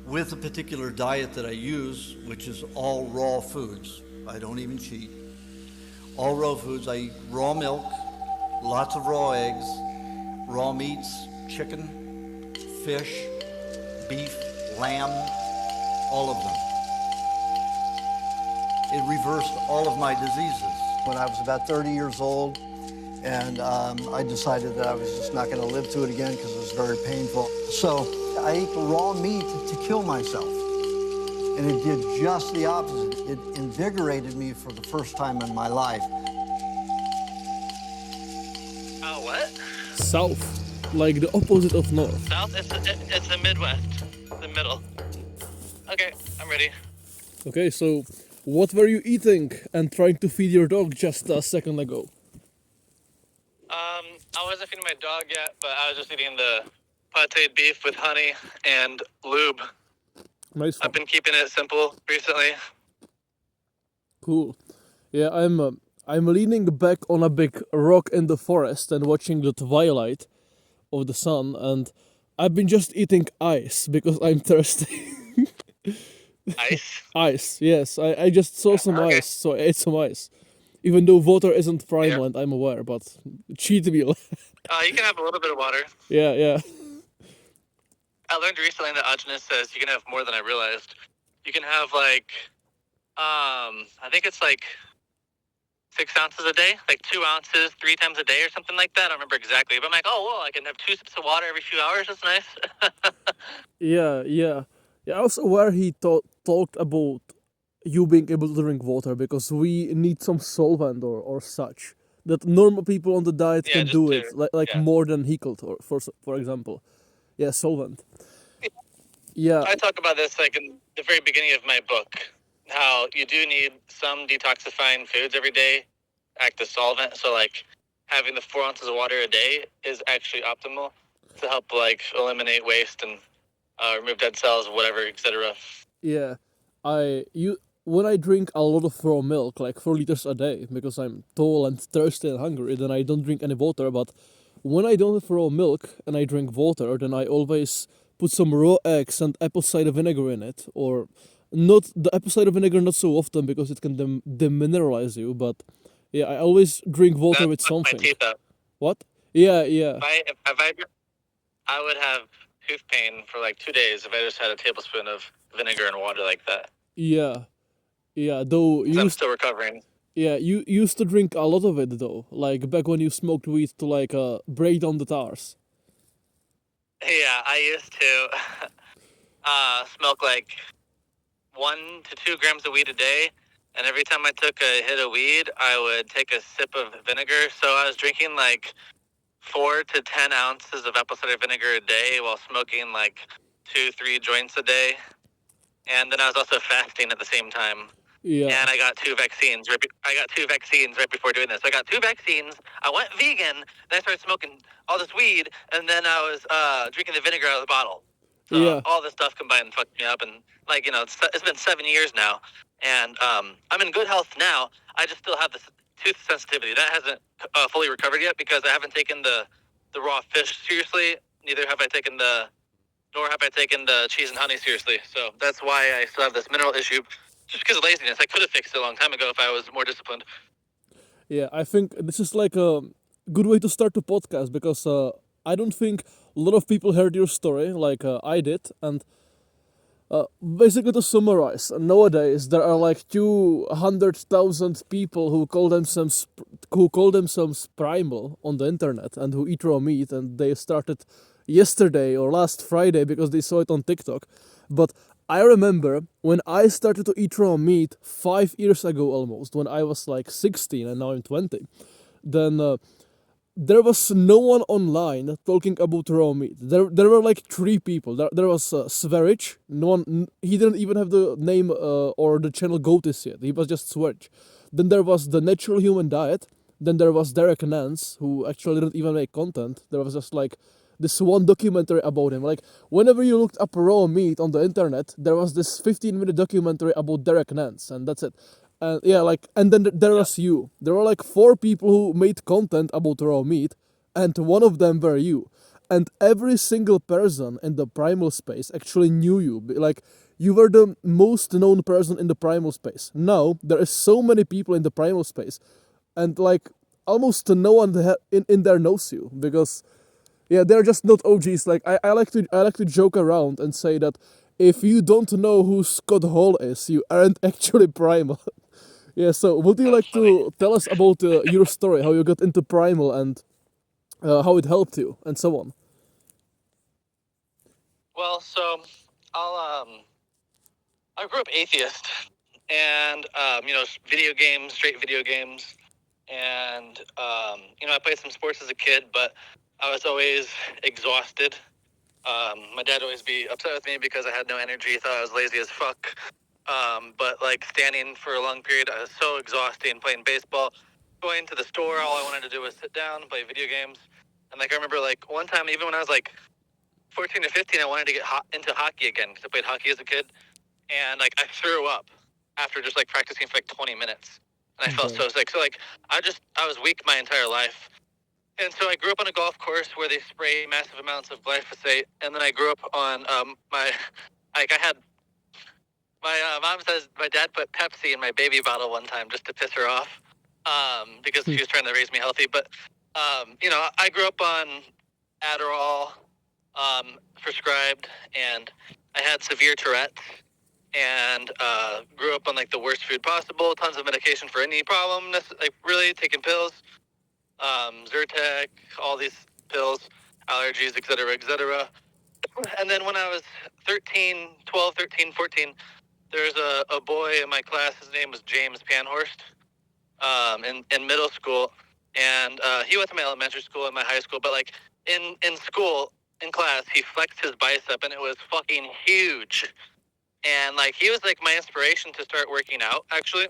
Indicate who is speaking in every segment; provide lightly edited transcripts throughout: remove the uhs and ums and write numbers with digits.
Speaker 1: with a particular diet that I use, which is all raw foods. I don't even cheat. All raw foods. I eat raw milk, lots of raw eggs, raw meats, chicken, fish, beef, lamb, all of them. It reversed all of my diseases. When I was about 30 years old, and I decided that I was just not going to live through it again because it was very painful. So I ate the raw meat to kill myself. And it did just the opposite. It invigorated me for the first time in my life.
Speaker 2: What?
Speaker 3: South, like the opposite of north.
Speaker 2: South? It's the Midwest. The middle. Okay, I'm ready.
Speaker 3: Okay, so what were you eating and trying to feed your dog just a second ago?
Speaker 2: I wasn't feeding my dog yet, but I was just eating the sauteed beef with honey and lube.
Speaker 3: Nice one.
Speaker 2: I've been keeping it simple recently.
Speaker 3: Cool. Yeah, I'm leaning back on a big rock in the forest and watching the twilight of the sun, and I've been just eating ice because I'm thirsty.
Speaker 2: Ice?
Speaker 3: Ice, yes. I just saw some
Speaker 2: Okay.
Speaker 3: ice, so I ate some ice. Even though water isn't primal, and I'm aware, but cheat meal.
Speaker 2: You can have a little bit of water.
Speaker 3: Yeah.
Speaker 2: I learned recently that Astrology says you can have more than I realized. You can have like, I think it's like 6 ounces a day, like 2 ounces 3 times a day or something like that. I don't remember exactly, but I'm like, oh, well, I can have 2 sips of water every few hours. That's nice.
Speaker 3: Yeah. Also, where he talked about you being able to drink water because we need some solvent or such that normal people on the diet
Speaker 2: Yeah,
Speaker 3: can
Speaker 2: just
Speaker 3: do
Speaker 2: to-
Speaker 3: it, like
Speaker 2: yeah.
Speaker 3: more than he could, or for example. Yeah, solvent. Yeah,
Speaker 2: I talk about this like in the very beginning of my book, how you do need some detoxifying foods every day, act as solvent. So like having the 4 ounces of water a day is actually optimal to help like eliminate waste and remove dead cells, whatever, etc.
Speaker 3: yeah. When I drink a lot of raw milk, like 4 liters a day, because I'm tall and thirsty and hungry, then I don't drink any water. But when I don't have raw milk and I drink water, then I always put some raw eggs and apple cider vinegar in it, or not the apple cider vinegar not so often because it can demineralize you. But yeah, I always drink water with
Speaker 2: That's my
Speaker 3: something.
Speaker 2: teeth up.
Speaker 3: What? Yeah.
Speaker 2: I would have tooth pain for like 2 days if I just had a tablespoon of vinegar and water like that.
Speaker 3: Yeah. Though
Speaker 2: 'Cause I'm still recovering.
Speaker 3: yeah, you used to drink a lot of it though, like back when you smoked weed to like break down the tars.
Speaker 2: Yeah, I used to smoke like 1 to 2 grams of weed a day, and every time I took a hit of weed, I would take a sip of vinegar. So I was drinking like 4 to 10 ounces of apple cider vinegar a day while smoking like 2-3 joints a day, and then I was also fasting at the same time.
Speaker 3: Yeah.
Speaker 2: And I got 2 vaccines. I got 2 vaccines right before doing this. I got 2 vaccines. I went vegan. Then I started smoking all this weed, and then I was drinking the vinegar out of the bottle. So
Speaker 3: Yeah.
Speaker 2: all this stuff combined fucked me up, and like it's been 7 years now, and I'm in good health now. I just still have this tooth sensitivity that hasn't fully recovered yet because I haven't taken the raw fish seriously. Nor have I taken the cheese and honey seriously. So that's why I still have this mineral issue. Just because of laziness. I could have fixed it a long time ago if I was more disciplined.
Speaker 3: Yeah, I think this is like a good way to start the podcast because I don't think a lot of people heard your story like I did. And basically, to summarize, nowadays there are like 200,000 people who call themselves primal on the internet and who eat raw meat, and they started yesterday or last Friday because they saw it on TikTok. But I remember when I started to eat raw meat 5 years ago almost, when I was like 16 and now I'm 20, then there was no one online talking about raw meat. There were like 3 people. There was Sverich. No one. He didn't even have the name or the channel Goatis yet. He was just Sverich. Then there was the Natural Human Diet. Then there was Derek Nance, who actually didn't even make content. There was just like this one documentary about him. Like whenever you looked up raw meat on the internet, there was this 15-minute documentary about Derek Nance, and that's it. Yeah, like, and then there was you. There were like 4 people who made content about raw meat, and one of them were you. and every single person in the primal space actually knew you. Like, you were the most known person in the primal space. Now there is so many people in the primal space, and like almost no one in there knows you, because yeah, they're just not OGs. Like, I like to joke around and say that if you don't know who Scott Hall is, you aren't actually primal. Yeah, so would you
Speaker 2: That's
Speaker 3: like
Speaker 2: funny.
Speaker 3: to tell us about your story, how you got into primal, and how it helped you, and so on?
Speaker 2: Well, so I grew up atheist, and video games, straight video games, and I played some sports as a kid, but I was always exhausted. My dad would always be upset with me because I had no energy, thought I was lazy as fuck. But like standing for a long period, I was so exhausting. Playing baseball, going to the store, all I wanted to do was sit down, play video games. And like I remember, like one time, even when I was like 14 or 15, I wanted to get into hockey again because I played hockey as a kid, and like I threw up after just like practicing for like 20 minutes, and I felt
Speaker 3: Okay.
Speaker 2: so sick. So like I was weak my entire life. And so I grew up on a golf course where they spray massive amounts of glyphosate, and then I grew up on I had my mom says my dad put Pepsi in my baby bottle one time just to piss her off, because she was trying to raise me healthy. But I grew up on Adderall, prescribed, and I had severe Tourette's, and grew up on like the worst food possible, tons of medication for any problem, like really taking pills, Zyrtec, all these pills, allergies, etc. And then when I was 13, 14, there's a boy in my class. His name was James Panhorst, in middle school. And he went to my elementary school and my high school. But like in school, in class, he flexed his bicep and it was fucking huge. And like he was like my inspiration to start working out, actually.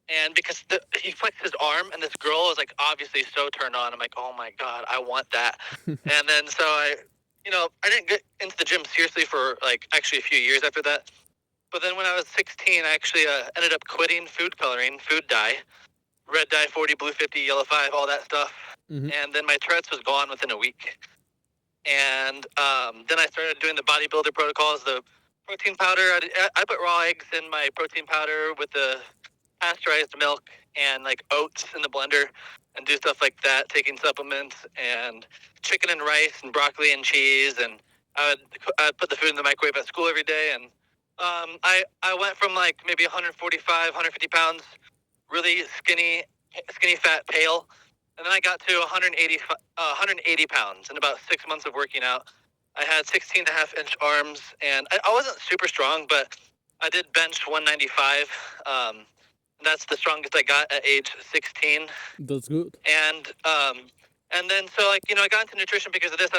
Speaker 2: And because he flexed his arm, and this girl was like obviously so turned on. I'm like, oh my god, I want that. And then so I didn't get into the gym seriously for like actually a few years after that. But then when I was 16, I actually ended up quitting food coloring, food dye, red dye 40, blue 50, yellow 5, all that stuff.
Speaker 3: Mhm.
Speaker 2: And then my Tourette's was gone within a week. And then I started doing the bodybuilder protocols, the protein powder. I put raw eggs in my protein powder with the pasteurized milk and like oats in the blender and do stuff like that, taking supplements and chicken and rice and broccoli and cheese. And I'd put the food in the microwave at school every day. And I went from like maybe 145, 150 pounds, really skinny, fat, pale. And then I got to 180 pounds in about 6 months of working out. I had 16 and a half inch arms, and I wasn't super strong, but I did bench 195. That's the strongest I got at age 16.
Speaker 3: That's good.
Speaker 2: And then so like I got into nutrition because of this.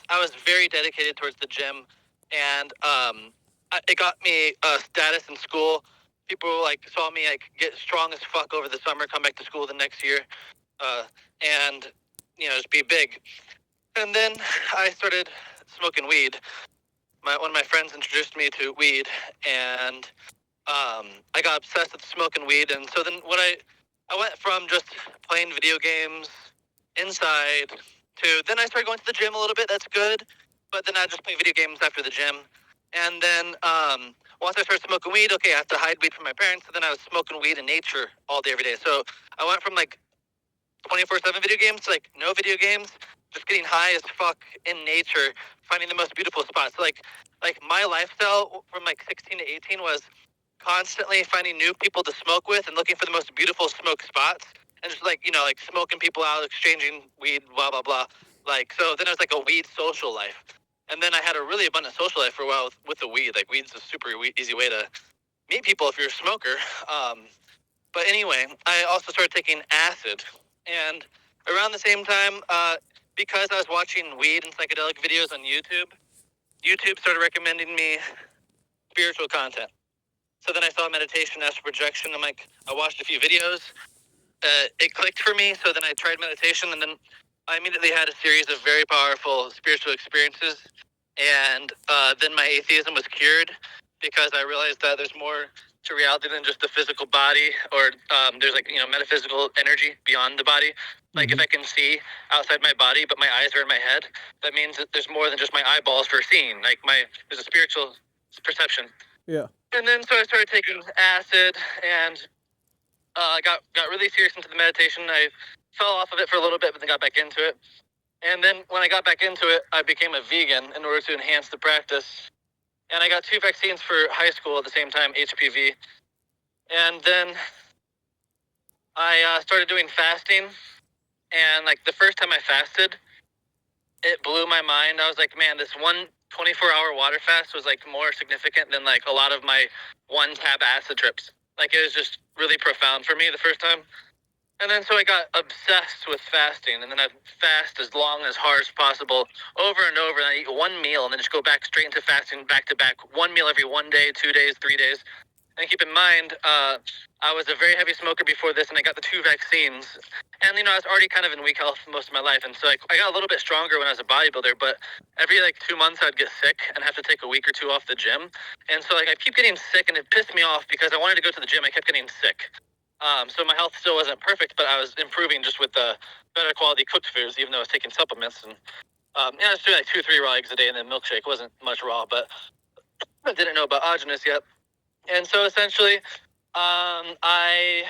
Speaker 2: I was very dedicated towards the gym, and it got me status in school. People like saw me like get strong as fuck over the summer, come back to school the next year, uh, and just be big. And then I started smoking weed. One of my friends introduced me to weed, and I got obsessed with smoking weed. And so then I went from just playing video games inside to then I started going to the gym a little bit. That's good, but then I just play video games after the gym. And then once I started smoking weed, okay, I have to hide weed from my parents. So then I was smoking weed in nature all day, every day. So I went from like 24/7 video games to like no video games, just getting high as fuck in nature, finding the most beautiful spots. So, like my lifestyle from like 16 to 18 was constantly finding new people to smoke with and looking for the most beautiful smoke spots, and just like like smoking people out, exchanging weed, blah blah blah. Like so, then it was like a weed social life, and then I had a really abundant social life for a while with the weed. Like weed's a super easy way to meet people if you're a smoker. But anyway, I also started taking acid, and around the same time, because I was watching weed and psychedelic videos on YouTube, YouTube started recommending me spiritual content. So then I saw meditation, astral projection. I watched a few videos. It clicked for me. So then I tried meditation, and then I immediately had a series of very powerful spiritual experiences. And then my atheism was cured because I realized that there's more to reality than just the physical body, or there's like, you know, metaphysical energy beyond the body. Like if I can see outside my body, but my eyes are in my head, that means that there's more than just my eyeballs for seeing. Like there's a spiritual perception.
Speaker 3: Yeah.
Speaker 2: And then so I started taking acid, and got really serious into the meditation. I fell off of it for a little bit, but then got back into it. And then when I got back into it, I became a vegan in order to enhance the practice. And I got 2 vaccines for high school at the same time, HPV. And then I started doing fasting. And like the first time I fasted, it blew my mind. I was like, man, this one 24-hour water fast was like more significant than like a lot of my 1-tab acid trips. Like it was just really profound for me the first time. And then so I got obsessed with fasting, and then I'd fast as long, as hard as possible, over and over, and I eat one meal, and then just go back straight into fasting, back to back, one meal every 1 day, 2 days, 3 days. And keep in mind, I was a very heavy smoker before this, and I got the 2 vaccines. And, you know, I was already kind of in weak health most of my life, and so I got a little bit stronger when I was a bodybuilder, but every, like, 2 months I'd get sick and have to take a week or 2 off the gym. And so, like, I keep getting sick, and it pissed me off because I wanted to go to the gym. I kept getting sick. So my health still wasn't perfect, but I was improving just with the better quality cooked foods, even though I was taking supplements. And yeah, I was doing like 2-3 raw eggs a day, and then milkshake. It wasn't much raw, but I didn't know about autogenous yet. And so essentially, I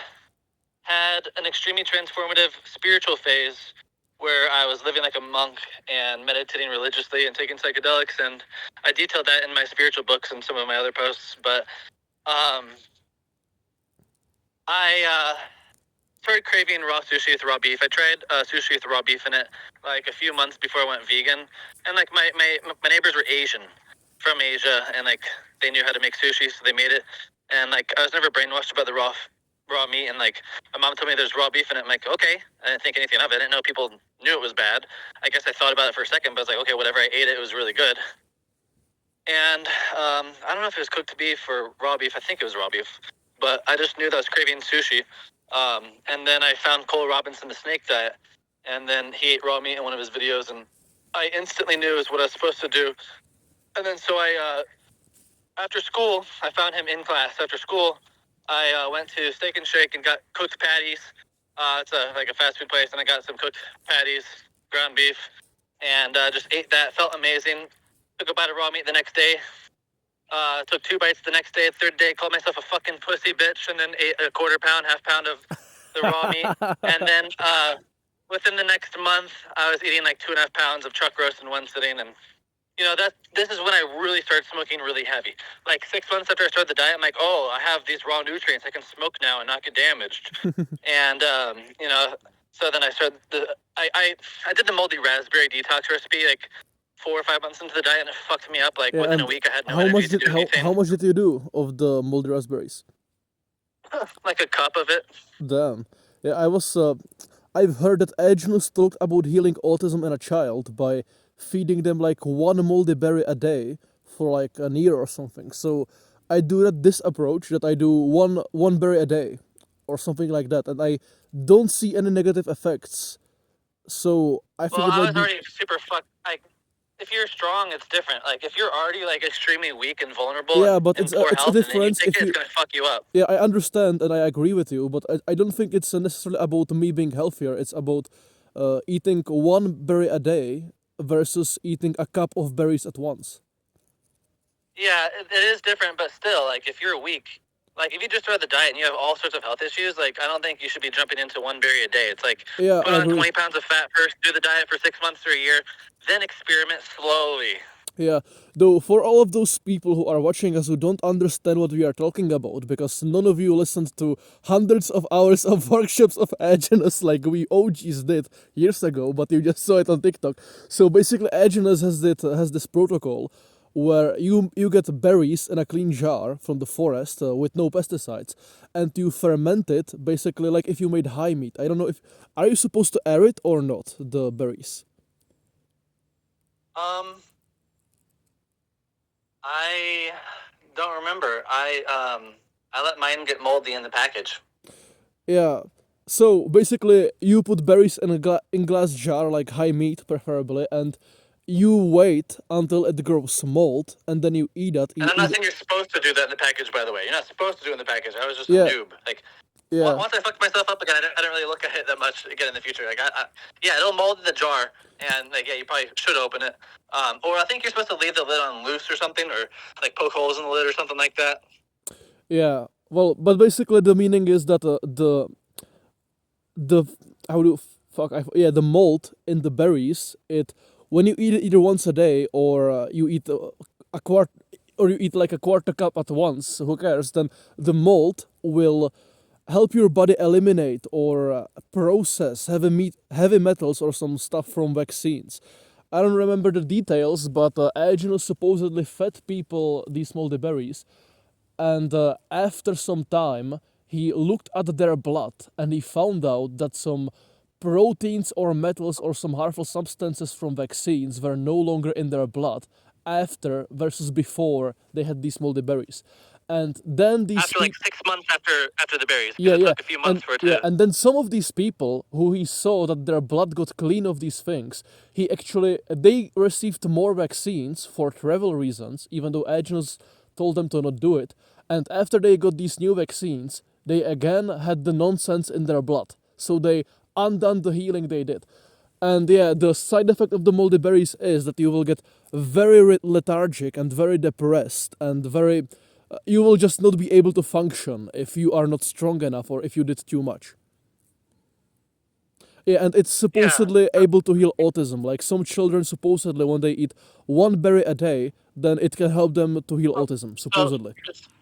Speaker 2: had an extremely transformative spiritual phase where I was living like a monk and meditating religiously and taking psychedelics. And I detailed that in my spiritual books and some of my other posts. But I started craving raw sushi with raw beef. I tried sushi with raw beef in it like a few months before I went vegan. And like my neighbors were Asian, from Asia, and like they knew how to make sushi, so they made it. And like I was never brainwashed about the raw meat, and like my mom told me there's raw beef in it. I'm like, okay. I didn't think anything of it. I didn't know people knew it was bad. I guess I thought about it for a second, but I was like, okay, whatever. I ate it. It was really good. And I don't know if it was cooked beef or raw beef. I think it was raw beef. But I just knew that I was craving sushi. And then I found Cole Robinson, the snake diet. And then he ate raw meat in one of his videos. And I instantly knew it was what I was supposed to do. And then so after school, I found him in class. After school, I went to Steak and Shake and got cooked patties. It's like a fast food place. And I got some cooked patties, ground beef, and just ate that. Felt amazing. Took a bite of raw meat the next day. Took 2 bites the next day. 3rd day, called myself a fucking pussy bitch, and then ate a half pound of the raw meat. And then within the next month, I was eating like 2.5 pounds of chuck roast in one sitting. And you know, this is when I really started smoking really heavy. Like 6 months after I started the diet, I'm like, oh, I have these raw nutrients. I can smoke now and not get damaged. And you know, so then I started I did the moldy raspberry detox recipe like 4 or 5 months into the diet, and it fucked me up. Like within a week, I had no energy to do anything.
Speaker 3: How much did you do of the moldy raspberries?
Speaker 2: Like a cup of it.
Speaker 3: Damn. Yeah, I've heard that Agenus talked about healing autism in a child by feeding them like 1 moldy berry a day for like a year or something. So I do this approach that I do one berry a day or something like that, and I don't see any negative effects. So I think
Speaker 2: I was already super fucked. Like, if you're strong, it's different. Like, if you're already like extremely weak and vulnerable,
Speaker 3: yeah, but it's a difference.
Speaker 2: It's gonna fuck you up.
Speaker 3: Yeah, I understand and I agree with you, but I don't think it's necessarily about me being healthier. It's about eating 1 berry a day versus eating a cup of berries at once.
Speaker 2: Yeah, it is different, but still, like, if you're weak, like, if you just start the diet and you have all sorts of health issues, like, I don't think you should be jumping into 1 berry a day. It's like,
Speaker 3: yeah,
Speaker 2: put on 20 pounds of fat first, do the diet for 6 months or a year, then experiment slowly.
Speaker 3: Yeah, though for all of those people who are watching us who don't understand what we are talking about, because none of you listened to hundreds of hours of workshops of Agenus like we OGs did years ago, but you just saw it on TikTok. So basically Agenus has this protocol where you get berries in a clean jar from the forest with no pesticides, and you ferment it basically like if you made high meat. I don't know if are you supposed to air it or not, the berries?
Speaker 2: I don't remember. I let mine get moldy in the package.
Speaker 3: Yeah. So basically, you put berries in a glass jar, like high meat preferably, and you wait until it grows mold, and then you eat that.
Speaker 2: And I'm not saying you're supposed to do that in the package, by the way. You're not supposed to do it in the package. I was just a
Speaker 3: Yeah,
Speaker 2: noob. Like,
Speaker 3: yeah,
Speaker 2: once I fucked myself up again, I didn't really look at it that much again in the future. Like, yeah, it'll mold in the jar, and like, yeah, you probably should open it. Or I think you're supposed to leave the lid on loose or something, or like poke holes in the lid or something like that.
Speaker 3: yeah. Well, but basically the meaning is that the how do fuck yeah, the mold in the berries, it when you eat it either once a day, or you eat a quart or you eat like a quarter cup at once, who cares, then the mold will help your body eliminate or process heavy metals or some stuff from vaccines. I don't remember the details, but Agenus supposedly fed people these moldy berries, and after some time he looked at their blood and he found out that some proteins or metals or some harmful substances from vaccines were no longer in their blood after versus before they had these moldy berries. And then these
Speaker 2: After like 6 months after the berries,
Speaker 3: yeah,
Speaker 2: because it
Speaker 3: yeah,
Speaker 2: took a few months
Speaker 3: and
Speaker 2: for it
Speaker 3: yeah,
Speaker 2: to.
Speaker 3: and then some of these people who he saw that their blood got clean of these things, they received more vaccines for travel reasons, even though Agenus told them to not do it. And after they got these new vaccines, they again had the nonsense in their blood, so they undone the healing they did. And yeah, the side effect of the moldy berries is that you will get very lethargic and very depressed and very. You will just not be able to function if you are not strong enough or if you did too much. Yeah, and it's
Speaker 2: Yeah.
Speaker 3: supposedly able to heal autism. Like some children, supposedly, when they eat one berry a day, then it can help them to heal autism,
Speaker 2: So
Speaker 3: supposedly.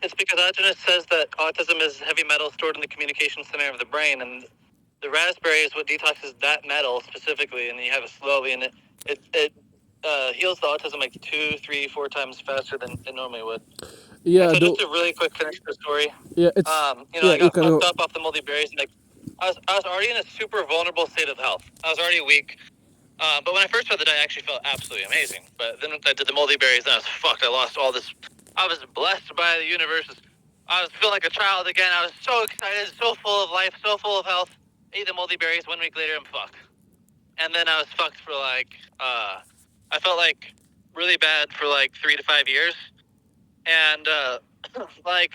Speaker 2: it's because Agenus says that autism is heavy metal stored in the communication center of the brain, and the raspberry is what detoxes that metal specifically, and you have it slowly, and it heals the autism like 2, 3, 4 times faster than it normally would. And
Speaker 3: Yeah,
Speaker 2: so just
Speaker 3: though.
Speaker 2: to really quick finish the story,
Speaker 3: Yeah, it's.
Speaker 2: I
Speaker 3: Yeah, you
Speaker 2: got
Speaker 3: can
Speaker 2: fucked
Speaker 3: go.
Speaker 2: up off the moldy berries, and like I was already in a super vulnerable state of health. I was already weak. But when I first started, I actually felt absolutely amazing. But then I did the moldy berries, and I was fucked. I lost all this. I was blessed by the universe. I was feeling like a child again. I was so excited, so full of life, so full of health. Ate the moldy berries. 1 week later, I'm fucked. And then I was fucked for like, I felt like really bad for like 3 to 5 years. And like,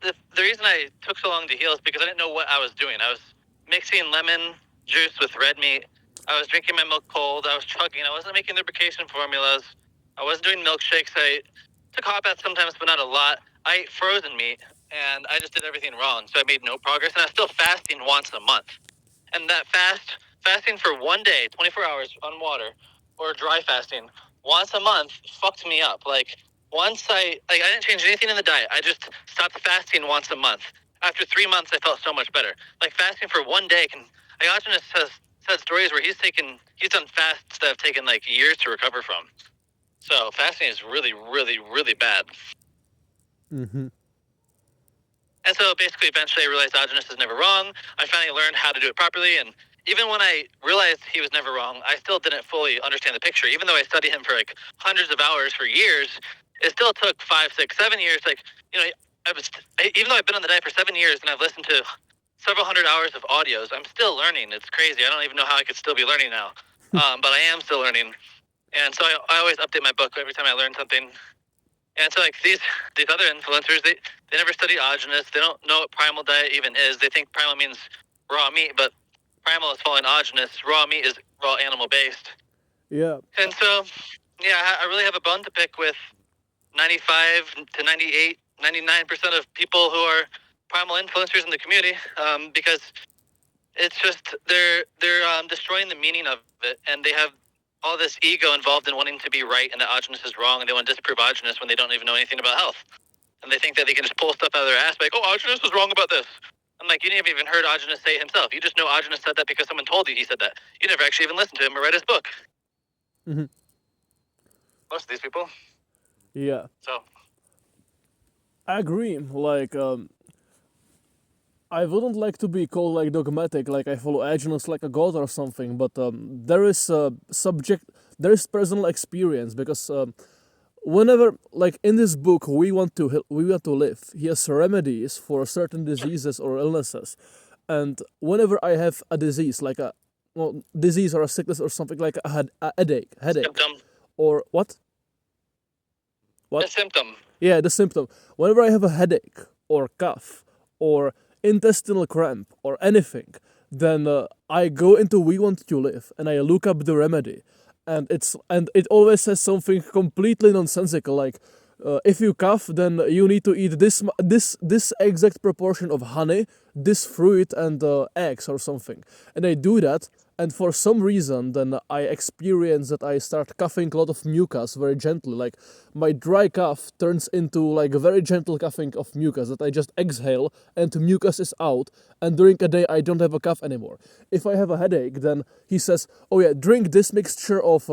Speaker 2: the reason I took so long to heal is because I didn't know what I was doing. I was mixing lemon juice with red meat. I was drinking my milk cold. I was chugging. I wasn't making lubrication formulas. I wasn't doing milkshakes. I took hot baths sometimes, but not a lot. I ate frozen meat, and I just did everything wrong. So I made no progress, and I was still fasting once a month. And that fasting for 1 day, 24 hours on water, or dry fasting once a month fucked me up. Like I didn't change anything in the diet. I just stopped fasting once a month. After 3 months, I felt so much better. Like fasting for 1 day can. Diogenes has said stories where he's done fasts that have taken like years to recover from. So fasting is really, really, really bad.
Speaker 3: Mm-hmm.
Speaker 2: And so basically, eventually, I realized Diogenes is never wrong. I finally learned how to do it properly. And even when I realized he was never wrong, I still didn't fully understand the picture. Even though I studied him for like hundreds of hours for years, it still took 5, 6, 7 years. Like, even though I've been on the diet for 7 years and I've listened to several hundred hours of audios, I'm still learning. It's crazy. I don't even know how I could still be learning now. But I am still learning. And so I always update my book every time I learn something. And so like these other influencers, they never study Agenus. They don't know what primal diet even is. They think primal means raw meat, but primal is following Agenus. Raw meat is raw animal based.
Speaker 3: Yeah.
Speaker 2: And so, yeah, I really have a bone to pick with 95 to 98, 99% of people who are primal influencers in the community, because it's just they're destroying the meaning of it, and they have all this ego involved in wanting to be right and that Agenus is wrong, and they want to disprove Agenus when they don't even know anything about health. And they think that they can just pull stuff out of their ass, like, oh, Agenus was wrong about this. I'm like, you didn't even heard Agenus say it himself. You just know Agenus said that because someone told you he said that. You never actually even listened to him or read his book.
Speaker 3: Mm-hmm.
Speaker 2: Most of these people.
Speaker 3: Yeah.
Speaker 2: So.
Speaker 3: I agree. Like, I wouldn't like to be called like dogmatic, like I follow Agenus like a god or something, but there is there is personal experience, because whenever, like in this book, we want to live. He has remedies for certain diseases or illnesses, and whenever I have a disease, like well, disease or a sickness or something like a headache,
Speaker 2: Symptom.
Speaker 3: or what?
Speaker 2: A
Speaker 3: What?
Speaker 2: symptom.
Speaker 3: Yeah, the symptom. Whenever I have a headache or cough or intestinal cramp or anything, then I go into We Want to Live and I look up the remedy, and it always says something completely nonsensical like. If you cough, then you need to eat this exact proportion of honey, this fruit, and eggs or something. And I do that, and for some reason, then I experience that I start coughing a lot of mucus very gently. Like my dry cough turns into like a very gentle coughing of mucus that I just exhale, and mucus is out. And during a day, I don't have a cough anymore. If I have a headache, then he says, "Oh yeah, drink this mixture of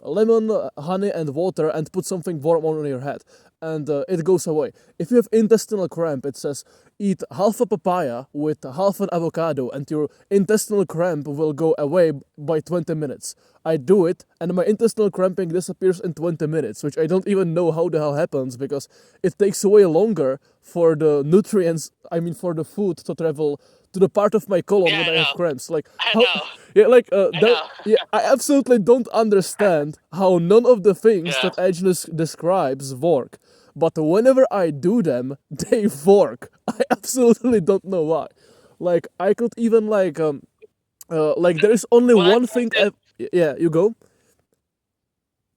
Speaker 3: lemon, honey, and water, and put something warm on your head." And it goes away. If you have intestinal cramp, it says eat half a papaya with half an avocado, and your intestinal cramp will go away by 20 minutes. I do it, and my intestinal cramping disappears in 20 minutes, which I don't even know how the hell happens because it takes way longer for the nutrients, I mean, for the food to travel to the part of my colon
Speaker 2: Yeah,
Speaker 3: when
Speaker 2: I
Speaker 3: I have
Speaker 2: know.
Speaker 3: cramps. Like
Speaker 2: I
Speaker 3: how,
Speaker 2: know.
Speaker 3: yeah, like
Speaker 2: I
Speaker 3: that.
Speaker 2: know.
Speaker 3: Yeah, I absolutely don't understand how none of the things
Speaker 2: Yeah.
Speaker 3: that Agnes describes work. But whenever I do them, they work. I absolutely don't know why. Like I could even like there is only
Speaker 2: When I
Speaker 3: one thing.
Speaker 2: tested,
Speaker 3: Yeah, you go.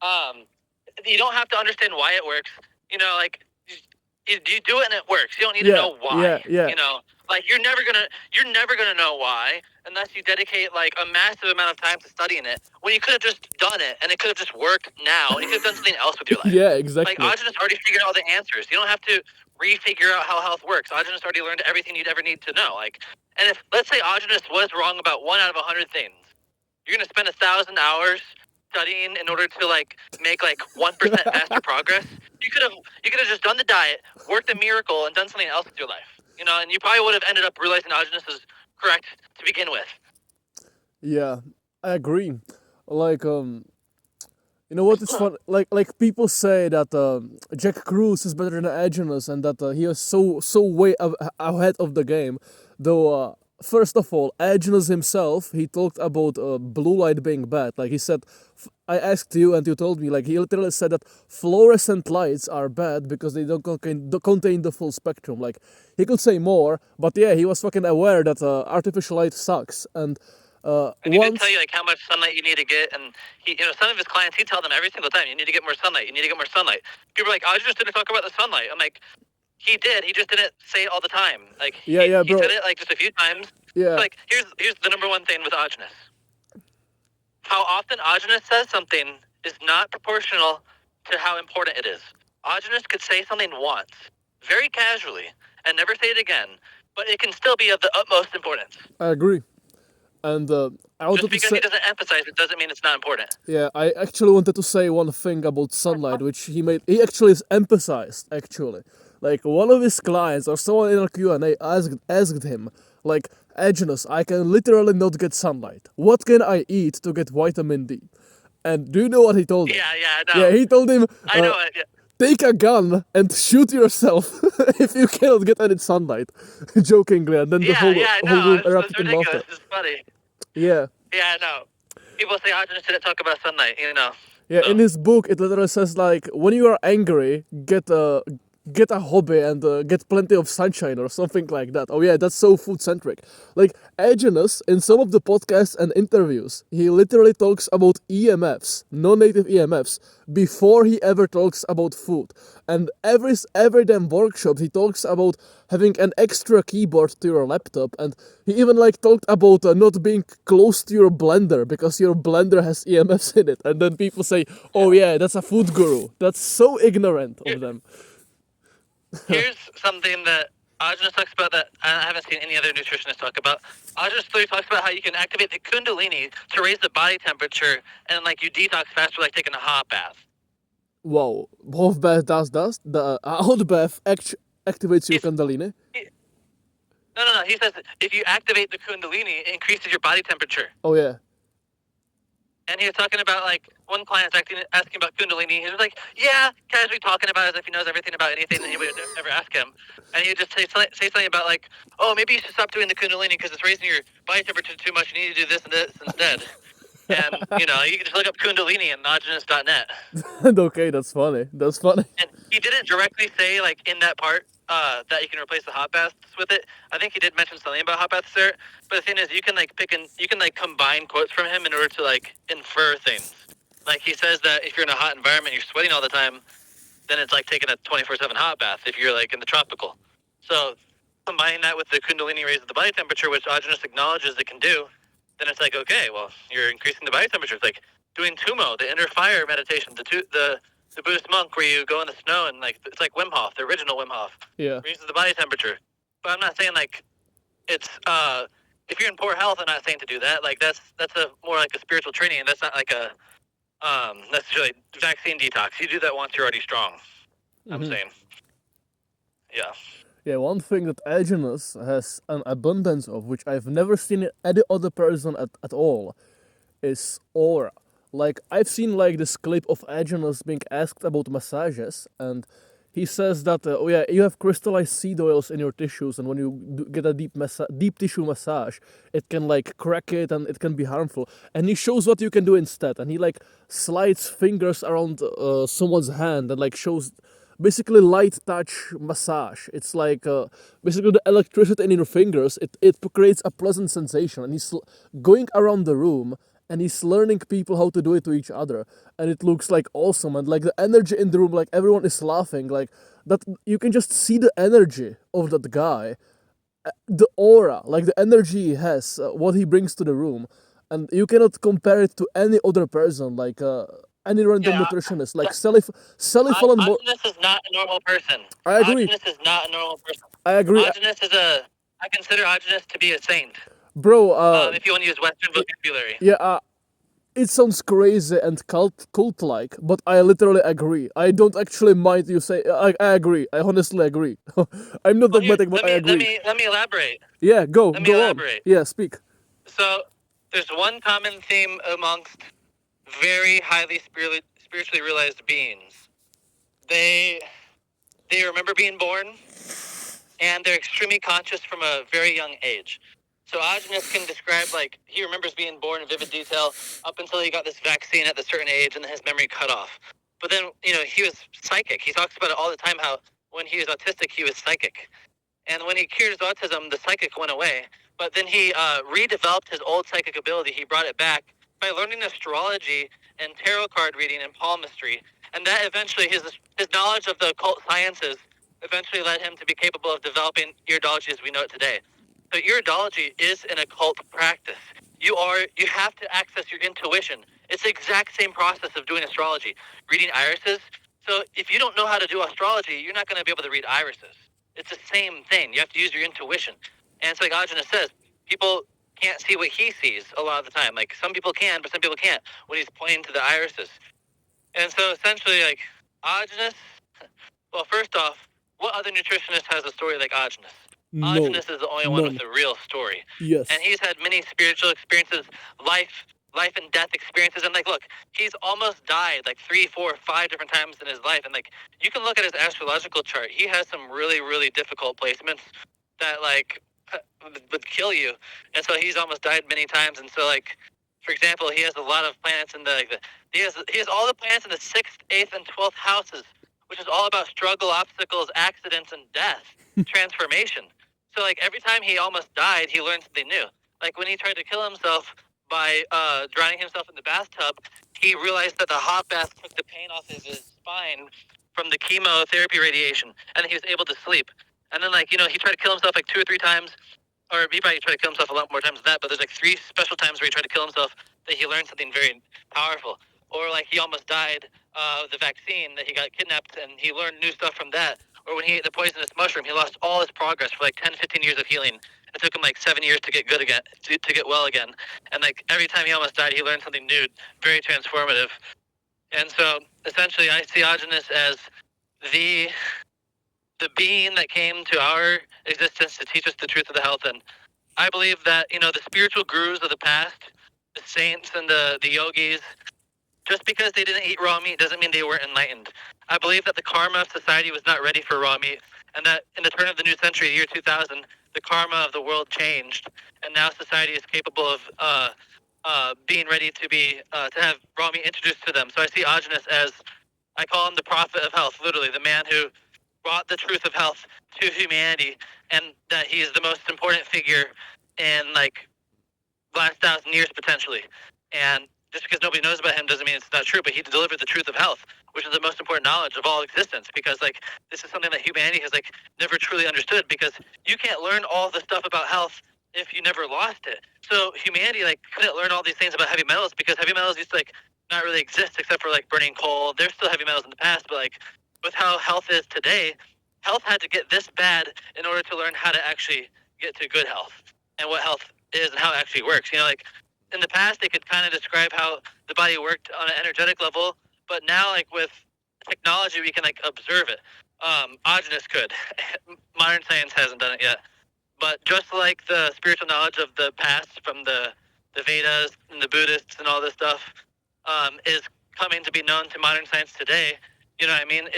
Speaker 2: um, you don't have to understand why it works. You know, like you do it and it works. You don't need to
Speaker 3: Yeah,
Speaker 2: know
Speaker 3: yeah,
Speaker 2: why.
Speaker 3: yeah,
Speaker 2: You know, like you're never gonna know why unless you dedicate like a massive amount of time to studying it. When you could have just done it and it could have just worked now, and you could have done something else with your life.
Speaker 3: yeah.
Speaker 2: Like
Speaker 3: Exactly.
Speaker 2: Ajahn already figured out all the answers. You don't have to refigure out how health works. Ajahn already learned everything you'd ever need to know. Like, and if let's say Ajahn was wrong about 1 out of 100 things, you're gonna spend 1,000 hours studying in order to like make like 1% faster progress. You could have just done the diet, worked a miracle, and done something else with your life. You know, and you probably would have ended up realizing Ajahn is correct to begin with.
Speaker 3: Yeah, I agree. Like you know what? It's fun. Like people say that Jack Cruz is better than Agenus, and that he is so way ahead of the game. Though, first of all, Agenus himself he talked about blue light being bad. Like he said, I asked you, and you told me. Like he literally said that fluorescent lights are bad because they don't contain the full spectrum. Like he could say more, but yeah, he was fucking aware that artificial light sucks. And
Speaker 2: And he did tell
Speaker 3: once
Speaker 2: you like how much sunlight you need to get, and some of his clients, he tell them every single time, you need to get more sunlight. You need to get more sunlight. People are like, I just didn't talk about the sunlight. I'm like, he did. He just didn't say it all the time. Like
Speaker 3: yeah,
Speaker 2: he
Speaker 3: bro.
Speaker 2: said it like just a few times.
Speaker 3: Yeah.
Speaker 2: Like here's the number one thing with Ajahn. How often Ajahn says something is not proportional to how important it is. Ajahn could say something once, very casually, and never say it again, but it can still be of the utmost importance.
Speaker 3: I agree. And I wanted
Speaker 2: Just
Speaker 3: to
Speaker 2: because
Speaker 3: say,
Speaker 2: he doesn't emphasize it doesn't mean it's not important.
Speaker 3: yeah, I actually wanted to say one thing about sunlight, which he actually emphasized, actually. Like, one of his clients or someone in a Q&A asked him, like, Agenus, I can literally not get sunlight. What can I eat to get vitamin D? And do you know what he told him?
Speaker 2: Yeah, I know.
Speaker 3: Yeah, he told him,
Speaker 2: I know it. Yeah.
Speaker 3: take a gun and shoot yourself if you cannot get any sunlight. Jokingly, and then the whole
Speaker 2: I
Speaker 3: whole
Speaker 2: know.
Speaker 3: room
Speaker 2: It's
Speaker 3: erupted in laughter.
Speaker 2: ridiculous. It's funny.
Speaker 3: Yeah.
Speaker 2: Yeah, I know. People say Ajahn didn't talk about sunlight,
Speaker 3: Yeah,
Speaker 2: So.
Speaker 3: in his book, it literally says like, when you are angry, get a hobby and get plenty of sunshine or something like that. Oh yeah, that's so food centric. Like Agenus, in some of the podcasts and interviews, he literally talks about EMFs, non-native EMFs, before he ever talks about food. And every damn workshop, he talks about having an extra keyboard to your laptop, and he even like talked about not being close to your blender because your blender has EMFs in it. And then people say, "Oh yeah, that's a food guru." That's so ignorant of them.
Speaker 2: Here's something that Ajahn talks about that I haven't seen any other nutritionist talk about. Ajahn literally talks about how you can activate the Kundalini to raise the body temperature, and like you detox faster, like taking a hot bath.
Speaker 3: Wow, half bath does the hot bath activates your
Speaker 2: He's-
Speaker 3: Kundalini.
Speaker 2: No. He says if you activate the Kundalini, it increases your body temperature.
Speaker 3: Oh yeah.
Speaker 2: And he was talking about, like, one client was asking about Kundalini. He was like, yeah, casually talking about it as if he knows everything about anything that anybody would ever ask him. And he would just say something about, like, oh, maybe you should stop doing the Kundalini because it's raising your body temperature too much. You need to do this and this instead. And, you know, you can just look up Kundalini on endogenous.net.
Speaker 3: Okay, that's funny. That's funny.
Speaker 2: And he didn't directly say, like, in that part that you can replace the hot baths with it. I think he did mention something about hot baths there. But the thing is, you can, like, combine quotes from him in order to, like, infer things. Like, he says that if you're in a hot environment, you're sweating all the time, then it's like taking a 24/7 hot bath if you're, like, in the tropical. So combining that with the Kundalini raises the body temperature, which Agenus acknowledges it can do, then it's like, okay, well, you're increasing the body temperature. It's like doing Tumo, the inner fire meditation, the Buddhist monk where you go in the snow and, like, it's like Wim Hof, the original Wim Hof.
Speaker 3: Yeah.
Speaker 2: Raises the body temperature. But I'm not saying, like, it's if you're in poor health, I'm not saying to do that. Like, that's a more like a spiritual training, and that's not like a necessarily vaccine detox. You do that once you're already strong. I'm saying. Yeah.
Speaker 3: Yeah, one thing that Agenus has an abundance of, which I've never seen in any other person at all, is aura. Like, I've seen, like, this clip of Agenus being asked about massages, and he says that, oh yeah, you have crystallized seed oils in your tissues, and when you get a deep tissue massage, it can, like, crack it, and it can be harmful. And he shows what you can do instead, and he, like, slides fingers around someone's hand, and, like, shows basically light touch massage. It's like basically the electricity in your fingers, it creates a pleasant sensation, and he's going around the room and he's learning people how to do it to each other, and it looks like awesome, and like the energy in the room, like everyone is laughing, like that, you can just see the energy of that guy, the aura, like the energy he has, what he brings to the room, and you cannot compare it to any other person, like any random nutritionist, like Sally Fallon.
Speaker 2: Agenus is not a normal person.
Speaker 3: I agree.
Speaker 2: Agenus is not a normal person.
Speaker 3: I agree.
Speaker 2: I consider Agenus to be a saint.
Speaker 3: Bro,
Speaker 2: if you want to use Western vocabulary.
Speaker 3: yeah, it sounds crazy and cult-like, but I literally agree. I don't actually mind you say. I agree. I honestly agree. I'm not dogmatic, but I agree.
Speaker 2: Let me elaborate.
Speaker 3: Yeah, go
Speaker 2: Let me
Speaker 3: on.
Speaker 2: elaborate.
Speaker 3: Yeah, speak.
Speaker 2: So there's one common theme amongst very highly spiritually realized beings. They remember being born, and they're extremely conscious from a very young age. So Agenus can describe, like, he remembers being born in vivid detail up until he got this vaccine at a certain age, and then his memory cut off. But then, you know, he was psychic. He talks about it all the time, how when he was autistic, he was psychic. And when he cured his autism, the psychic went away. But then he redeveloped his old psychic ability. He brought it back by learning astrology and tarot card reading and palmistry. And that eventually, his knowledge of the occult sciences eventually led him to be capable of developing iridology as we know it today. So iridology is an occult practice. You have to access your intuition. It's the exact same process of doing astrology, reading irises. So if you don't know how to do astrology, you're not going to be able to read irises. It's the same thing. You have to use your intuition. And it's like Agenus says, people can't see what he sees a lot of the time. Like, some people can, but some people can't when he's pointing to the irises. And so essentially, like, Agenus, well, first off, what other nutritionist has a story like Agenus?
Speaker 3: No.
Speaker 2: Agenus is the only one with a real story.
Speaker 3: Yes.
Speaker 2: And he's had many spiritual experiences, life and death experiences. And, like, look, he's almost died like 3, 4, 5 different times in his life. And, like, you can look at his astrological chart. He has some really, really difficult placements that, like, would kill you. And so he's almost died many times. And so, like, for example, he has a lot of planets in he has all the planets in the 6th, 8th, and 12th houses, which is all about struggle, obstacles, accidents, and death, transformation. So, like, every time he almost died, he learned something new. Like, when he tried to kill himself by drowning himself in the bathtub, he realized that the hot bath took the pain off his spine from the chemotherapy radiation, and he was able to sleep. And then, like, you know, he tried to kill himself like 2 or 3 times, or he probably tried to kill himself a lot more times than that, but there's like 3 special times where he tried to kill himself that he learned something very powerful. Or, like, he almost died of the vaccine, that he got kidnapped, and he learned new stuff from that. Or when he ate the poisonous mushroom, he lost all his progress for like 10, 15 years of healing. It took him like 7 years to get good again, to get well again. And, like, every time he almost died, he learned something new, very transformative. And so essentially I see Agenus as the being that came to our existence to teach us the truth of the health. And I believe that, you know, the spiritual gurus of the past the saints and the yogis, just because they didn't eat raw meat doesn't mean they weren't enlightened. I believe that the karma of society was not ready for raw meat, and that in the turn of the new century, year 2000, the karma of the world changed, and now society is capable of being ready to have raw meat introduced to them. So I see Ajanis as, I call him the prophet of health, literally the man who brought the truth of health to humanity, and that he is the most important figure in like last 1,000 years potentially. And just because nobody knows about him doesn't mean it's not true, but he delivered the truth of health, which is the most important knowledge of all existence, because like this is something that humanity has like never truly understood, because you can't learn all the stuff about health if you never lost it. So humanity like couldn't learn all these things about heavy metals because heavy metals used to like not really exist except for like burning coal. There's still heavy metals in the past, but like with how health is today, health had to get this bad in order to learn how to actually get to good health and what health is and how it actually works. You know, like in the past, they could kind of describe how the body worked on an energetic level, but now, like with technology, we can like observe it. Ajanis could. Modern science hasn't done it yet. But just like the spiritual knowledge of the past from the Vedas and the Buddhists and all this stuff is coming to be known to modern science today, you know what I mean?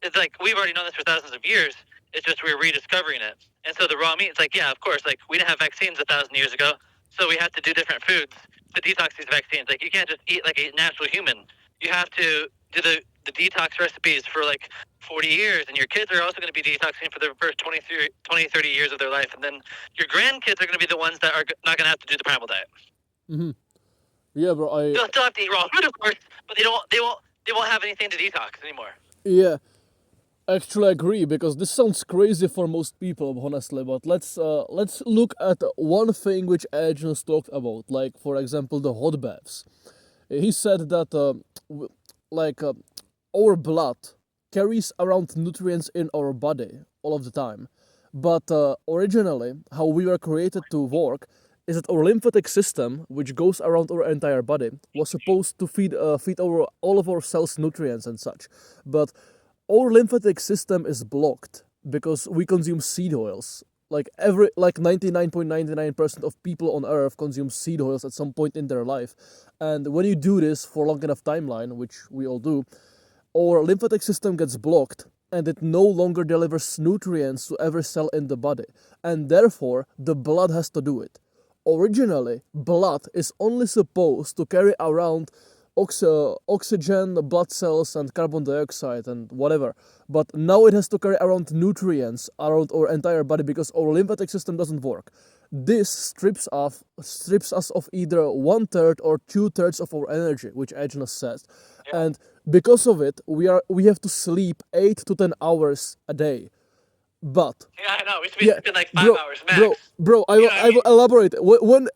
Speaker 2: It's like we've already known this for thousands of years. It's just we're rediscovering it. And so the raw meat, it's like, yeah, of course, like we didn't have vaccines 1,000 years ago, so we have to do different foods to detox these vaccines. Like you can't just eat like a natural human. You have to do the detox recipes for like 40 years, and your kids are also going to be detoxing for the first 20, 30 years of their life, and then your grandkids are going to be the ones that are not going to have to do the primal diet.
Speaker 3: Mm-hmm. Yeah, bro.
Speaker 2: They'll still have to eat raw food, of course, but they won't have anything to detox anymore.
Speaker 3: Yeah, actually, I agree because this sounds crazy for most people, honestly. But let's look at one thing which Agnes talked about, like for example the hot baths. He said that our blood carries around nutrients in our body all of the time, but originally how we were created to work is that our lymphatic system, which goes around our entire body, was supposed to feed all of our cells nutrients and such, but our lymphatic system is blocked because we consume seed oils. Like 99.99% of people on earth consume seed oils at some point in their life. And when you do this for long enough timeline, which we all do, our lymphatic system gets blocked and it no longer delivers nutrients to every cell in the body. And therefore, the blood has to do it. Originally, blood is only supposed to carry around oxygen, blood cells, and carbon dioxide, and whatever. But now it has to carry around nutrients around our entire body because our lymphatic system doesn't work. This strips us of either 1/3 or 2/3 of our energy, which Agnes says, and because of it, we have to sleep 8 to 10 hours a day. But
Speaker 2: yeah, I know we should be sleeping like 5 hours max.
Speaker 3: I will elaborate. When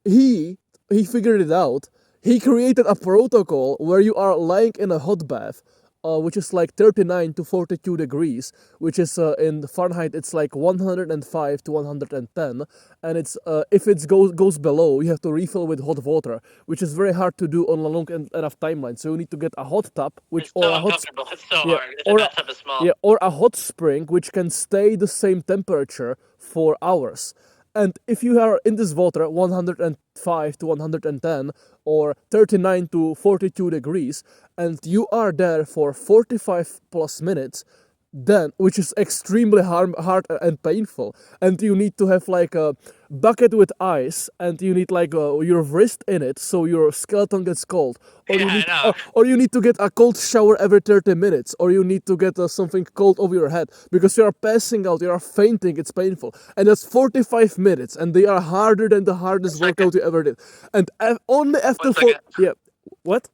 Speaker 3: he figured it out, he created a protocol where you are lying in a hot bath, which is like 39 to 42 degrees, which is in Fahrenheit, it's like 105 to 110. And it's if it goes below, you have to refill with hot water, which is very hard to do on a long enough timeline. So you need to get a hot tub,
Speaker 2: it's so uncomfortable. It's so hard. If the bathtub is small.
Speaker 3: Yeah, or a hot spring, which can stay the same temperature for hours. And if you are in this water 105 to 110 or 39 to 42 degrees, and you are there for 45 plus minutes, then, which is extremely hard and painful, and you need to have like a bucket with ice, and you need like your wrist in it so your skeleton gets cold, or you need to get a cold shower every 30 minutes, or you need to get something cold over your head because you are passing out, you are fainting, it's painful, and that's 45 minutes, and they are harder than the hardest workout you ever did, and only after what?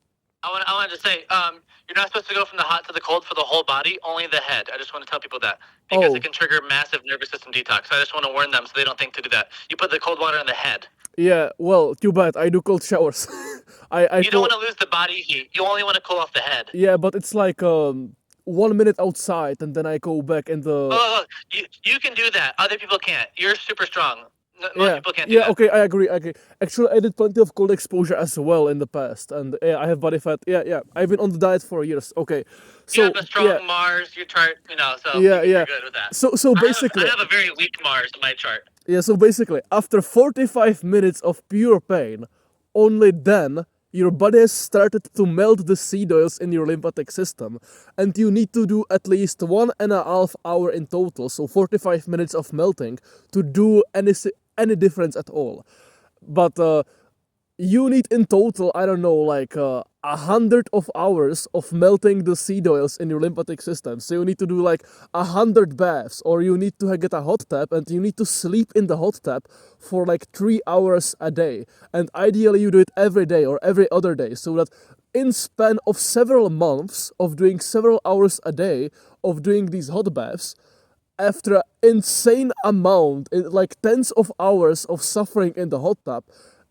Speaker 2: I wanted to say, you're not supposed to go from the hot to the cold for the whole body, only the head. I just want to tell people that because it can trigger massive nervous system detox. So I just want to warn them so they don't think to do that. You put the cold water on the head.
Speaker 3: Yeah, well, too bad. I do cold showers.
Speaker 2: You don't want to lose the body heat. You only want to cool off the head.
Speaker 3: Yeah, but it's like 1 minute outside and then I go back in the...
Speaker 2: Oh, you can do that. Other people can't. You're super strong. Most people can't do that.
Speaker 3: Okay, I agree. Actually, I did plenty of cold exposure as well in the past, and I have body fat. I've been on the diet for years. Okay, so
Speaker 2: you have a strong Mars. Your chart, so you're good with that.
Speaker 3: So basically,
Speaker 2: I have a very weak Mars in my chart.
Speaker 3: Yeah, so basically, after 45 minutes of pure pain, only then your body has started to melt the seed oils in your lymphatic system, and you need to do at least 1.5 hours in total, so 45 minutes of melting, to do any difference at all. But you need in total, I don't know, like 100 of hours of melting the seed oils in your lymphatic system. So you need to do like 100 baths, or you need to get a hot tub, and you need to sleep in the hot tub for like 3 hours a day. And ideally you do it every day or every other day, so that in span of several months of doing several hours a day of doing these hot baths, after an insane amount, like tens of hours of suffering in the hot tub,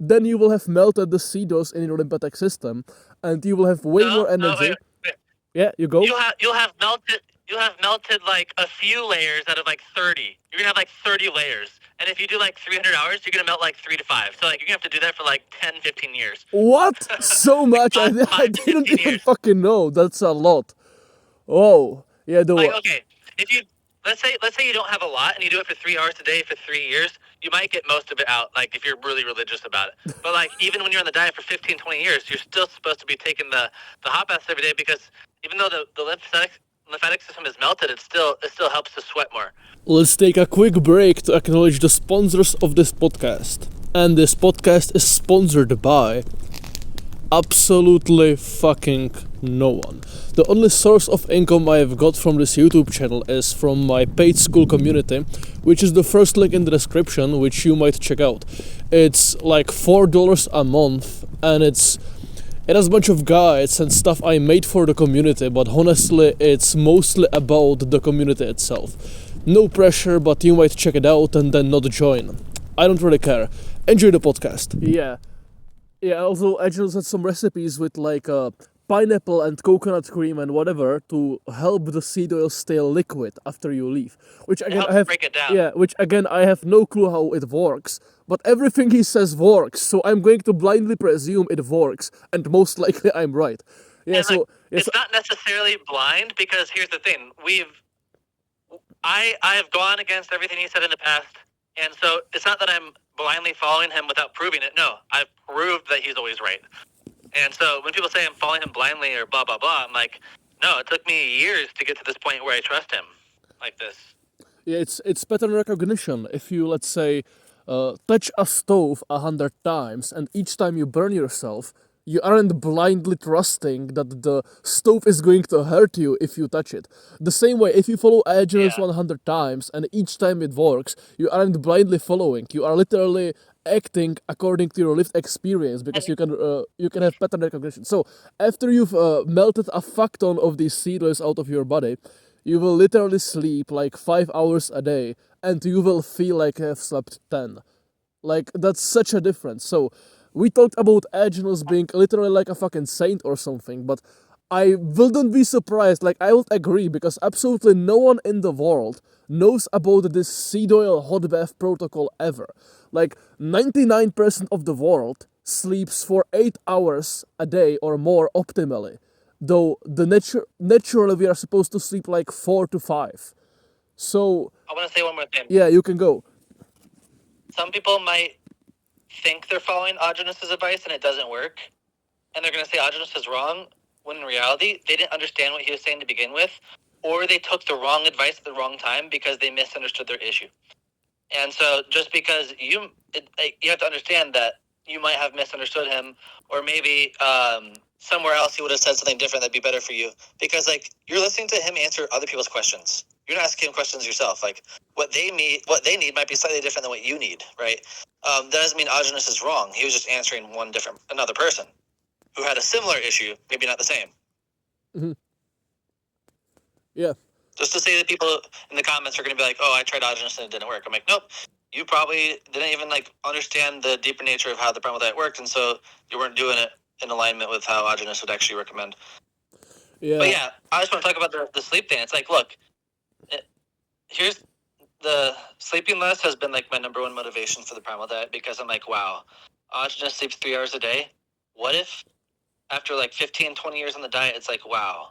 Speaker 3: then you will have melted the seed oils in your lymphatic system, and you will have way more energy.
Speaker 2: Wait.
Speaker 3: Yeah, you go.
Speaker 2: You'll have melted like a few layers out of like 30. You're gonna have like 30 layers. And if you do like 300 hours, you're gonna melt like 3 to 5. So like you're gonna have to do that for like 10, 15 years.
Speaker 3: What? So much?
Speaker 2: Like
Speaker 3: I didn't
Speaker 2: 15
Speaker 3: even
Speaker 2: years.
Speaker 3: fucking know. That's a lot. Oh, yeah,
Speaker 2: Like, okay, if you let's say you don't have a lot and you do it for 3 hours a day for 3 years, you might get most of it out, like if you're really religious about it. But like even when you're on the diet for 15, 20 years, you're still supposed to be taking the hot baths every day, because even though the lymphatic system is melted, it still helps to sweat more.
Speaker 3: Let's take a quick break to acknowledge the sponsors of this podcast. And this podcast is sponsored by absolutely fucking no one. The only source of income I have got from this YouTube channel is from my paid school community, which is the first link in the description, which you might check out. It's like $4 a month, and it has a bunch of guides and stuff I made for the community, but honestly it's mostly about the community itself. No pressure, but you might check it out and then not join. I don't really care. Enjoy the podcast. Yeah, also Agilus had some recipes with like pineapple and coconut cream and whatever to help the seed oil stay liquid after you leave. Which again
Speaker 2: helps
Speaker 3: I have
Speaker 2: break it down.
Speaker 3: Yeah, which again I have no clue how it works. But everything he says works, so I'm going to blindly presume it works, and most likely I'm right. Yeah,
Speaker 2: And,
Speaker 3: so
Speaker 2: like,
Speaker 3: yeah,
Speaker 2: it's not necessarily blind, because here's the thing: I have gone against everything he said in the past, and so it's not that I'm blindly following him without proving it. No, I've proved that he's always right. And so when people say I'm following him blindly or blah blah blah, I'm like, no, it took me years to get to this point where I trust him like this.
Speaker 3: yeah, it's pattern recognition. If you, let's say, touch a stove 100 times, and each time you burn yourself, you aren't blindly trusting that the stove is going to hurt you if you touch it. The same way, if you follow Agilus 100 times and each time it works, you aren't blindly following. You are literally acting according to your lived experience, because you can have pattern recognition. So after you've melted a fuck ton of these seed oils out of your body, you will literally sleep like 5 hours a day, and you will feel like you have slept 10. Like, that's such a difference. So we talked about Agilus being literally like a fucking saint or something, but I wouldn't be surprised, like I would agree, because absolutely no one in the world knows about this seed oil hot bath protocol ever. Like 99% of the world sleeps for 8 hours a day or more optimally, though naturally we are supposed to sleep like 4 to 5. So
Speaker 2: I want to say one more thing.
Speaker 3: yeah, you can go.
Speaker 2: Some people might think they're following Augustus' advice and it doesn't work, and they're going to say Augustus is wrong, when in reality they didn't understand what he was saying to begin with, or they took the wrong advice at the wrong time because they misunderstood their issue. And so just because you have to understand that you might have misunderstood him, or maybe somewhere else he would have said something different that'd be better for you, because like you're listening to him answer other people's questions. You're not asking him questions yourself. Like what they need might be slightly different than what you need, right? That doesn't mean Augustus is wrong. He was just answering another person who had a similar issue, maybe not the same.
Speaker 3: Mm-hmm. Yeah.
Speaker 2: Just to say that people in the comments are going to be like, "Oh, I tried Augustus and it didn't work." I'm like, nope. You probably didn't even like understand the deeper nature of how the primal diet worked, and so you weren't doing it in alignment with how Augustus would actually recommend.
Speaker 3: Yeah.
Speaker 2: But yeah, I just want to talk about the sleep thing. It's like, look, here's the sleeping less has been like my number one motivation for the primal diet, because I'm like, wow, Augustus sleeps 3 hours a day. What if after like 15, 20 years on the diet, it's like, wow,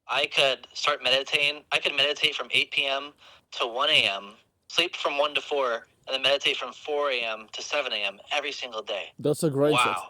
Speaker 2: I could start meditating. I could meditate from 8 p.m. to 1 a.m., sleep from 1 to 4, and then meditate from 4 a.m. to 7 a.m. every single day.
Speaker 3: That's a great set.
Speaker 2: Wow.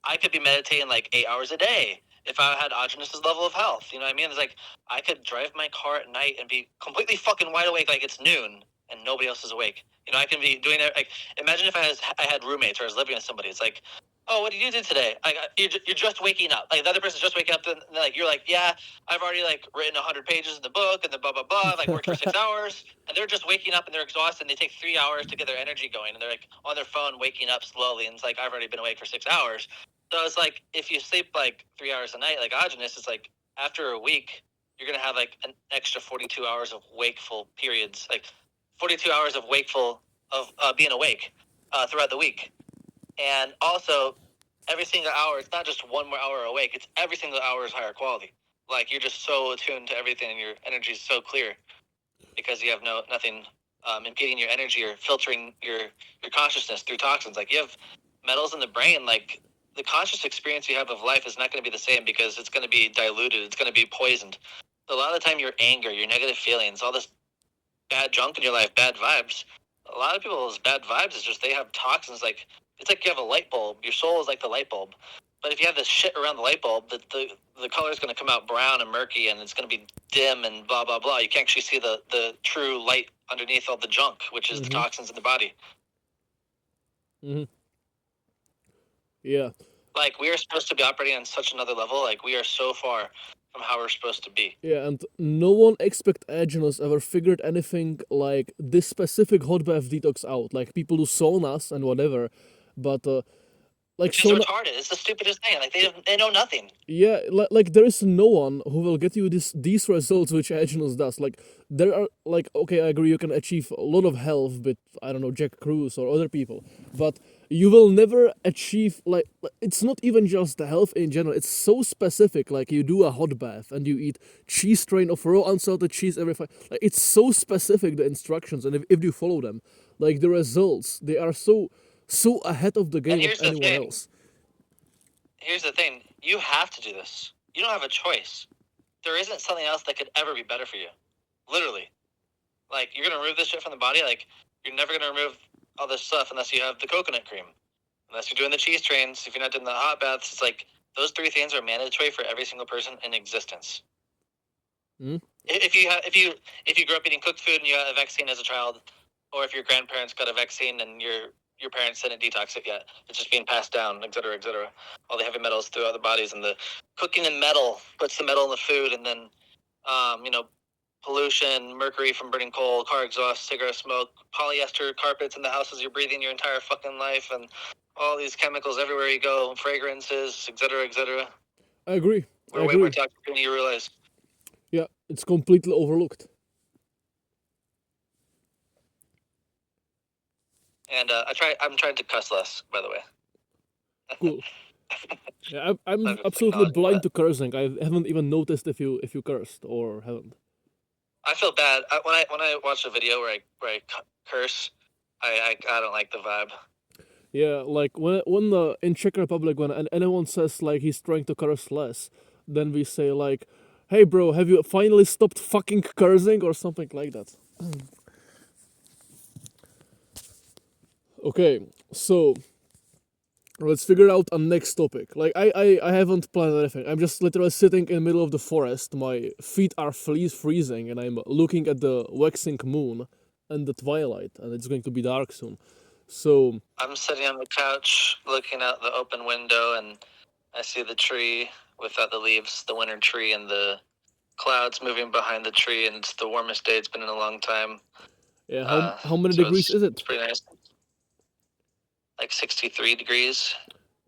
Speaker 2: I could be meditating like 8 hours a day if I had Audrey's level of health. You know what I mean? It's like I could drive my car at night and be completely fucking wide awake like it's noon and nobody else is awake. You know, I can be doing it. Like, imagine if I had roommates or I was living with somebody. It's like, oh, what did you do today? Like, you're just waking up. Like, the other person's just waking up. And like, you're like, yeah, I've already like written 100 pages in the book and the blah, blah, blah. I've like worked for 6 hours. And they're just waking up and they're exhausted. And they take 3 hours to get their energy going. And they're like on their phone waking up slowly. And it's like, I've already been awake for 6 hours. So it's like, if you sleep like 3 hours a night, like Agonist, it's like after a week, you're going to have like an extra 42 hours of wakeful periods, like 42 hours of wakeful, of being awake throughout the week. And also, every single hour, it's not just 1 more hour awake, it's every single hour is higher quality. Like, you're just so attuned to everything and your energy is so clear because you have nothing impeding your energy or filtering your consciousness through toxins. Like, you have metals in the brain, like, the conscious experience you have of life is not going to be the same because it's going to be diluted. It's going to be poisoned. So a lot of the time, your anger, your negative feelings, all this bad junk in your life, bad vibes. A lot of people's bad vibes is just they have toxins. Like, it's like you have a light bulb. Your soul is like the light bulb. But if you have this shit around the light bulb, the color is going to come out brown and murky, and it's going to be dim and blah, blah, blah. You can't actually see the true light underneath all the junk, which is the toxins in the body.
Speaker 3: Mm-hmm. Yeah.
Speaker 2: Like, we are supposed to be operating on such another level. Like, we are so far from how we're supposed to be.
Speaker 3: Yeah, and no one except Agenus ever figured anything like this specific hot bath detox out. Like, people do saunas and whatever, but like
Speaker 2: Which is retarded. It's the stupidest thing. Like, they know nothing.
Speaker 3: Yeah, like there is no one who will get you these results which Agenus does. Like, there are, like, okay, I agree you can achieve a lot of health with, I don't know, Jack Cruz or other people, but you will never achieve, like, it's not even just the health in general, it's so specific. Like, you do a hot bath and you eat cheese strain of raw unsalted cheese every 5, like, it's so specific, the instructions, and if you follow them, like, the results, they are so ahead of the game of anyone else.
Speaker 2: Here's the thing. You have to do this. You don't have a choice. There isn't something else that could ever be better for you. Literally. Like, you're going to remove this shit from the body. Like, you're never going to remove all this stuff unless you have the coconut cream. Unless you're doing the cheese trains. If you're not doing the hot baths, it's like those 3 things are mandatory for every single person in existence.
Speaker 3: Mm-hmm.
Speaker 2: If you grew up eating cooked food and you got a vaccine as a child, or if your grandparents got a vaccine and your parents didn't detox it yet, it's just being passed down, et cetera, et cetera. All the heavy metals throughout the bodies, and the cooking in metal puts the metal in the food, and then, pollution, mercury from burning coal, car exhaust, cigarette smoke, polyester carpets in the houses you're breathing your entire fucking life, and all these chemicals everywhere you go, fragrances, et cetera, et cetera.
Speaker 3: I agree.
Speaker 2: We're way more toxic than you realize.
Speaker 3: Yeah, it's completely overlooked.
Speaker 2: And I'm trying to cuss less, by the way.
Speaker 3: Cool. Yeah, I'm absolutely blind to cursing. I haven't even noticed if you cursed or haven't.
Speaker 2: I feel bad when I watch a video where I curse. I don't like the vibe.
Speaker 3: Yeah, like when in Czech Republic, when anyone says like he's trying to curse less, then we say like, "Hey bro, have you finally stopped fucking cursing?" or something like that. Okay, so let's figure out a next topic. Like, I haven't planned anything. I'm just literally sitting in the middle of the forest. My feet are freezing, and I'm looking at the waxing moon and the twilight, and it's going to be dark soon. So
Speaker 2: I'm sitting on the couch looking out the open window, and I see the tree without the leaves, the winter tree, and the clouds moving behind the tree, and it's the warmest day it's been in a long time.
Speaker 3: Yeah, how many degrees is it?
Speaker 2: It's pretty nice. Like 63 degrees.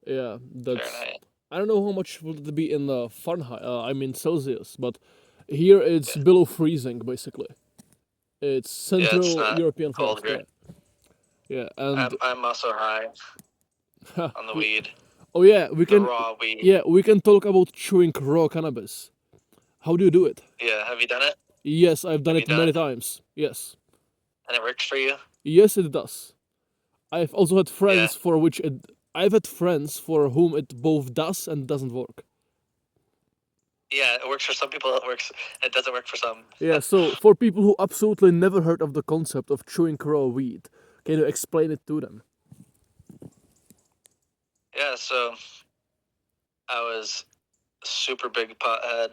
Speaker 3: Yeah, that's
Speaker 2: Fahrenheit.
Speaker 3: I don't know how much would it be in Fahrenheit. I mean Celsius, but here it's below freezing basically. It's Central European
Speaker 2: cold
Speaker 3: forest. Yeah, and
Speaker 2: I'm also high on the weed.
Speaker 3: Oh yeah, we can.
Speaker 2: The raw weed.
Speaker 3: Yeah, we can talk about chewing raw cannabis. How do you do it?
Speaker 2: Yeah, have you done it?
Speaker 3: Yes, I've done it many times. Yes.
Speaker 2: And it works for you?
Speaker 3: Yes, it does. I've also had friends for which I've had friends for whom it both does and doesn't work.
Speaker 2: Yeah, it works for some people. It doesn't work for some.
Speaker 3: Yeah, so for people who absolutely never heard of the concept of chewing raw weed, Can you explain it to them?
Speaker 2: Yeah, so I was a super big pothead,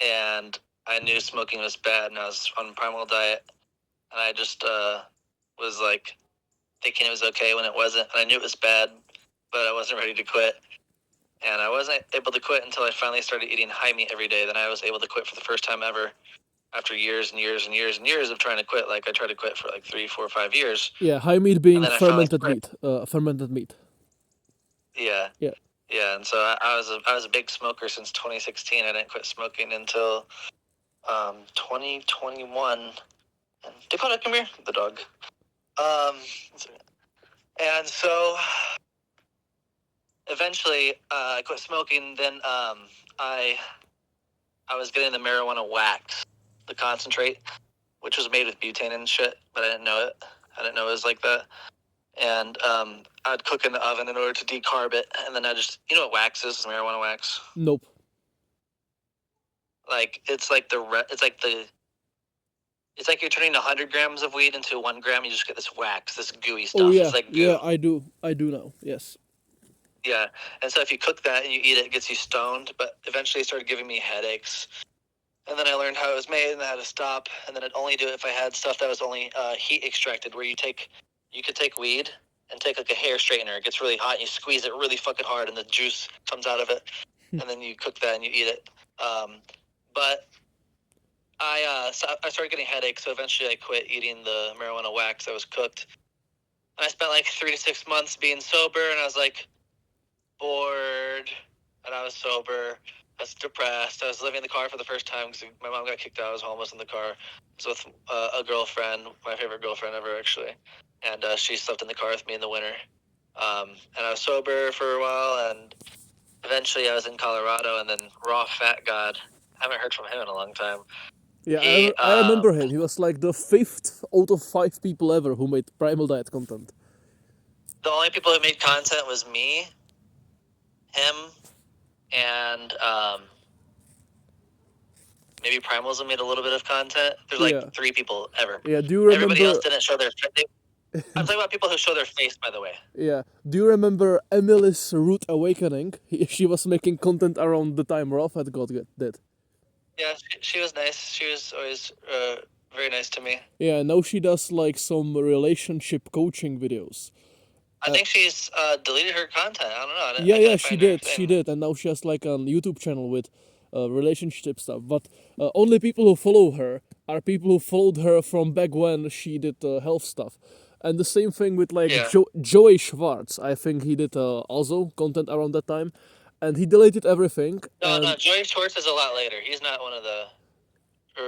Speaker 2: and I knew smoking was bad, and I was on a primal diet, and I just was like thinking it was okay when it wasn't, and I knew it was bad, but I wasn't ready to quit. And I wasn't able to quit until I finally started eating high meat every day. Then I was able to quit for the first time ever after years and years and years and years of trying to quit. Like I tried to quit for like 3, 4, 5 years.
Speaker 3: Yeah, high meat being
Speaker 2: And then I finally
Speaker 3: fermented
Speaker 2: quit.
Speaker 3: meat. Fermented meat.
Speaker 2: Yeah.
Speaker 3: Yeah.
Speaker 2: Yeah. And so I was a big smoker since 2016. I didn't quit smoking until 2021. And Dakota, come here, the dog. And so eventually I quit smoking. Then I was getting the marijuana wax, the concentrate, which was made with butane and shit, but I didn't know it. I didn't know it was like that. And I'd cook in the oven in order to decarb it, and then I just, you know what wax is? Marijuana wax.
Speaker 3: Nope.
Speaker 2: Like it's like you're turning 100 grams of weed into 1 gram. You just get this wax, this gooey stuff.
Speaker 3: Oh yeah,
Speaker 2: It's like goo.
Speaker 3: yeah, I do know. Yes.
Speaker 2: Yeah, and so if you cook that and you eat it, it gets you stoned. But eventually, it started giving me headaches. And then I learned how it was made and how to stop. And then I'd only do it if I had stuff that was only heat extracted, where you could take weed and take like a hair straightener. It gets really hot and you squeeze it really fucking hard and the juice comes out of it. And then you cook that and you eat it. But I started getting headaches, so eventually I quit eating the marijuana wax that was cooked. And I spent like 3 to 6 months being sober, and I was like bored, and I was sober. I was depressed. I was living in the car for the first time because my mom got kicked out. I was homeless in the car. I was with a girlfriend, my favorite girlfriend ever, actually. And she slept in the car with me in the winter. And I was sober for a while, and eventually I was in Colorado, and then Raw Fat God. I haven't heard from him in a long time.
Speaker 3: Yeah, I remember him. He was like the 5th out of 5 people ever who made primal diet content.
Speaker 2: The only people who made content was me, him, and maybe Primals have made a little bit of content. There's like 3 people ever.
Speaker 3: Yeah, do you remember...
Speaker 2: Everybody else didn't show their face. I'm talking about people who show their face, by the way.
Speaker 3: Yeah. Do you remember Emily's Root Awakening? She was making content around the time Raw Fat God did.
Speaker 2: Yeah, she was nice. She was always very nice to me.
Speaker 3: Yeah, now she does like some relationship coaching videos.
Speaker 2: I think she's deleted her content. I don't know.
Speaker 3: Yeah, she did. And now she has like a YouTube channel with relationship stuff. But only people who follow her are people who followed her from back when she did health stuff. And the same thing with like Joey Schwartz. I think he did also content around that time. And he deleted everything.
Speaker 2: No, Joey Schwartz is a lot later. He's not one of the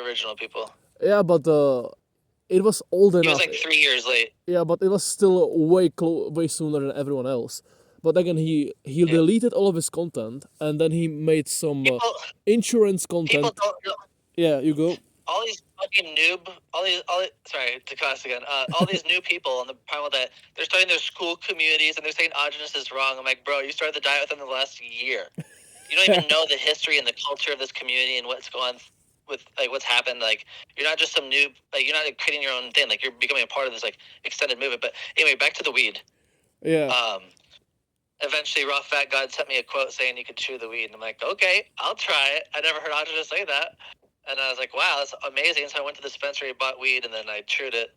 Speaker 2: original people.
Speaker 3: Yeah, but it was old enough.
Speaker 2: He was like 3 years late.
Speaker 3: Yeah, but it was still way sooner than everyone else. But again, he deleted all of his content, and then he made some insurance content.
Speaker 2: People don't know.
Speaker 3: Yeah, you go.
Speaker 2: All these fucking sorry, to cuss again. All these new people on the primal diet, they're starting their school communities and they're saying Agenus is wrong. I'm like, bro, you started the diet within the last year. You don't even know the history and the culture of this community and what's going with like what's happened. Like you're not just some new, like you're not like, creating your own thing. Like you're becoming a part of this like extended movement. But anyway, back to the weed.
Speaker 3: Yeah.
Speaker 2: Eventually, Raw Fat God sent me a quote saying you could chew the weed, and I'm like, okay, I'll try it. I never heard Audrey say that, and I was like, wow, that's amazing. So I went to the dispensary, bought weed, and then I chewed it.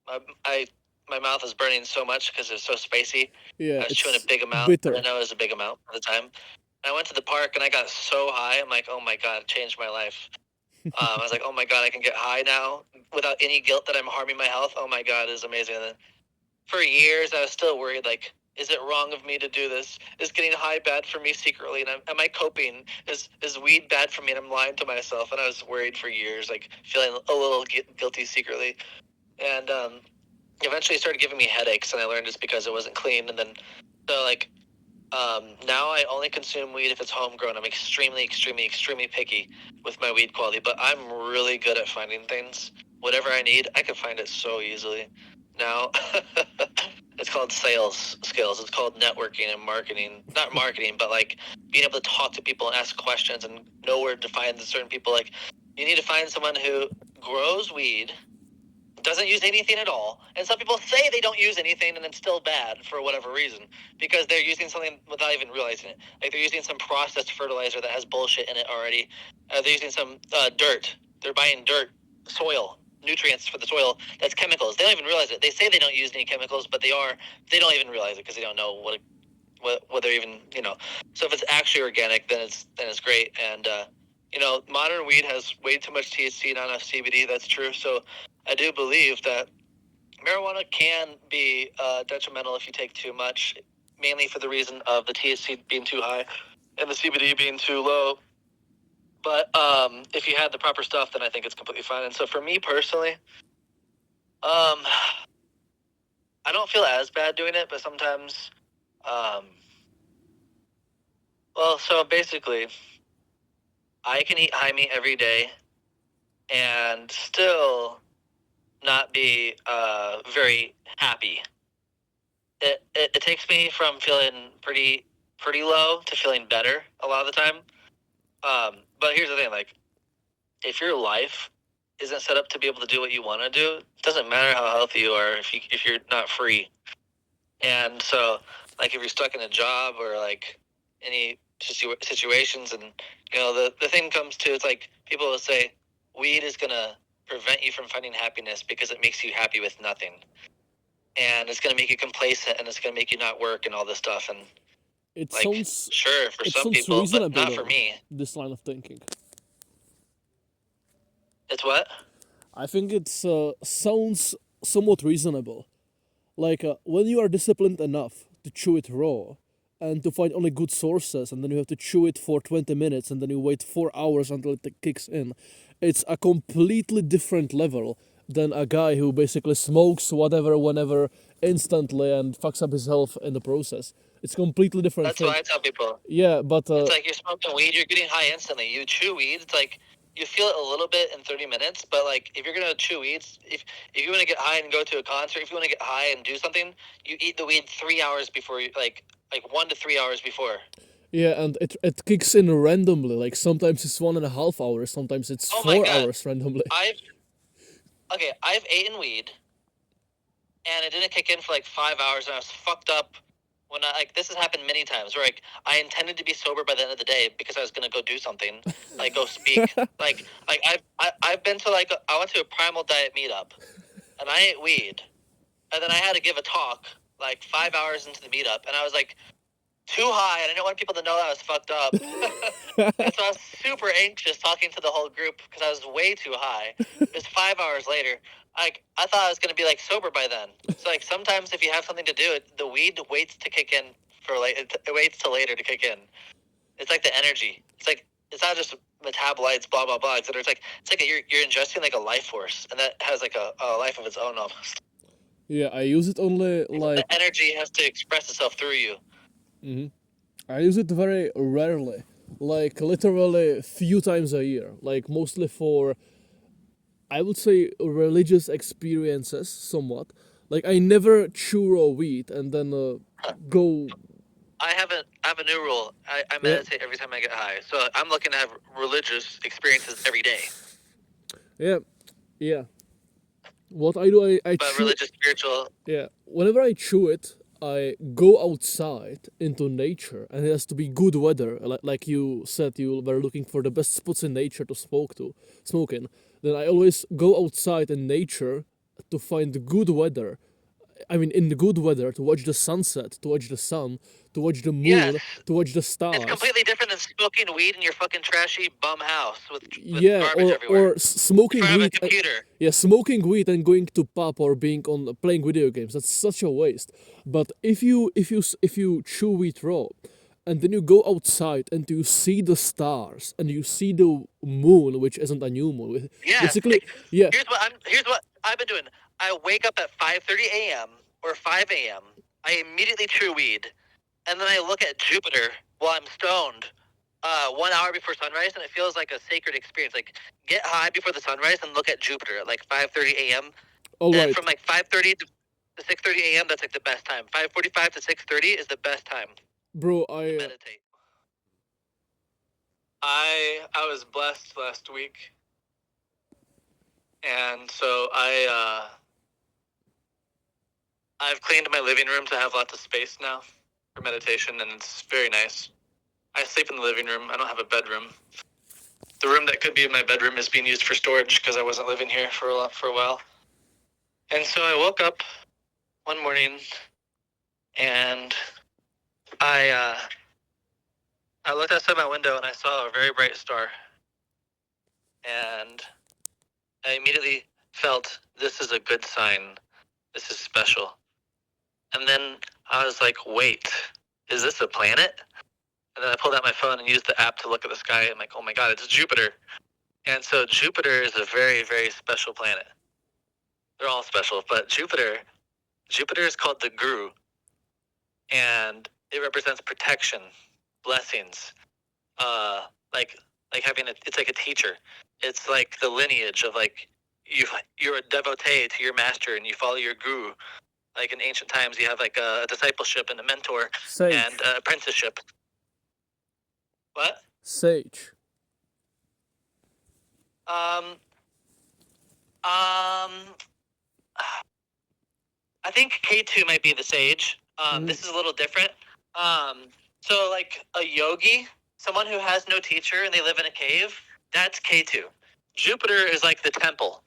Speaker 2: My mouth was burning so much because it was so spacey.
Speaker 3: Yeah,
Speaker 2: I was chewing a big amount.
Speaker 3: Bitter.
Speaker 2: I know it was a big amount at the time. And I went to the park, and I got so high. I'm like, oh my god, it changed my life. I was like, oh my god, I can get high now without any guilt that I'm harming my health. Oh my god, it's amazing. And then for years, I was still worried, like, is it wrong of me to do this? Is getting high bad for me secretly? And am I coping? Is weed bad for me? And I'm lying to myself. And I was worried for years, like feeling a little guilty secretly. And eventually it started giving me headaches, and I learned it's because it wasn't clean. And then, so like, now I only consume weed if it's homegrown. I'm extremely, extremely, extremely picky with my weed quality, but I'm really good at finding things. Whatever I need, I can find it so easily. Now, it's called sales skills. It's called networking and marketing. Not marketing, but like being able to talk to people and ask questions and know where to find certain people. Like you need to find someone who grows weed, doesn't use anything at all, and some people say they don't use anything and it's still bad for whatever reason because they're using something without even realizing it. Like they're using some processed fertilizer that has bullshit in it already. They're using some dirt. They're buying dirt, soil, nutrients for the soil that's chemicals. They don't even realize it. They say they don't use any chemicals, but they are. They don't even realize it because they don't know what they're even, you know. So if it's actually organic, then it's great. And you know, modern weed has way too much THC, not enough CBD. That's true. So I do believe that marijuana can be detrimental if you take too much, mainly for the reason of the THC being too high and the CBD being too low. But if you had the proper stuff, then I think it's completely fine. And so for me personally, I don't feel as bad doing it, but sometimes, well, so basically, I can eat high meat every day and still not be very happy. It takes me from feeling pretty low to feeling better a lot of the time. But here's the thing, like, if your life isn't set up to be able to do what you want to do, it doesn't matter how healthy you are if you're not free. And so, like, if you're stuck in a job or like any situations, and you know the thing comes to, it's like people will say weed is gonna prevent you from finding happiness because it makes you happy with nothing, and it's gonna make you complacent, and it's gonna make you not work and all this stuff. And
Speaker 3: It
Speaker 2: like,
Speaker 3: sounds
Speaker 2: sure for
Speaker 3: it
Speaker 2: some
Speaker 3: sounds
Speaker 2: people, but
Speaker 3: reasonable
Speaker 2: not for
Speaker 3: though,
Speaker 2: me.
Speaker 3: this line of thinking.
Speaker 2: It's what?
Speaker 3: I think it sounds somewhat reasonable. Like when you are disciplined enough to chew it raw and to find only good sources, and then you have to chew it for 20 minutes and then you wait 4 hours until it kicks in, it's a completely different level than a guy who basically smokes whatever, whenever, instantly and fucks up his health in the process. It's completely different
Speaker 2: That's
Speaker 3: thing.
Speaker 2: what I tell people.
Speaker 3: Yeah, but
Speaker 2: It's like you're smoking weed, you're getting high instantly. You chew weed, it's like you feel it a little bit in 30 minutes, but like if you're gonna chew weeds, if you want to get high and go to a concert, if you want to get high and do something, you eat the weed 3 hours before you, like 1 to 3 hours before.
Speaker 3: yeah, and it kicks in randomly. Like sometimes it's 1.5 hours, sometimes it's
Speaker 2: Oh my
Speaker 3: 4
Speaker 2: god,
Speaker 3: hours randomly.
Speaker 2: I've eaten weed and it didn't kick in for like 5 hours, and I was fucked up. When this has happened many times, where like I intended to be sober by the end of the day because I was gonna go do something, like go speak. I've been to I went to a primal diet meetup, and I ate weed, and then I had to give a talk like 5 hours into the meetup, and I was like too high, and I didn't want people to know that I was fucked up. And so I was super anxious talking to the whole group because I was way too high. It was 5 hours later. I thought I was going to be like sober by then. So like sometimes if you have something to do, the weed waits to kick in for like it waits till later to kick in. It's like the energy. It's not just metabolites, blah blah blah. It's like you're ingesting like a life force, and that has like a life of its own almost.
Speaker 3: Yeah, I use it only
Speaker 2: The energy has to express itself through you.
Speaker 3: I use it very rarely, like literally few times a year, like mostly for, I would say, religious experiences, somewhat. Like I never chew raw weed and then go.
Speaker 2: I have a new rule. I
Speaker 3: Yeah,
Speaker 2: meditate every time I get high. So I'm looking to have religious experiences every day.
Speaker 3: yeah, yeah. What I do, I
Speaker 2: But
Speaker 3: chew.
Speaker 2: religious, spiritual.
Speaker 3: Yeah, whenever I chew it, I go outside into nature, and it has to be good weather. Like you said, you were looking for the best spots in nature to smoke in. Then I always go outside in nature to find good weather. I mean, in the good weather, to watch the sunset, to watch the sun, to watch the
Speaker 2: Yes.
Speaker 3: moon, to watch the
Speaker 2: It's
Speaker 3: stars.
Speaker 2: completely different than smoking weed in your fucking trashy bum house with
Speaker 3: Yeah,
Speaker 2: garbage everywhere.
Speaker 3: or smoking
Speaker 2: In front of a
Speaker 3: weed.
Speaker 2: computer.
Speaker 3: Yeah, smoking weed and going to pub or being on playing video games. That's such a waste. But if you chew weed raw, and then you go outside and you see the stars and you see the moon, which isn't a new moon.
Speaker 2: Yes.
Speaker 3: Basically, yeah,
Speaker 2: Here's what I've been doing. I wake up at 5:30 a.m. or 5 a.m. I immediately chew weed, and then I look at Jupiter while I'm stoned. 1 hour before sunrise, and it feels like a sacred experience. Like, get high before the sunrise and look at Jupiter at like 5:30 a.m.
Speaker 3: all
Speaker 2: And
Speaker 3: right,
Speaker 2: from like 5:30 to 6:30 a.m. That's like the best time. 5:45 to 6:30 is the best time
Speaker 3: bro.
Speaker 2: to meditate. I was blessed last week, And so I've cleaned my living room to have lots of space now for meditation, and it's very nice. I sleep in the living room. I don't have a bedroom. The room that could be in my bedroom is being used for storage because I wasn't living here for a while. And so I woke up one morning and I looked outside my window and I saw a very bright star. And I immediately felt, this is a good sign. This is special. And then I was like, wait, is this a planet? And then I pulled out my phone and used the app to look at the sky. I'm like, oh my God, it's Jupiter. And so Jupiter is a very, very special planet. They're all special, but Jupiter is called the Guru. And it represents protection, blessings, like having it's like a teacher. It's like the lineage of like you're a devotee to your master and you follow your guru. Like in ancient times, you have like a discipleship and a mentor
Speaker 3: Sage.
Speaker 2: and apprenticeship. What?
Speaker 3: Sage.
Speaker 2: I think K2 might be the sage. This is a little different. So like a yogi, someone who has no teacher and they live in a cave, that's K2. Jupiter is like the temple.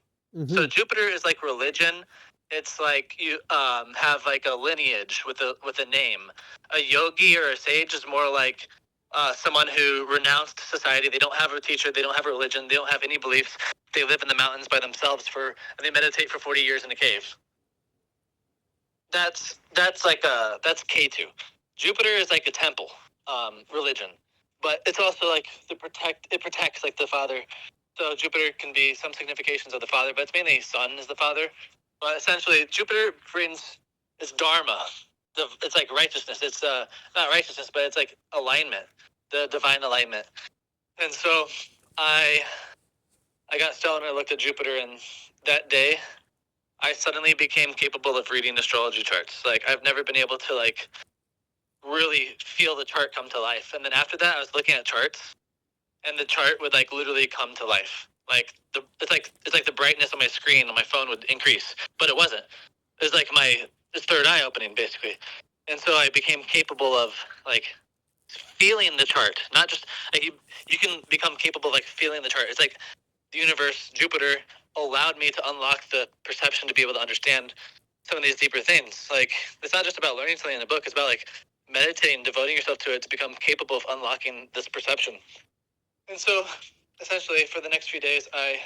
Speaker 2: So Jupiter is like religion. It's like you have like a lineage with a name. A yogi or a sage is more like someone who renounced society. They don't have a teacher. They don't have a religion. They don't have any beliefs. They live in the mountains by themselves and they meditate for 40 years in a cave. That's K2. Jupiter is like a temple, religion, but it's also like it protects like the father. So Jupiter can be some significations of the father, but it's mainly sun is the father. But essentially, Jupiter brings it's dharma. It's like righteousness. It's not righteousness, but it's like alignment, the divine alignment. And so I got still and I looked at Jupiter, and that day I suddenly became capable of reading astrology charts. Like I've never been able to like really feel the chart come to life. And then after that, I was looking at charts, and the chart would like literally come to life. Like it's like the brightness on my screen on my phone would increase, but it wasn't. It was like my third eye opening basically. And so I became capable of like feeling the chart, not just like you can become capable of like feeling the chart. It's like the universe, Jupiter, allowed me to unlock the perception to be able to understand some of these deeper things. Like it's not just about learning something in the book, it's about like meditating, devoting yourself to it to become capable of unlocking this perception. And so essentially for the next few days I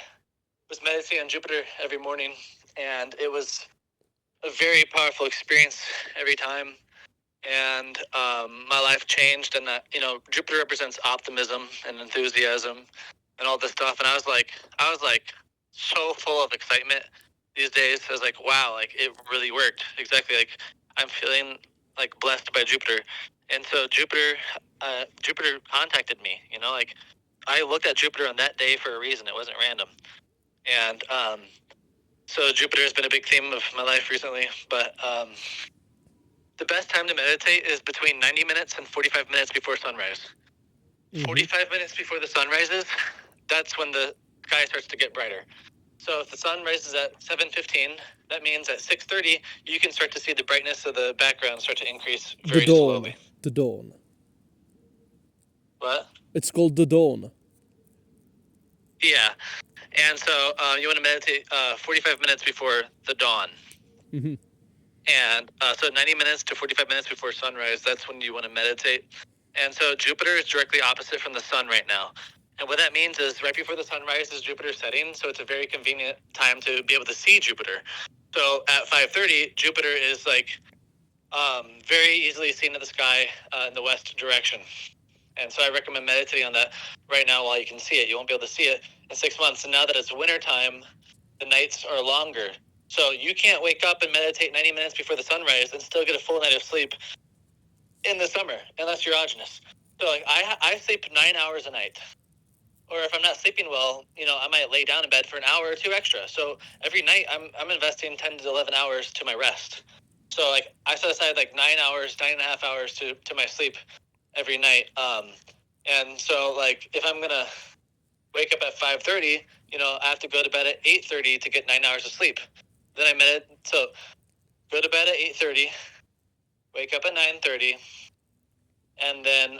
Speaker 2: was meditating on Jupiter every morning, and it was a very powerful experience every time. And my life changed, and Jupiter represents optimism and enthusiasm and all this stuff. And I was like so full of excitement these days. I was like, wow, like it really worked. Exactly. Like I'm feeling like blessed by Jupiter. And so Jupiter contacted me, like I looked at Jupiter on that day for a reason. It wasn't random. And so Jupiter has been a big theme of my life recently, but the best time to meditate is between 90 minutes and 45 minutes before sunrise. 45 minutes before the sun rises, that's when the sky starts to get brighter. So if the sun rises at 7:15, that means at 6:30, you can start to see the brightness of the background start to increase very slowly.
Speaker 3: The dawn.
Speaker 2: What?
Speaker 3: It's called the dawn.
Speaker 2: Yeah. And so you want to meditate 45 minutes before the dawn. And so 90 minutes to 45 minutes before sunrise, that's when you want to meditate. And so Jupiter is directly opposite from the sun right now. And what that means is right before the sunrise is Jupiter setting, so it's a very convenient time to be able to see Jupiter. So at 5:30, Jupiter is like very easily seen in the sky in the west direction. And so I recommend meditating on that right now while you can see it. You won't be able to see it in 6 months. And now that it's wintertime, the nights are longer. So you can't wake up and meditate 90 minutes before the sunrise and still get a full night of sleep in the summer, unless you're androgynous. So like I sleep 9 hours a night. Or if I'm not sleeping well, I might lay down in bed for an hour or two extra. So every night I'm investing 10 to 11 hours to my rest. So like I set aside like 9 hours, 9.5 hours to my sleep every night. And so like if I'm gonna wake up at 5:30. I have to go to bed at 8:30 to get 9 hours of sleep. Then I meditate. So go to bed at 8:30, wake up at 9:30, and then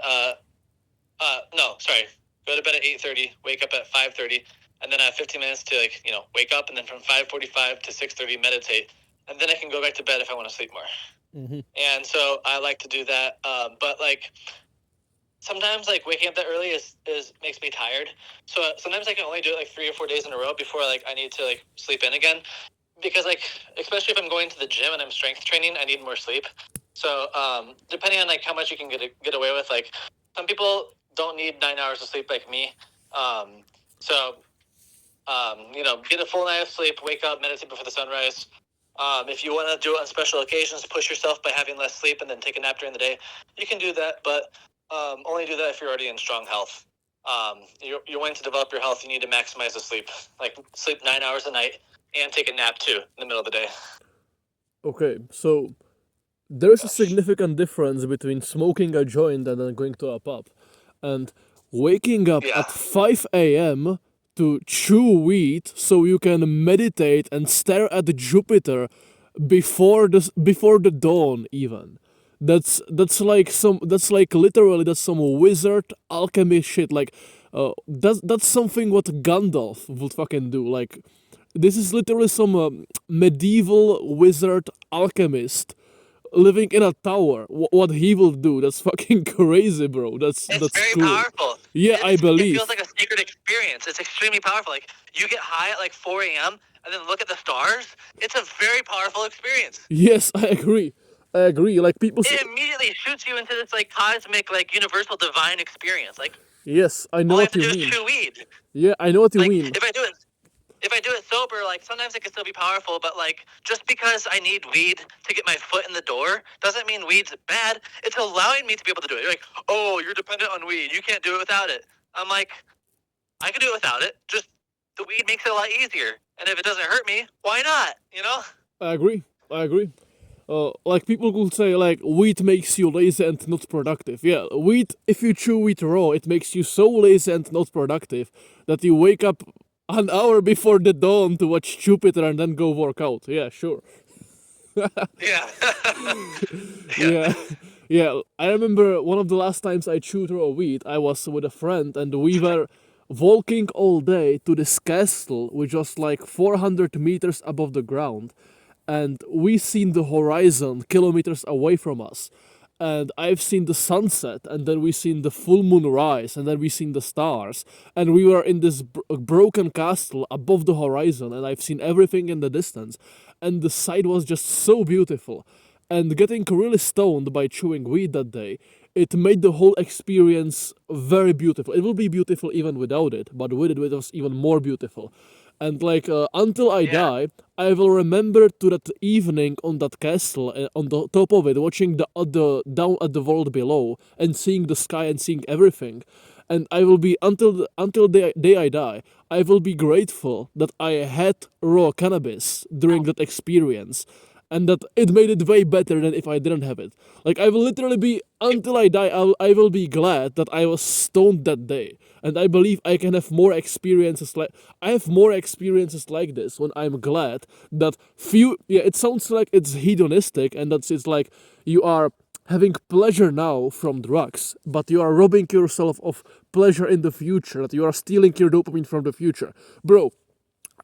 Speaker 2: go to bed at 8:30, wake up at 5:30, and then I have 15 minutes to wake up, and then from 5:45 to 6:30 meditate, and then I can go back to bed if I want to sleep more.
Speaker 3: Mm-hmm.
Speaker 2: And so I like to do that, but sometimes waking up that early is makes me tired. So sometimes I can only do it 3 or 4 days in a row before I need to sleep in again, because especially if I'm going to the gym and I'm strength training, I need more sleep. So depending on how much you can get away with, some people don't need 9 hours of sleep like me. Get a full night of sleep, wake up, meditate before the sunrise. If you want to do it on special occasions, push yourself by having less sleep and then take a nap during the day, you can do that, but only do that if you're already in strong health. You're wanting to develop your health, you need to maximize the sleep. Sleep 9 hours a night and take a nap too in the middle of the day.
Speaker 3: Okay, so there is a significant difference between smoking a joint and then going to a pub. And waking up
Speaker 2: Yeah.
Speaker 3: at 5 a.m. to chew weed so you can meditate and stare at Jupiter before the dawn even. That's literally some wizard alchemy shit. That's something what Gandalf would fucking do. This is literally some medieval wizard alchemist living in a tower. What he will do? That's fucking crazy, bro. That's
Speaker 2: very
Speaker 3: cool.
Speaker 2: powerful.
Speaker 3: Yeah, I believe.
Speaker 2: It feels like a sacred experience. It's extremely powerful. You get high at 4 a.m. and then look at the stars. It's a very powerful experience.
Speaker 3: Yes, I agree. People.
Speaker 2: It immediately shoots you into this cosmic, universal, divine experience.
Speaker 3: Yes, I know
Speaker 2: all I
Speaker 3: what
Speaker 2: have to
Speaker 3: you
Speaker 2: do
Speaker 3: mean.
Speaker 2: is chew weed.
Speaker 3: Yeah, I know what you mean.
Speaker 2: If I do it sober, sometimes it can still be powerful, but just because I need weed to get my foot in the door doesn't mean weed's bad. It's allowing me to be able to do it. You're oh, you're dependent on weed. You can't do it without it. I'm I can do it without it. Just the weed makes it a lot easier. And if it doesn't hurt me, why not?
Speaker 3: I agree. People could say weed makes you lazy and not productive. Yeah, weed. If you chew weed raw, it makes you so lazy and not productive that you wake up an hour before the dawn to watch Jupiter and then go work out. Yeah, sure.
Speaker 2: Yeah.
Speaker 3: Yeah. I remember one of the last times I chewed raw weed, I was with a friend and we were walking all day to this castle, which was 400 meters above the ground. And we seen the horizon kilometers away from us. And I've seen the sunset, and then we seen the full moon rise, and then we seen the stars. And we were in this broken castle above the horizon, and I've seen everything in the distance. And the sight was just so beautiful. And getting really stoned by chewing weed that day, it made the whole experience very beautiful. It will be beautiful even without it, but with it was even more beautiful. And until I die, I will remember to that evening on that castle, on the top of it, watching the down at the world below and seeing the sky and seeing everything. And I will be until the day I die, I will be grateful that I had raw cannabis during that experience, and that it made it way better than if I didn't have it. I will literally be until I die. I will be glad that I was stoned that day, and I believe I can have more experiences I have more experiences like this when I'm glad that few. Yeah, it sounds like it's hedonistic, and it's you are having pleasure now from drugs, but you are robbing yourself of pleasure in the future. That you are stealing your dopamine from the future, bro.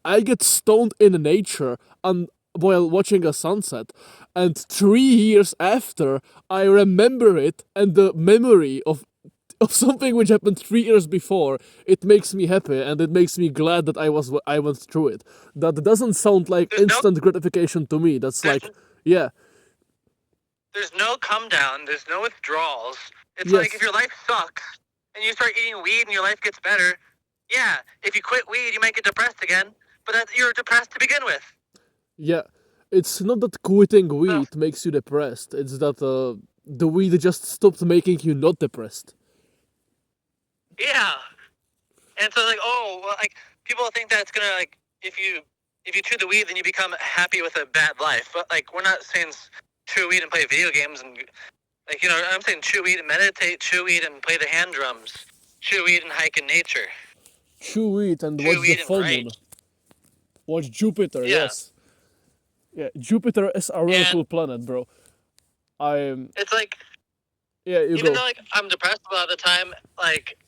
Speaker 3: I get stoned in nature and while watching a sunset, and 3 years after, I remember it, and the memory of something which happened 3 years before, it makes me happy, and it makes me glad that I went through it. That doesn't sound like instant gratification to me. That's yeah.
Speaker 2: There's no come down. There's no withdrawals. It's
Speaker 3: Yes.
Speaker 2: if your life sucks and you start eating weed and your life gets better, yeah, if you quit weed, you might get depressed again, but you're depressed to begin with.
Speaker 3: Yeah, it's not that quitting weed makes you depressed. It's that the weed just stopped making you not depressed.
Speaker 2: Yeah, and so people think that it's gonna if you chew the weed, then you become happy with a bad life. But we're not saying chew weed and play video games and I'm saying chew weed and meditate, chew weed and play the hand drums, chew weed and hike in nature.
Speaker 3: chew weed and watch
Speaker 2: chew
Speaker 3: the
Speaker 2: weed and
Speaker 3: full
Speaker 2: write.
Speaker 3: moon. Watch Jupiter,
Speaker 2: Yeah.
Speaker 3: yes. Yeah, Jupiter is a really
Speaker 2: And
Speaker 3: cool planet, bro.
Speaker 2: it's like,
Speaker 3: Yeah, you
Speaker 2: even
Speaker 3: go.
Speaker 2: though like I'm depressed a lot of the time, like,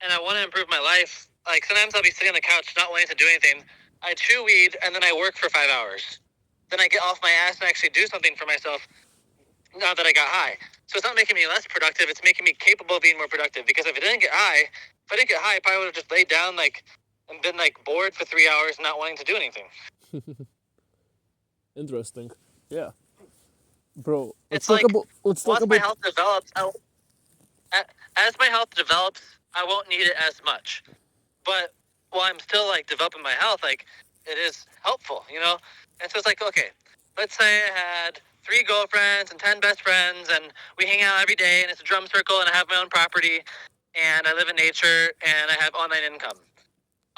Speaker 2: and I want to improve my life, like sometimes I'll be sitting on the couch not wanting to do anything. I chew weed and then I work for 5 hours. Then I get off my ass and actually do something for myself now that I got high. So it's not making me less productive, it's making me capable of being more productive. Because if I didn't get high, I probably would have just laid down like and been like bored for 3 hours not wanting to do anything.
Speaker 3: Interesting. Yeah. Bro,
Speaker 2: It's like
Speaker 3: let's talk
Speaker 2: once my
Speaker 3: about
Speaker 2: health develops, as my health develops, I won't need it as much. But while I'm still like developing my health, like it is helpful, you know? And so it's like, okay, let's say I had 3 girlfriends and 10 best friends and we hang out every day and it's a drum circle and I have my own property and I live in nature and I have online income.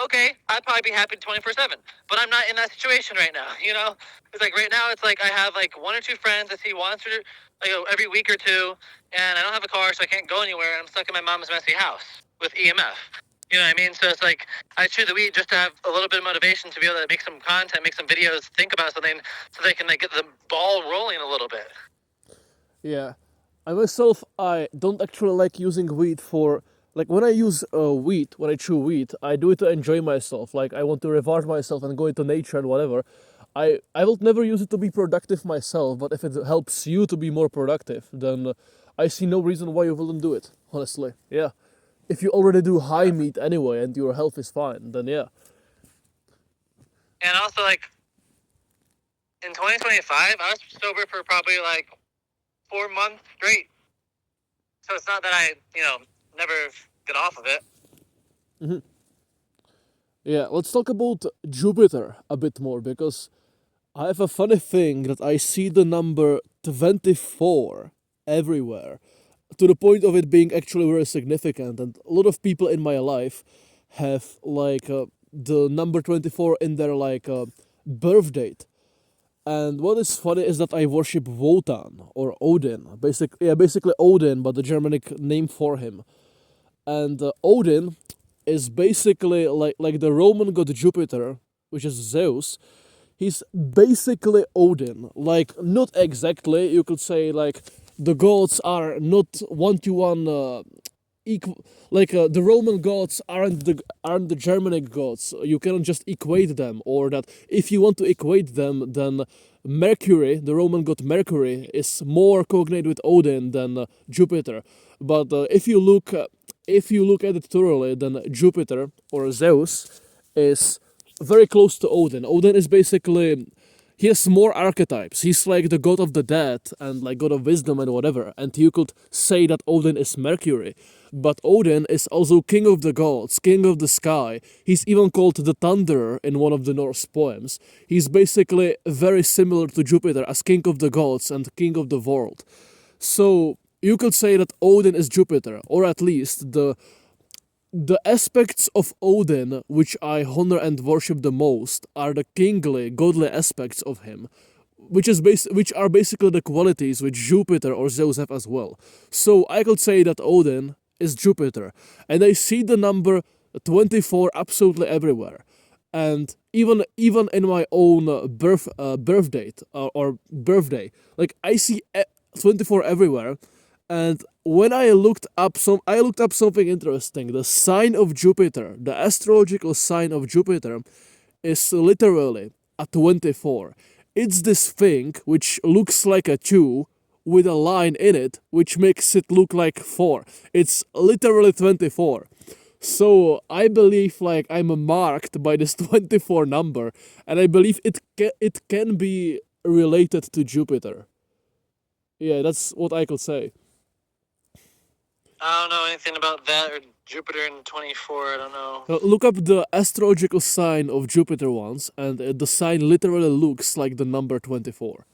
Speaker 2: Okay, I'd probably be happy 24/7, but I'm not in that situation right now, you know? It's like right now it's like I have like 1 or 2 friends I see once or every week or two, and I don't have a car so I can't go anywhere and I'm stuck in my mom's messy house with EMF. You know what I mean? So it's like I chew the weed just to have a little bit of motivation to be able to make some content, make some videos, think about something so they can like get the ball rolling a little bit.
Speaker 3: yeah. I myself, I don't actually like using weed for like when I use weed, when I chew weed, I do it to enjoy myself. Like I want to reward myself and go into nature and whatever. I will never use it to be productive myself, but if it helps you to be more productive, then I see no reason why you wouldn't do it. Honestly, yeah. If you already do high meat anyway and your health is fine, then yeah.
Speaker 2: And also like in 2025, I was sober for probably like 4 months straight. So it's not that I, never get off of it.
Speaker 3: Yeah, let's talk about Jupiter a bit more because I have a funny thing that I see the number 24 everywhere to the point of it being actually very significant. And a lot of people in my life have like the number 24 in their like birth date. And what is funny is that I worship Wotan or Odin, basically Odin, but the Germanic name for him. And Odin is basically like the Roman god Jupiter, which is Zeus. He's basically Odin. Like not exactly, you could say like the gods are not one to one equal. Like the Roman gods aren't the Germanic gods. You cannot just equate them, or that if you want to equate them, then Mercury, the Roman god Mercury, is more cognate with Odin than Jupiter. But if you look at it thoroughly, then Jupiter or Zeus is very close to Odin. Odin is basically he has more archetypes. He's like the god of the dead and like god of wisdom and whatever. And you could say that Odin is Mercury. But Odin is also king of the gods, king of the sky. He's even called the Thunderer in one of the Norse poems. He's basically very similar to Jupiter as king of the gods and king of the world. So you could say that Odin is Jupiter, or at least the aspects of Odin which I honor and worship the most are the kingly, godly aspects of him, which are basically the qualities which Jupiter or Zeus have as well. So I could say that Odin is Jupiter, and I see the number 24 absolutely everywhere. And even in my own birth date or birthday, like I see 24 everywhere. And when I looked up something interesting. The sign of Jupiter, the astrological sign of Jupiter, is literally a 24. It's this thing which looks like a 2 with a line in it, which makes it look like 4. It's literally 24. So I believe like I'm marked by this 24 number, and I believe it can be related to Jupiter. Yeah, that's what I could say.
Speaker 2: I don't know anything about that or Jupiter in 24. I don't know.
Speaker 3: Look up the astrological sign of Jupiter once, and the sign literally looks like the number 24.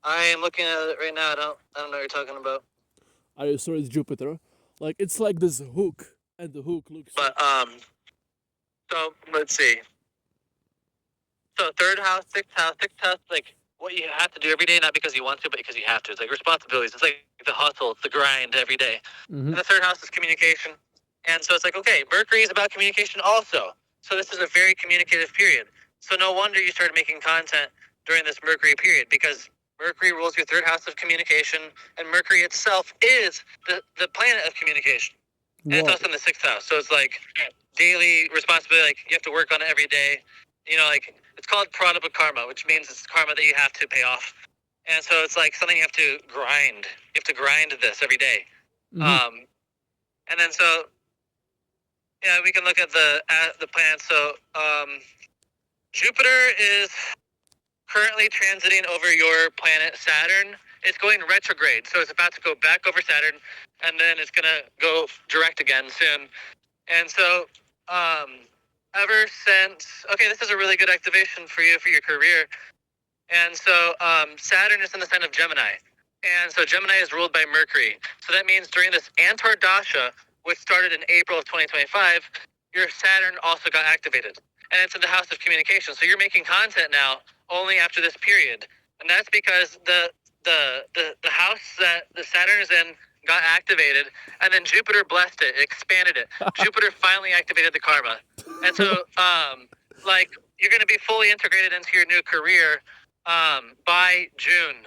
Speaker 2: I am looking at it right now. I don't know what you're talking about.
Speaker 3: Are you sure it's Jupiter? Like it's like this hook, and the hook looks.
Speaker 2: But so let's see. So third house, sixth house, like what you have to do every day, not because you want to, but because you have to. It's like responsibilities. It's like the hustle, it's the grind every day.
Speaker 3: Mm-hmm.
Speaker 2: And the third house is communication. And so it's like, okay, Mercury is about communication also. So this is a very communicative period. So no wonder you started making content during this Mercury period, because Mercury rules your third house of communication, and Mercury itself is the planet of communication. And it's
Speaker 3: Wow.
Speaker 2: also in the sixth house. So it's like daily responsibility, like you have to work on it every day. You know, like it's called pranaba karma, which means it's karma that you have to pay off. And so it's like something you have to grind. You have to grind this every day.
Speaker 3: Mhm.
Speaker 2: And then so yeah, we can look at the planets. So Jupiter is currently transiting over your planet Saturn. It's going retrograde, so it's about to go back over Saturn, and then it's gonna go direct again soon. And so, ever since, okay, this is a really good activation for you for your career. And so, Saturn is in the sign of Gemini, and so Gemini is ruled by Mercury. So that means during this Antardasha, which started in April of 2025, your Saturn also got activated, and it's in the house of communication. So you're making content now only after this period, and that's because the house that the Saturn is in got activated, and then Jupiter blessed it, expanded it. Jupiter finally activated the karma, and so like you're going to be fully integrated into your new career by June.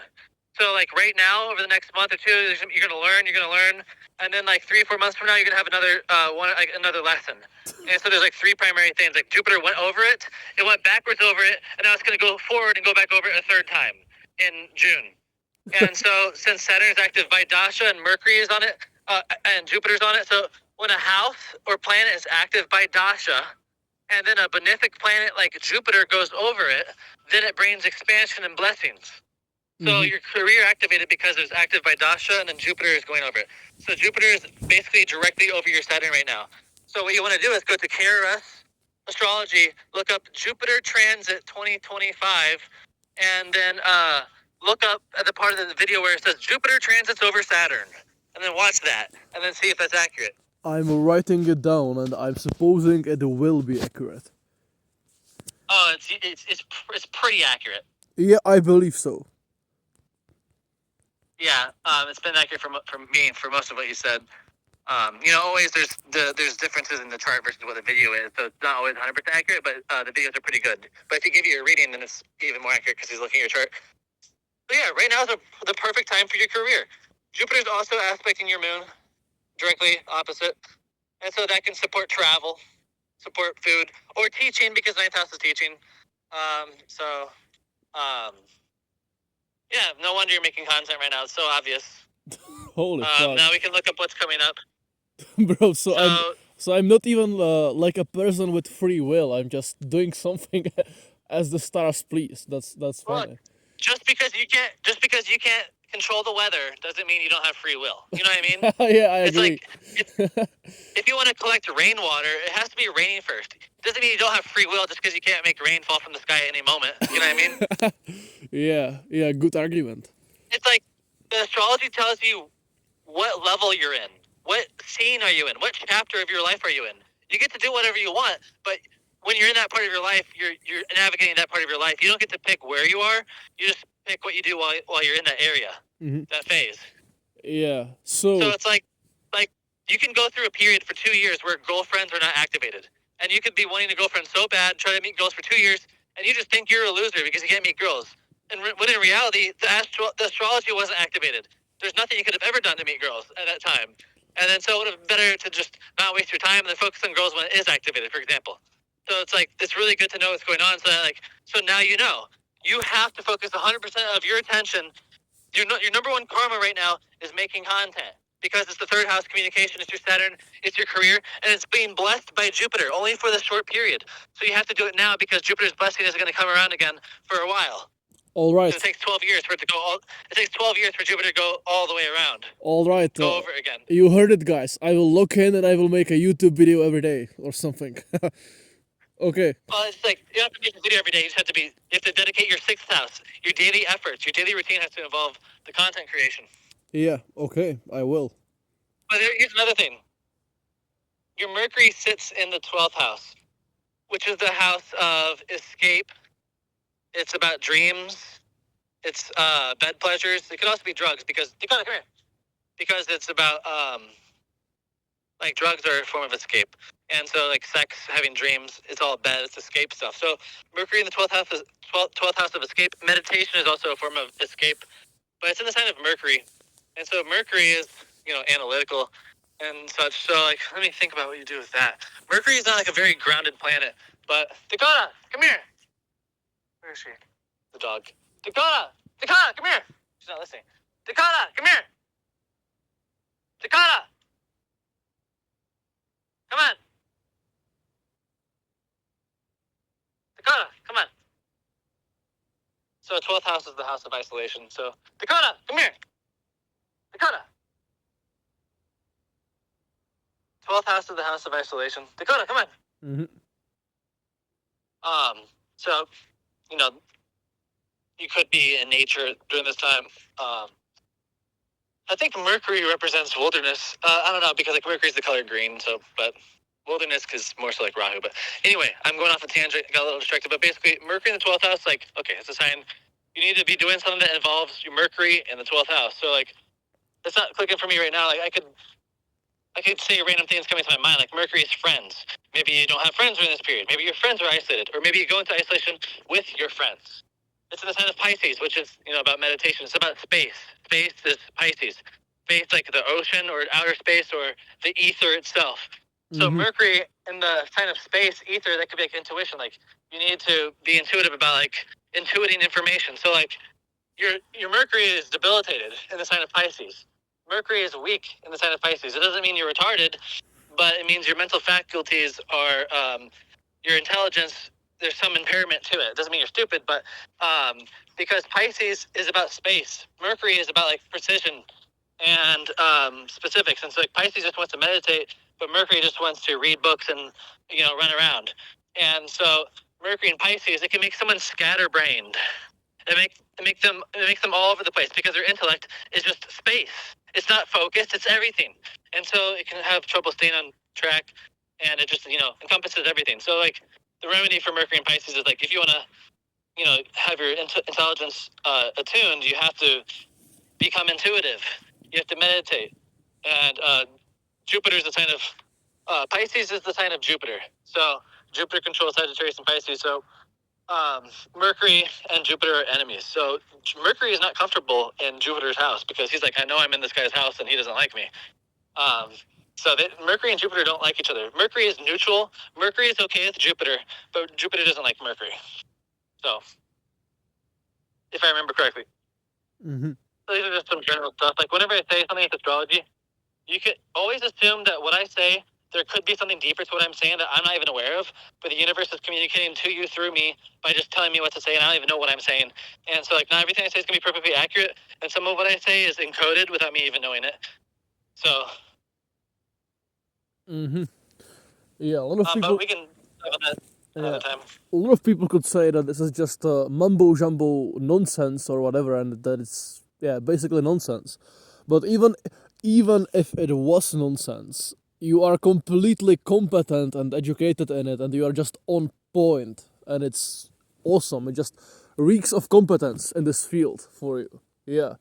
Speaker 2: So like right now, over the next month or two, you're gonna learn, and then like 3 or 4 months from now, you're gonna have another another lesson. And so there's like 3 primary things. Like Jupiter went over it, it went backwards over it, and now it's gonna go forward and go back over it a third time in June. And so since Saturn is active by Dasha and Mercury is on it, and Jupiter's on it, so when a house or planet is active by Dasha, and then a benefic planet like Jupiter goes over it, then it brings expansion and blessings. So your career activated because it's active by Dasha, and then Jupiter is going over it. So Jupiter is basically directly over your Saturn right now. So what you want to do is go to KRS Astrology, look up Jupiter Transit 2025, and then look up at the part of the video where it says Jupiter transits over Saturn, and then watch that, and then see if that's accurate.
Speaker 3: I'm writing it down, and I'm supposing it will be accurate.
Speaker 2: Oh, it's pretty accurate.
Speaker 3: Yeah, I believe so.
Speaker 2: Yeah, it's been accurate for me for most of what you said. You know, always there's differences in the chart versus what the video is, so it's not always 100% accurate, but the videos are pretty good. But if you give you a reading, then it's even more accurate because he's looking at your chart. But yeah, right now is the perfect time for your career. Jupiter's also aspecting your moon, directly opposite, and so that can support travel, support food, or teaching, because ninth house is teaching. So yeah, no wonder you're making content right now. It's so obvious.
Speaker 3: Holy fuck.
Speaker 2: Now we can look up what's coming up.
Speaker 3: Bro, so I'm not even like a person with free will. I'm just doing something as the stars please. That's funny.
Speaker 2: Look, just because you can't control the weather doesn't mean you don't have free will. You know what I mean?
Speaker 3: Yeah, I
Speaker 2: It's
Speaker 3: agree.
Speaker 2: like if you want to collect rainwater, it has to be raining first. Doesn't mean you don't have free will just because you can't make rain fall from the sky at any moment. You know what I mean?
Speaker 3: Yeah, good argument.
Speaker 2: It's like the astrology tells you what level you're in, what scene are you in, what chapter of your life are you in. You get to do whatever you want, but when you're in that part of your life, you're navigating that part of your life. You don't get to pick where you are. You just pick what you do while you're in that area, that phase.
Speaker 3: Yeah.
Speaker 2: So
Speaker 3: So
Speaker 2: it's like you can go through a period for 2 years where girlfriends are not activated, and you could be wanting a girlfriend so bad, try to meet girls for 2 years, and you just think you're a loser because you can't meet girls. And when in reality, the astrology wasn't activated. There's nothing you could have ever done to meet girls at that time. And then so it would have been better to just not waste your time and then focus on girls when it is activated, for example. So it's like it's really good to know what's going on. So now you know. You have to focus 100% of your attention. Your number one karma right now is making content, because it's the third house communication. It's your Saturn, it's your career, and it's being blessed by Jupiter only for this short period. So you have to do it now because Jupiter's blessing isn't going to come around again for a while.
Speaker 3: all right.
Speaker 2: It takes 12 years for it to go. It takes 12 years for Jupiter to go all the way around.
Speaker 3: All right.
Speaker 2: Go over again.
Speaker 3: You heard it, guys. I will log in and I will make a YouTube video every day or something. Okay.
Speaker 2: Well, it's like you don't have to make a video every day. You have to dedicate your sixth house, your daily efforts, your daily routine has to involve the content creation.
Speaker 3: Yeah. Okay. I will.
Speaker 2: But here's another thing. Your Mercury sits in the 12th house, which is the house of escape. It's about dreams. It's bed pleasures. It could also be drugs because Dakota, come here. Because it's about like drugs are a form of escape. And so like sex, having dreams, it's all bad. It's escape stuff. So Mercury in the 12th house, 12th house of escape. Meditation is also a form of escape, but it's in the sign of Mercury. And so Mercury is, analytical and such. So like, let me think about what you do with that. Mercury is not like a very grounded planet, but Dakota, come here. Where is she? The dog. Dakota, come here. She's not listening. Dakota, come here. Dakota, come on. Dakota, come on. So 12th house is the house of isolation. So Dakota, come here. Dakota. 12th house is the house of isolation. Dakota, come on.
Speaker 3: Mm-hmm.
Speaker 2: So, you could be in nature during this time. I think Mercury represents wilderness. I don't know, because like Mercury is the color green, so, but wilderness is more so like Rahu. But anyway, I'm going off a tangent, got a little distracted. But basically, Mercury in the 12th house, like, okay, it's a sign you need to be doing something that involves your Mercury in the 12th house. So like, it's not clicking for me right now. Like I could say random things coming to my mind, like Mercury's friends. Maybe you don't have friends during this period. Maybe your friends are isolated, or maybe you go into isolation with your friends. It's in the sign of Pisces, which is, about meditation. It's about space. Space is Pisces. Space, like the ocean or outer space or the ether itself. So Mercury in the sign of space, ether, that could be like intuition. Like you need to be intuitive about like intuiting information. So like your Mercury is debilitated in the sign of Pisces. Mercury is weak in the sign of Pisces. It doesn't mean you're retarded, but it means your mental faculties are, your intelligence, there's some impairment to it. It doesn't mean you're stupid, but because Pisces is about space, Mercury is about like precision and specifics. And so like Pisces just wants to meditate, but Mercury just wants to read books and run around. And so Mercury and Pisces, it can make someone scatterbrained. It makes them all over the place because their intellect is just space. It's not focused. It's everything, and so it can have trouble staying on track. And it just encompasses everything. So like the remedy for Mercury and Pisces is like if you want to have your intelligence attuned, you have to become intuitive. You have to meditate. And Jupiter is the sign of Pisces is the sign of Jupiter. So Jupiter controls Sagittarius and Pisces. So Mercury and Jupiter are enemies. So Mercury is not comfortable in Jupiter's house because he's like, I know I'm in this guy's house and he doesn't like me. So Mercury and Jupiter don't like each other. Mercury is neutral. Mercury is okay with Jupiter, but Jupiter doesn't like Mercury. So, if I remember correctly.
Speaker 3: Mm-hmm.
Speaker 2: So these are just some general stuff. Like whenever I say something with astrology, you could always assume that what I say, there could be something deeper to what I'm saying that I'm not even aware of, but the universe is communicating to you through me by just telling me what to say, and I don't even know what I'm saying. And so, like, not everything I say is going to be perfectly accurate, and some of what I say is encoded without me even knowing it. So...
Speaker 3: Yeah, a lot of people.
Speaker 2: But we can have that another time.
Speaker 3: A lot of people could say that this is just mumbo jumbo nonsense or whatever, and that it's basically nonsense. But even if it was nonsense, you are completely competent and educated in it, and you are just on point, and it's awesome. It just reeks of competence in this field for you. Yeah.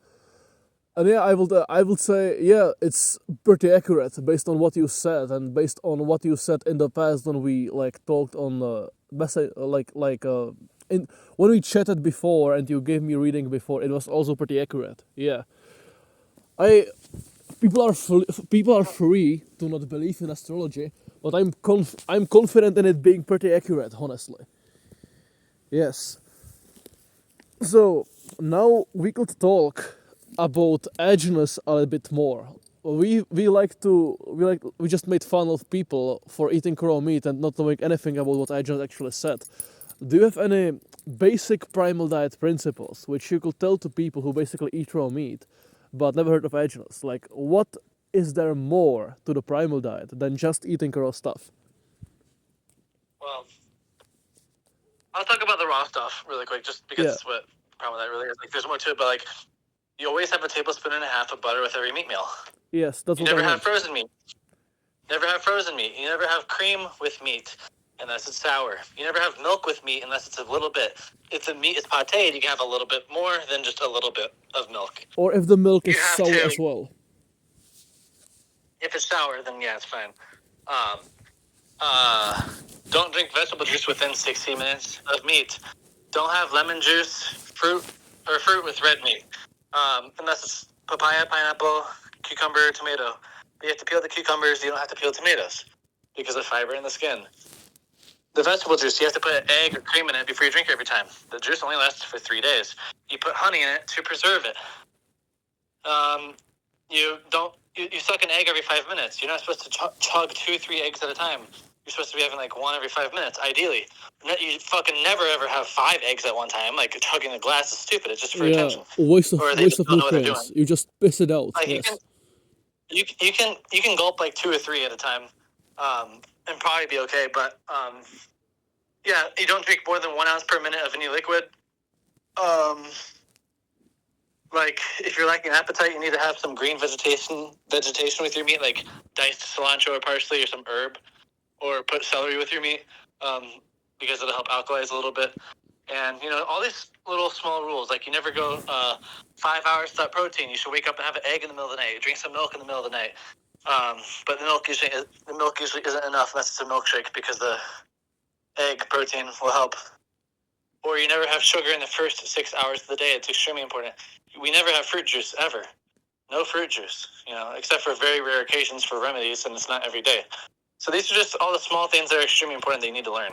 Speaker 3: And I would say, it's pretty accurate based on what you said and based on what you said in the past when we like talked on message when we chatted before and you gave me reading before. It was also pretty accurate. Yeah, people are free to not believe in astrology, but I'm confident in it being pretty accurate, honestly. Yes. So now we could talk about edginess a little bit more. We just made fun of people for eating raw meat and not knowing anything about what edginess actually said. Do you have any basic primal diet principles which you could tell to people who basically eat raw meat but never heard of edginess? Like, what is there more to the primal diet than just eating raw stuff?
Speaker 2: Well, I'll talk about the raw stuff really quick, just because it's what primal diet really is. Like, there's more to it, but like, you always have a tablespoon and a half of butter with every meat meal.
Speaker 3: Yes, that's what I
Speaker 2: meant. You never have frozen meat. You never have cream with meat unless it's sour. You never have milk with meat unless it's a little bit. If the meat is pâté, you can have a little bit more than just a little bit of milk.
Speaker 3: Or if the milk is sour as well.
Speaker 2: If it's sour, then yeah, it's fine. Um, don't drink vegetable juice within 60 minutes of meat. Don't have lemon juice, fruit with red meat. Unless it's papaya, pineapple, cucumber, tomato. But you have to peel the cucumbers. You don't have to peel tomatoes because of fiber in the skin. The vegetable juice, you have to put an egg or cream in it before you drink it every time. The juice only lasts for 3 days. You put honey in it to preserve it. You suck an egg every 5 minutes. You're not supposed to chug 2-3 eggs at a time. You're supposed to be having like one every 5 minutes, ideally. You fucking never ever have 5 eggs at one time. Like chugging a glass is stupid. It's just for
Speaker 3: Yeah,
Speaker 2: attention.
Speaker 3: waste of
Speaker 2: Or they just don't know what they're
Speaker 3: nutrients.
Speaker 2: doing.
Speaker 3: You just piss it out.
Speaker 2: Like
Speaker 3: Yes.
Speaker 2: you can gulp like 2 or 3 at a time, and probably be okay. But yeah, you don't drink more than 1 ounce per minute of any liquid. Like if you're lacking appetite, you need to have some green vegetation with your meat, like diced cilantro or parsley or some herb, or put celery with your meat, because it'll help alkalize a little bit. And all these little small rules, like you never go 5 hours without protein. You should wake up and have an egg in the middle of the night. Drink some milk in the middle of the night. But the milk usually isn't enough unless it's a milkshake, because the egg protein will help. Or you never have sugar in the first 6 hours of the day. It's extremely important. We never have fruit juice, ever. No fruit juice, except for very rare occasions for remedies, and it's not every day. So these are just all the small things that are extremely important that you need to learn.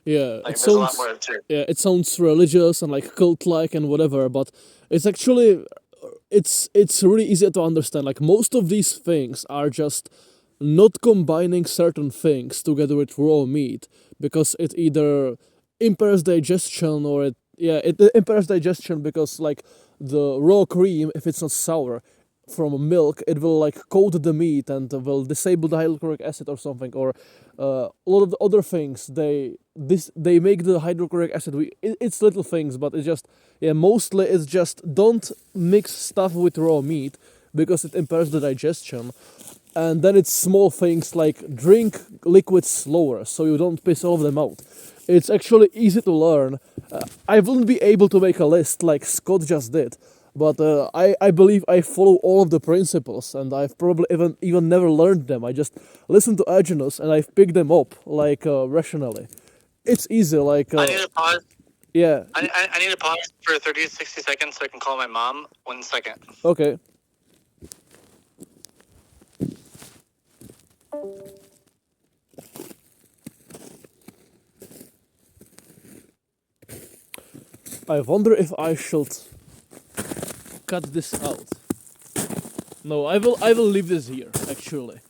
Speaker 3: Yeah,
Speaker 2: Like,
Speaker 3: it
Speaker 2: there's a lot
Speaker 3: sounds
Speaker 2: more to it.
Speaker 3: yeah, it sounds religious and like cult-like and whatever, but it's actually it's really easy to understand. Like most of these things are just not combining certain things together with raw meat because it either impairs digestion or it impairs digestion because like the raw cream, if it's not sour from milk, it will like coat the meat and will disable the hydrochloric acid or something, or a lot of the other things. They make the hydrochloric acid. It's little things, but it's just mostly it's just don't mix stuff with raw meat because it impairs the digestion. And then it's small things like drink liquids slower so you don't piss all of them out. It's actually easy to learn. I wouldn't be able to make a list like Scott just did, but I believe I follow all of the principles, and I've probably even never learned them. I just listen to Agenus and I've picked them up like rationally. It's easy, like
Speaker 2: I need to pause.
Speaker 3: yeah.
Speaker 2: I need to pause for 30 to 60 seconds so I can call my mom. 1 second.
Speaker 3: Okay. I wonder if I should cut this out. No, I will leave this here, actually.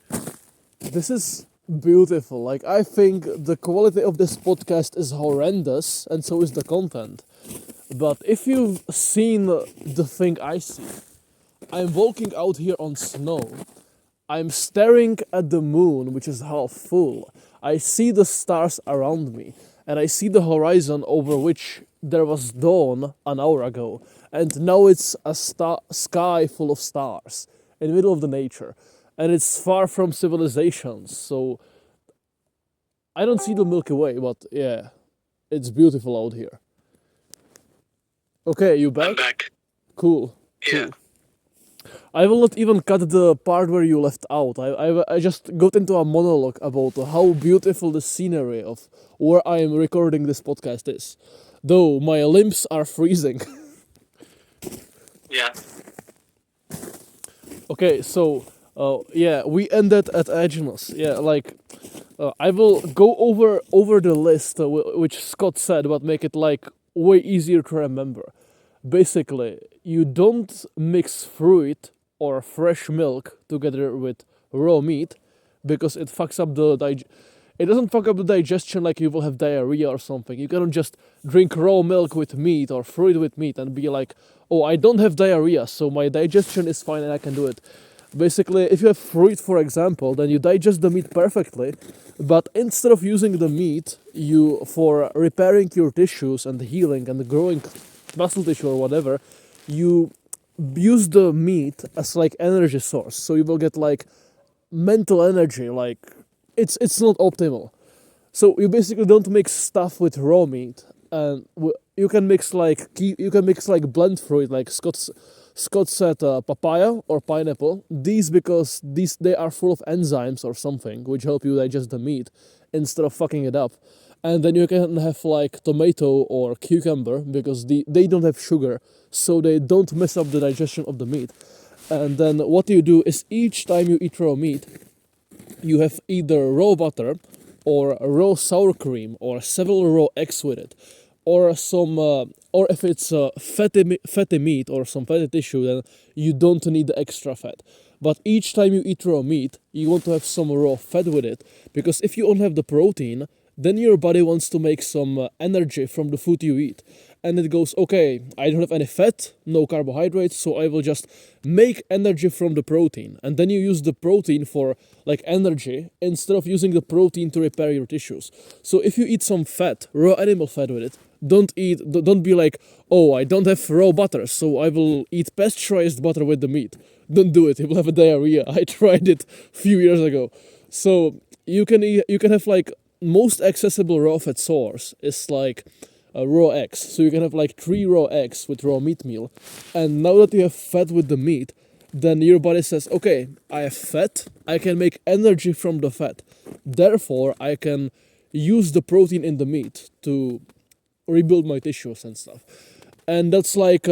Speaker 3: This is beautiful. Like, I think the quality of this podcast is horrendous, and so is the content. But if you've seen the thing I see, I'm walking out here on snow. I'm staring at the moon, which is half full. I see the stars around me, and I see the horizon over which there was dawn an hour ago, and now it's a sky full of stars in the middle of the nature, and it's far from civilizations. So I don't see the Milky Way, but yeah, it's beautiful out here. Okay, you back?
Speaker 2: I'm back.
Speaker 3: Cool.
Speaker 2: Yeah.
Speaker 3: Cool. I will not even cut the part where you left out. I just got into a monologue about how beautiful the scenery of where I am recording this podcast is. Though my limbs are freezing.
Speaker 2: Yeah.
Speaker 3: Okay, so yeah, we ended at Agenus. Yeah, like I will go over the list which Scott said, but make it like way easier to remember. Basically, you don't mix fruit or fresh milk together with raw meat because it fucks up the it doesn't fuck up the digestion like you will have diarrhea or something. You cannot just drink raw milk with meat or fruit with meat and be like, oh, I don't have diarrhea, so my digestion is fine and I can do it. Basically, if you have fruit, for example, then you digest the meat perfectly, but instead of using the meat for repairing your tissues and healing and growing muscle tissue or whatever, you use the meat as like energy source. So you will get like mental energy. Like it's not optimal. So you basically don't mix stuff with raw meat, and you can mix like blend fruit, like Scott said papaya or pineapple. These because they are full of enzymes or something which help you digest the meat instead of fucking it up. And then you can have like tomato or cucumber because they don't have sugar, so they don't mess up the digestion of the meat. And then what you do is each time you eat raw meat, you have either raw butter or raw sour cream or several raw eggs with it, or some or if it's fatty meat or some fatty tissue, then you don't need the extra fat. But each time you eat raw meat, you want to have some raw fat with it, because if you only have the protein, then your body wants to make some energy from the food you eat. And it goes, okay, I don't have any fat, no carbohydrates, so I will just make energy from the protein. And then you use the protein for like energy instead of using the protein to repair your tissues. So if you eat some fat, raw animal fat with it, don't be like, oh, I don't have raw butter, so I will eat pasteurized butter with the meat. Don't do it, you will have a diarrhea. I tried it a few years ago. So you can have like most accessible raw fat source is like raw eggs. So you can have like 3 raw eggs with raw meat meal. And now that you have fat with the meat, then your body says, okay, I have fat, I can make energy from the fat. Therefore, I can use the protein in the meat to rebuild my tissues and stuff. And that's like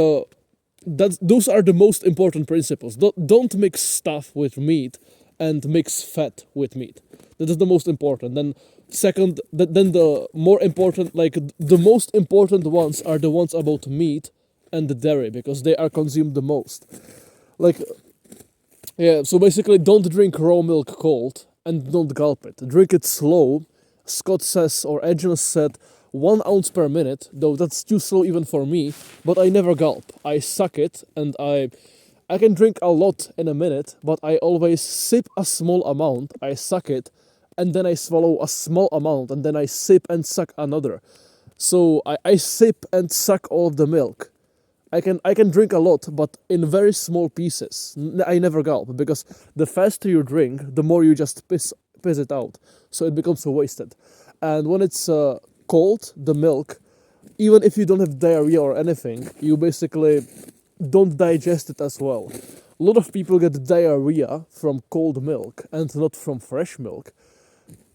Speaker 3: those are the most important principles. Don't mix stuff with meat and mix fat with meat. That is the most important. Then second, then the more important, like the most important ones are the ones about meat and the dairy, because they are consumed the most. Like, yeah, so basically don't drink raw milk cold and don't gulp it. Drink it slow. Scott says, or Agnes said, 1 ounce per minute, though that's too slow even for me, but I never gulp. I suck it, and I can drink a lot in a minute, but I always sip a small amount, I suck it, and then I swallow a small amount, and then I sip and suck another. So I sip and suck all of the milk. I can drink a lot, but in very small pieces. I never gulp, because the faster you drink, the more you just piss it out. So it becomes wasted. And when it's cold, the milk, even if you don't have diarrhea or anything, you basically don't digest it as well. A lot of people get diarrhea from cold milk and not from fresh milk,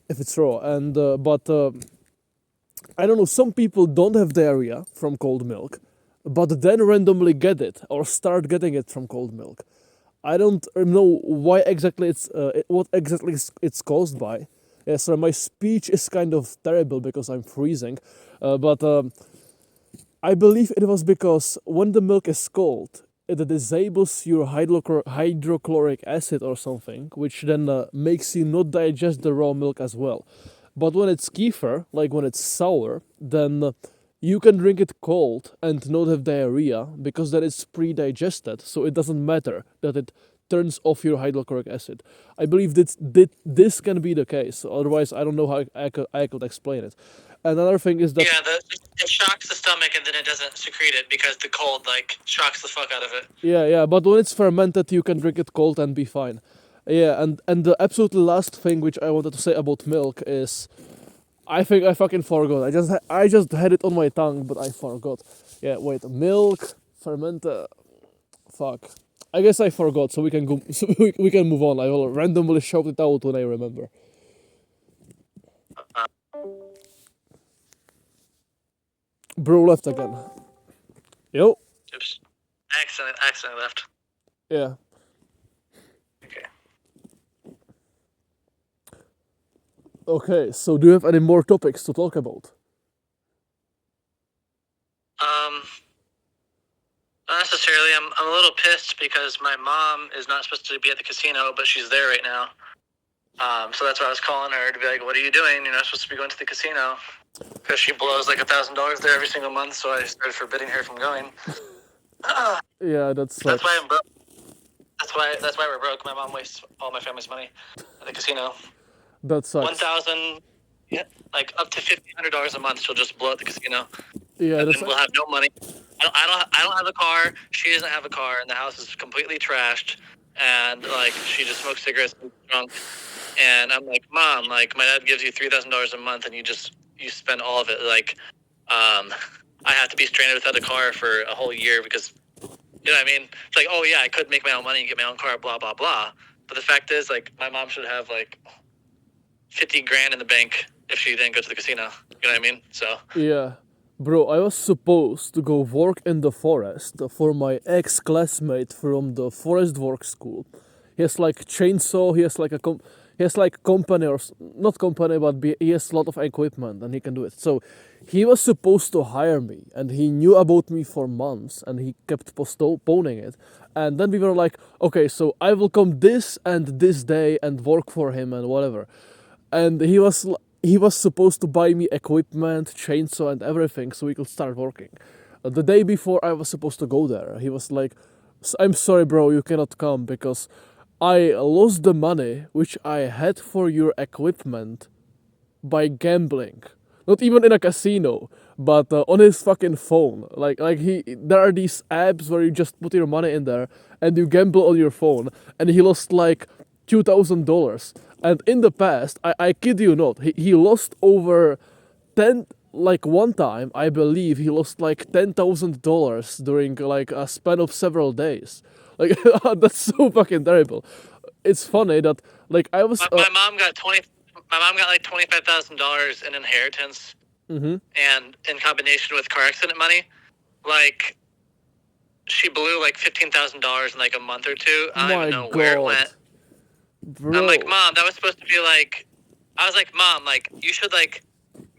Speaker 3: if it's raw. And but I don't know, some people don't have diarrhea from cold milk, but then randomly get it or start getting it from cold milk. I don't know why exactly what exactly it's caused by. Yeah, so my speech is kind of terrible because I'm freezing, but I believe it was because when the milk is cold, it disables your hydrochloric acid or something, which then makes you not digest the raw milk as well. But when it's kefir, like when it's sour, then you can drink it cold and not have diarrhea because then it's pre-digested, so it doesn't matter that it turns off your hydrochloric acid. I believe this can be the case. Otherwise, I don't know how I could explain it. Another thing is that
Speaker 2: it shocks the stomach and then it doesn't secrete it because the cold like shocks the fuck out of it.
Speaker 3: yeah, but when it's fermented, you can drink it cold and be fine. Yeah, and the absolutely last thing which I wanted to say about milk is, I think I fucking forgot. I just had it on my tongue, but I forgot. Yeah, wait, milk fermented. Fuck. I guess I forgot, so we can go. So we can move on. I will randomly shout it out when I remember. Bro left again. Yo.
Speaker 2: Oops. Accidentally left.
Speaker 3: Yeah.
Speaker 2: Okay.
Speaker 3: Okay. So, do you have any more topics to talk about?
Speaker 2: Not necessarily. I'm a little pissed because my mom is not supposed to be at the casino, but she's there right now. So that's why I was calling her to be like, "What are you doing? You're not supposed to be going to the casino." Because she blows like $1,000 there every single month, so I started forbidding her from going.
Speaker 3: Yeah, that's
Speaker 2: why I'm broke. That's why we're broke. My mom wastes all my family's money at the casino.
Speaker 3: That sucks.
Speaker 2: $1,000, yeah, like up to $1,500 a month. She'll just blow at the casino.
Speaker 3: Yeah,
Speaker 2: and then we'll have no money. I don't have a car. She doesn't have a car, and the house is completely trashed. And like she just smokes cigarettes and is drunk. And I'm like, Mom, like my dad gives you $3,000 a month, and you spend all of it. Like, I have to be stranded without a car for a whole year because You know what I mean? It's like, oh yeah, I could make my own money and get my own car, blah blah blah. But the fact is, like, my mom should have like 50 grand in the bank if she didn't go to the casino. You know what I mean? So
Speaker 3: Yeah. Bro, I was supposed to go work in the forest for my ex-classmate from the forest work school. He has like chainsaw, he has like company or not company, but he has a lot of equipment and he can do it. So he was supposed to hire me and he knew about me for months and he kept postponing it. And then we were like, okay, so I will come this and this day and work for him and whatever. And he was supposed to buy me equipment, chainsaw, and everything so we could start working. The day before I was supposed to go there, he was like, I'm sorry, bro, you cannot come because I lost the money which I had for your equipment by gambling. Not even in a casino, but on his fucking phone. There are these apps where you just put your money in there and you gamble on your phone, and he lost like $2,000. And in the past, I kid you not, he lost over 10, like one time, I believe he lost like $10,000 during like a span of several days. Like, that's so fucking terrible. It's funny that, like, I was.
Speaker 2: my mom got like $25,000 in inheritance, and in combination with car accident money, like she blew like $15,000 in like a month or two. I don't
Speaker 3: My
Speaker 2: even know where it
Speaker 3: God.
Speaker 2: went.
Speaker 3: Bro.
Speaker 2: I'm like, Mom, that was supposed to be like. I was like, Mom, like you should like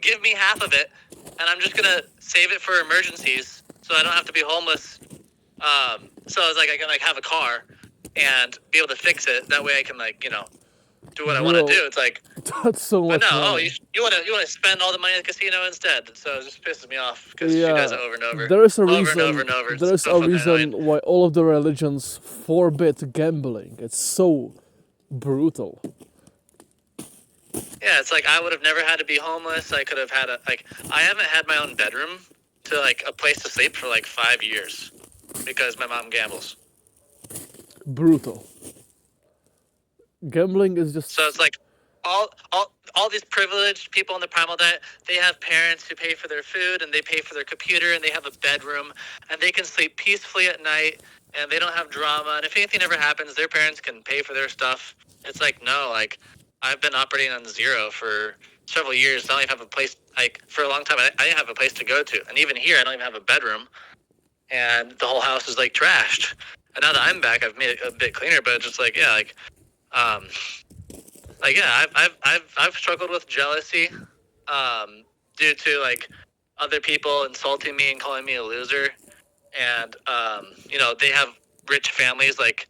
Speaker 2: give me half of it, and I'm just gonna save it for emergencies, so I don't have to be homeless. So I was like, I can like have a car and be able to fix it. That way, I can like do what I want to
Speaker 3: Bro,
Speaker 2: do. It's like,
Speaker 3: that's so
Speaker 2: but
Speaker 3: much
Speaker 2: no,
Speaker 3: money.
Speaker 2: you want to spend all the money at the casino instead. So it just pisses me off because she does it over and over,
Speaker 3: there is a
Speaker 2: over
Speaker 3: reason.
Speaker 2: and over and over.
Speaker 3: There
Speaker 2: It's
Speaker 3: is
Speaker 2: so
Speaker 3: a
Speaker 2: fucking
Speaker 3: reason
Speaker 2: annoying.
Speaker 3: why all of the religions forbid gambling. It's so brutal.
Speaker 2: Yeah, it's like I would have never had to be homeless. I could have had I haven't had my own bedroom to like a place to sleep for like 5 years because my mom gambles.
Speaker 3: Brutal. Gambling is just.
Speaker 2: So it's like all these privileged people in the primal diet, they have parents who pay for their food and they pay for their computer and they have a bedroom and they can sleep peacefully at night and they don't have drama. And if anything ever happens, their parents can pay for their stuff. It's like, no, like I've been operating on zero for several years. I don't even have a place, like for a long time, I didn't have a place to go to. And even here, I don't even have a bedroom. And the whole house is like trashed. And now that I'm back, I've made it a bit cleaner, but it's just like, yeah, yeah, I've struggled with jealousy, due to like other people insulting me and calling me a loser, and they have rich families. Like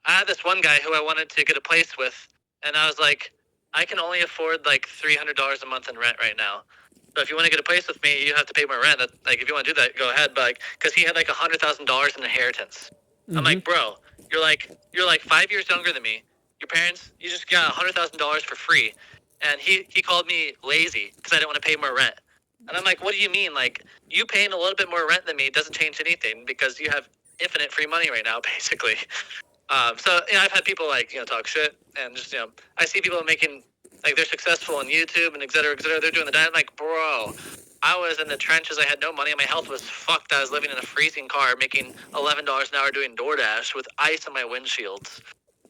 Speaker 2: I had this one guy who I wanted to get a place with, and I was like, I can only afford like $300 a month in rent right now. So if you want to get a place with me, you have to pay more rent. Like if you want to do that, go ahead. But like, because he had like $100,000 in inheritance. I'm like, bro, you're like 5 years younger than me. Your parents, you just got $100,000 for free, and he called me lazy because I didn't want to pay more rent. And I'm like, what do you mean? Like you paying a little bit more rent than me doesn't change anything because you have infinite free money right now, basically. So I've had people like talk shit, and just I see people making like they're successful on YouTube and et cetera, et cetera. They're doing the diet. I'm like, bro, I was in the trenches. I had no money. My health was fucked. I was living in a freezing car, making $11 an hour doing DoorDash with ice on my windshields.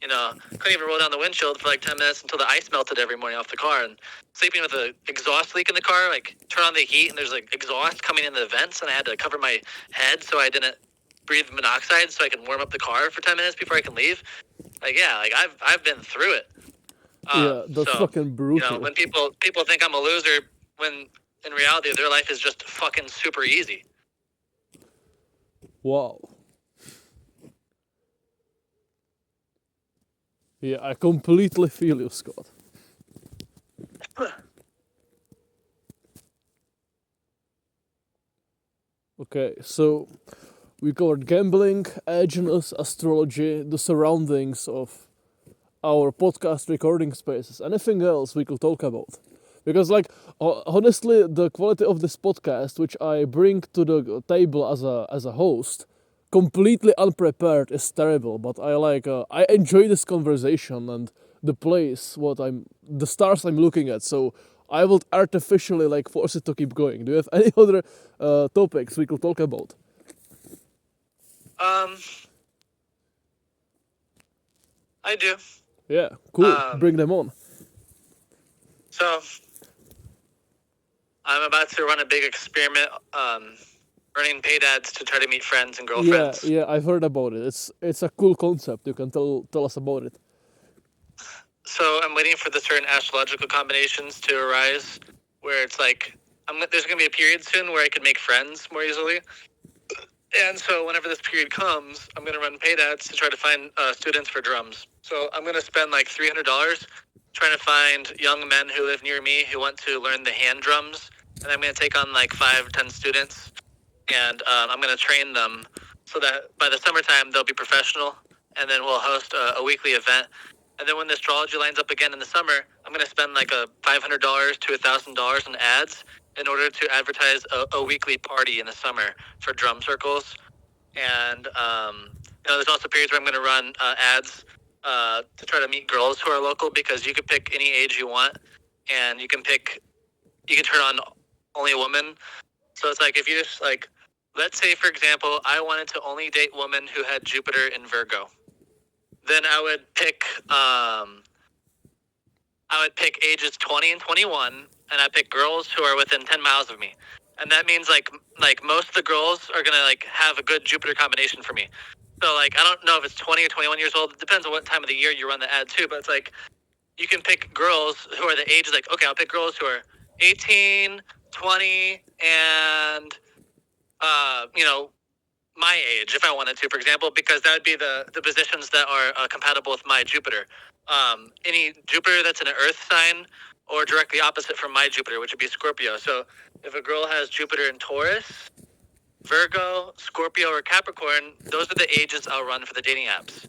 Speaker 2: Couldn't even roll down the windshield for like 10 minutes until the ice melted every morning off the car. And sleeping with an exhaust leak in the car, like turn on the heat and there's like exhaust coming in the vents, and I had to cover my head so I didn't breathe monoxide so I can warm up the car for 10 minutes before I can leave. Like, yeah, like I've been through it.
Speaker 3: Yeah, that's fucking brutal.
Speaker 2: When people think I'm a loser, when in reality their life is just fucking super easy.
Speaker 3: Wow. Yeah, I completely feel you, Scott. Okay, so we covered gambling, edginess, astrology, the surroundings of our podcast recording spaces. Anything else we could talk about? Because, like, honestly, the quality of this podcast, which I bring to the table as a host, completely unprepared, is terrible. But I enjoy this conversation and the place, the stars I'm looking at. So I would artificially like force it to keep going. Do you have any other topics we could talk about?
Speaker 2: I do.
Speaker 3: Yeah, cool. Bring them on.
Speaker 2: So I'm about to run a big experiment, running paid ads to try to meet friends and girlfriends.
Speaker 3: Yeah, I've heard about it. It's a cool concept. You can tell us about it.
Speaker 2: So I'm waiting for the certain astrological combinations to arise, where it's like there's going to be a period soon where I could make friends more easily. And so whenever this period comes, I'm going to run paid ads to try to find students for drums. So I'm going to spend like $300 trying to find young men who live near me who want to learn the hand drums. And I'm going to take on like 5 or 10 students, and I'm going to train them so that by the summertime they'll be professional, and then we'll host a weekly event. And then when the astrology lines up again in the summer, I'm going to spend like a $500 to $1,000 in ads in order to advertise a weekly party in the summer for drum circles. And there's also periods where I'm going to run ads to try to meet girls who are local, because you could pick any age you want, and you can turn on only a woman. So it's like, if you just like, let's say for example, I wanted to only date women who had Jupiter in Virgo, then I would pick ages 20 and 21, and I pick girls who are within 10 miles of me. And that means like most of the girls are gonna like have a good Jupiter combination for me. So like, I don't know if it's 20 or 21 years old. It depends on what time of the year you run the ad too. But it's like, you can pick girls who are the ages, like, okay, I'll pick girls who are 18, 20, and my age if I wanted to, for example, because that would be the positions that are compatible with my Jupiter. Any Jupiter that's in an Earth sign or directly opposite from my Jupiter, which would be Scorpio. So if a girl has Jupiter in Taurus, Virgo, Scorpio, or Capricorn, those are the ages I'll run for the dating apps.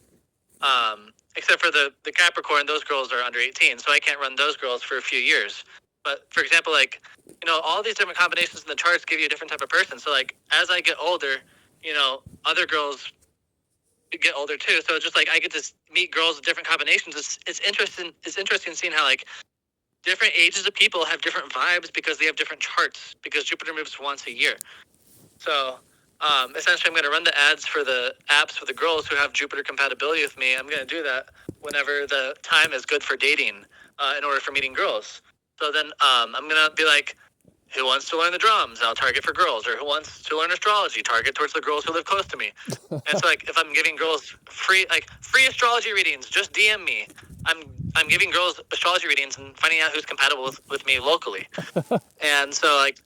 Speaker 2: Except for the Capricorn, those girls are under 18, so I can't run those girls for a few years. But for example, like, all these different combinations in the charts give you a different type of person. So like, as I get older, other girls get older too. So it's just like, I get to meet girls with different combinations. It's interesting. It's interesting seeing how like different ages of people have different vibes because they have different charts, because Jupiter moves once a year. So essentially, I'm going to run the ads for the apps for the girls who have Jupiter compatibility with me. I'm going to do that whenever the time is good for dating, in order for meeting girls. So then I'm going to be like, who wants to learn the drums? I'll target for girls. Or who wants to learn astrology? Target towards the girls who live close to me. And so like, if I'm giving girls free astrology readings, just DM me. I'm giving girls astrology readings and finding out who's compatible with me locally. And so like,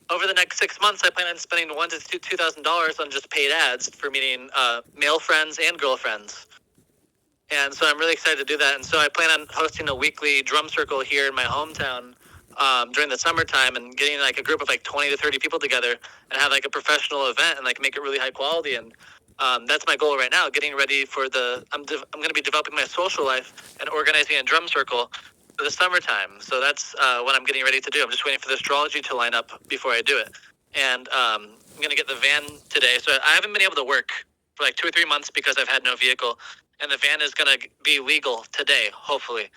Speaker 2: over the next 6 months, I plan on spending $1,000 to $2,000 on just paid ads for meeting male friends and girlfriends. And so I'm really excited to do that. And so I plan on hosting a weekly drum circle here in my hometown during the summertime, and getting like a group of like 20 to 30 people together and have like a professional event and like make it really high quality. And that's my goal right now, getting ready for I'm going to be developing my social life and organizing a drum circle for the summertime. So that's what I'm getting ready to do. I'm just waiting for the astrology to line up before I do it. And I'm going to get the van today. So I haven't been able to work for like 2 or 3 months because I've had no vehicle. And the van is going to be legal today, hopefully.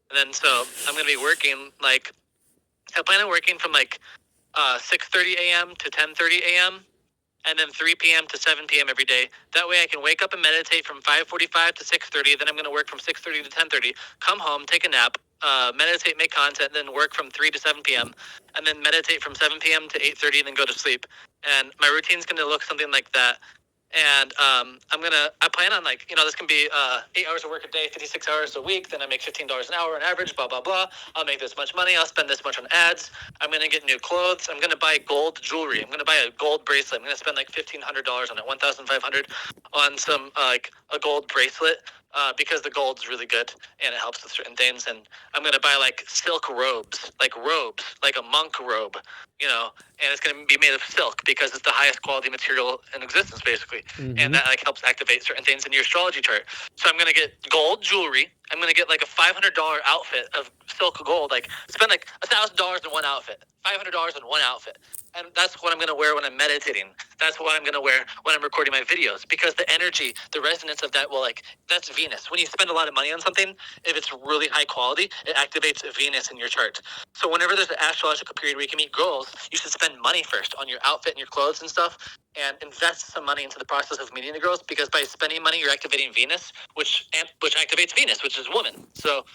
Speaker 2: And then so I'm going to be working like, I plan on working from like 6:30 a.m. to 10:30 a.m. and then 3 p.m. to 7 p.m. every day. That way I can wake up and meditate from 5:45 to 6:30. Then I'm going to work from 6:30 to 10:30, come home, take a nap, meditate, make content, then work from 3 to 7 p.m. and then meditate from 7 p.m. to 8:30 and then go to sleep. And my routine's going to look something like that. And I plan on like, this can be 8 hours of work a day, 56 hours a week. Then I make $15 an hour on average, blah, blah, blah. I'll make this much money. I'll spend this much on ads. I'm going to get new clothes. I'm going to buy gold jewelry. I'm going to buy a gold bracelet. I'm going to spend like $1,500 on it, $1,500 on some like a gold bracelet. Because the gold's really good and it helps with certain things. And I'm going to buy like silk robes, like a monk robe, and it's going to be made of silk because it's the highest quality material in existence, basically. Mm-hmm. And that like helps activate certain things in your astrology chart. So I'm going to get gold jewelry. I'm going to get like a $500 outfit of silk gold, like spend like $1,000 in one outfit, $500 in one outfit. And that's what I'm going to wear when I'm meditating. That's what I'm going to wear when I'm recording my videos, because the energy, the resonance of that that's Venus. When you spend a lot of money on something, if it's really high quality, it activates Venus in your chart. So whenever there's an astrological period where you can meet girls, you should spend spend money first on your outfit and your clothes and stuff, and invest some money into the process of meeting the girls, because by spending money, you're activating Venus, which activates Venus, which is woman. So,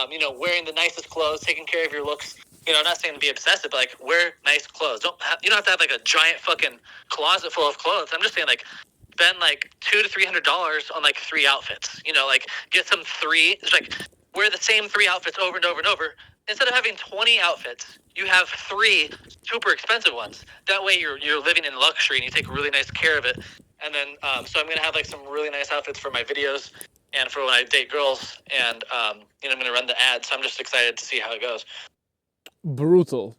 Speaker 2: you know, wearing the nicest clothes, taking care of your looks. You know, I'm not saying to be obsessive, but like wear nice clothes. You don't have to have like a giant fucking closet full of clothes. I'm just saying like spend like $200 to $300 on like 3 outfits. You know, like get some 3. It's like wear the same 3 outfits over and over and over. Instead of having 20 outfits, you have 3 super expensive ones. That way you're living in luxury and you take really nice care of it. And then so I'm gonna have like some really nice outfits for my videos and for when I date girls, and you know, I'm gonna run the ads. So I'm just excited to see how it goes.
Speaker 3: Brutal.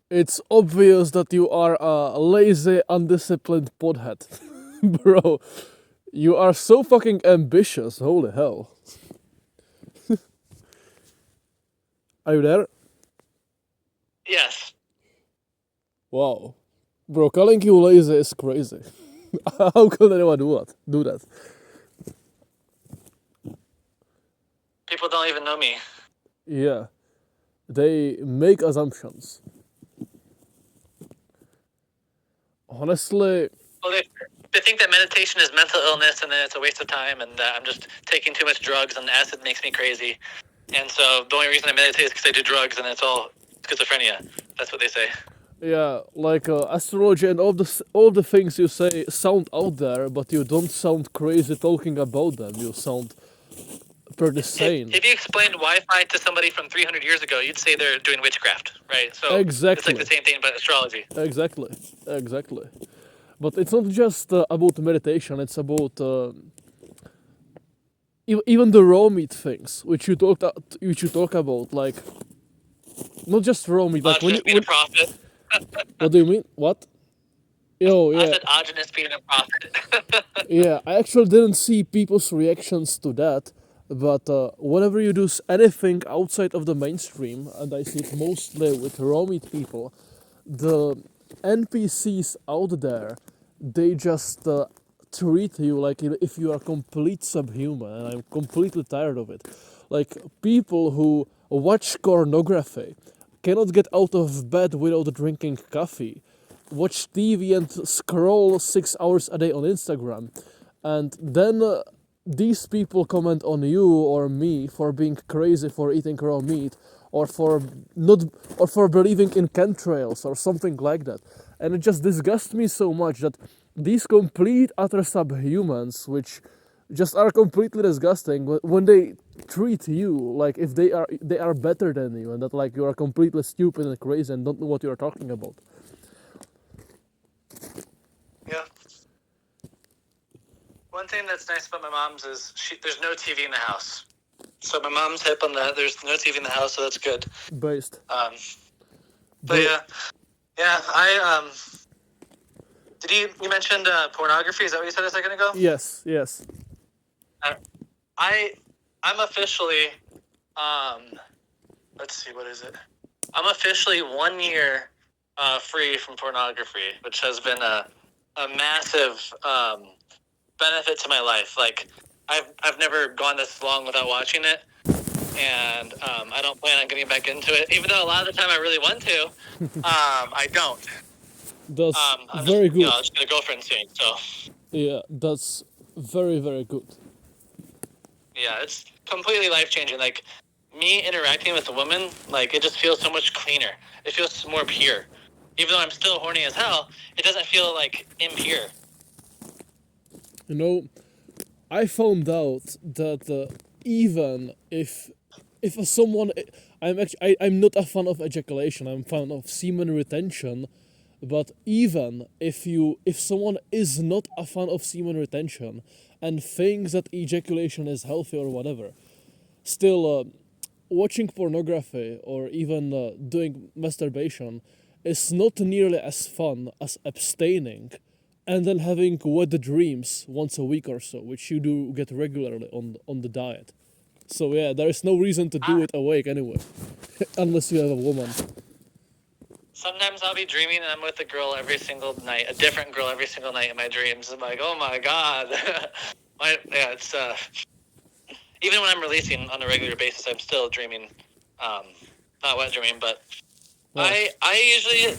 Speaker 3: It's obvious that you are a lazy, undisciplined pothead. Bro, you are so fucking ambitious, holy hell. Are you there?
Speaker 2: Yes.
Speaker 3: Wow. Bro, calling you lazy is crazy. How can anyone do that?
Speaker 2: People don't even know me.
Speaker 3: Yeah. They make assumptions. Honestly,
Speaker 2: Well, they think that meditation is mental illness and then it's a waste of time, and that I'm just taking too much drugs and acid makes me crazy. And so the only reason I meditate is because I do drugs and it's all schizophrenia. That's what they say.
Speaker 3: yeah, like astrology and all the things you say sound out there, but you don't sound crazy talking about them. You sound pretty sane.
Speaker 2: If you explained Wi-Fi to somebody from 300 years ago, you'd say they're doing witchcraft, right? So
Speaker 3: Exactly.
Speaker 2: it's like the same thing about astrology.
Speaker 3: Exactly. But it's not just about meditation. It's about even the raw meat things, which you talk about, like not just raw meat. Like
Speaker 2: Audrous being a prophet.
Speaker 3: What do you mean? What? Yo,
Speaker 2: I
Speaker 3: yeah,
Speaker 2: said Audrous being a prophet.
Speaker 3: yeah. I actually didn't see people's reactions to that, but whenever you do anything outside of the mainstream, and I see it mostly with raw meat people, the NPCs out there, they just treat you like if you are complete subhuman, and I'm completely tired of it. Like people who watch pornography cannot get out of bed without drinking coffee, watch TV and scroll 6 hours a day on Instagram, and then these people comment on you or me for being crazy for eating raw meat, or for not, or for believing in chemtrails or something like that. And it just disgusts me so much that these complete utter subhumans, which just are completely disgusting, when they treat you like if they are better than you, and that like you are completely stupid and crazy and don't know what you are talking about.
Speaker 2: Yeah. One thing that's nice about my mom's is there's no TV in the house. So my mom's hip on that. There's no TV in the house, so that's good.
Speaker 3: Based.
Speaker 2: But yeah. Did you mentioned pornography? Is that what you said a second ago?
Speaker 3: Yes.
Speaker 2: I'm officially let's see, what is it? I'm officially 1 year free from pornography, which has been a massive benefit to my life. Like I've never gone this long without watching it, and I don't plan on getting back into it. Even though a lot of the time I really want to, I don't.
Speaker 3: That's
Speaker 2: I'm
Speaker 3: very
Speaker 2: just,
Speaker 3: good.
Speaker 2: I'll just get a girlfriend soon. So
Speaker 3: Yeah, that's very, very good.
Speaker 2: yeah, it's completely life changing. Like me interacting with a woman, like it just feels so much cleaner. It feels more pure. Even though I'm still horny as hell, it doesn't feel like impure.
Speaker 3: You know, I found out that even if someone, I'm not a fan of ejaculation. I'm a fan of semen retention. But even if someone is not a fan of semen retention and thinks that ejaculation is healthy or whatever, still watching pornography or even doing masturbation is not nearly as fun as abstaining and then having wet dreams once a week or so, which you do get regularly on the diet. So yeah, there is no reason to do it awake anyway, unless you have a woman.
Speaker 2: Sometimes I'll be dreaming and I'm with a girl every single night, a different girl every single night in my dreams. I'm like, oh my god. It's even when I'm releasing on a regular basis, I'm still dreaming. Not wet dreaming, but
Speaker 3: Wow.
Speaker 2: I usually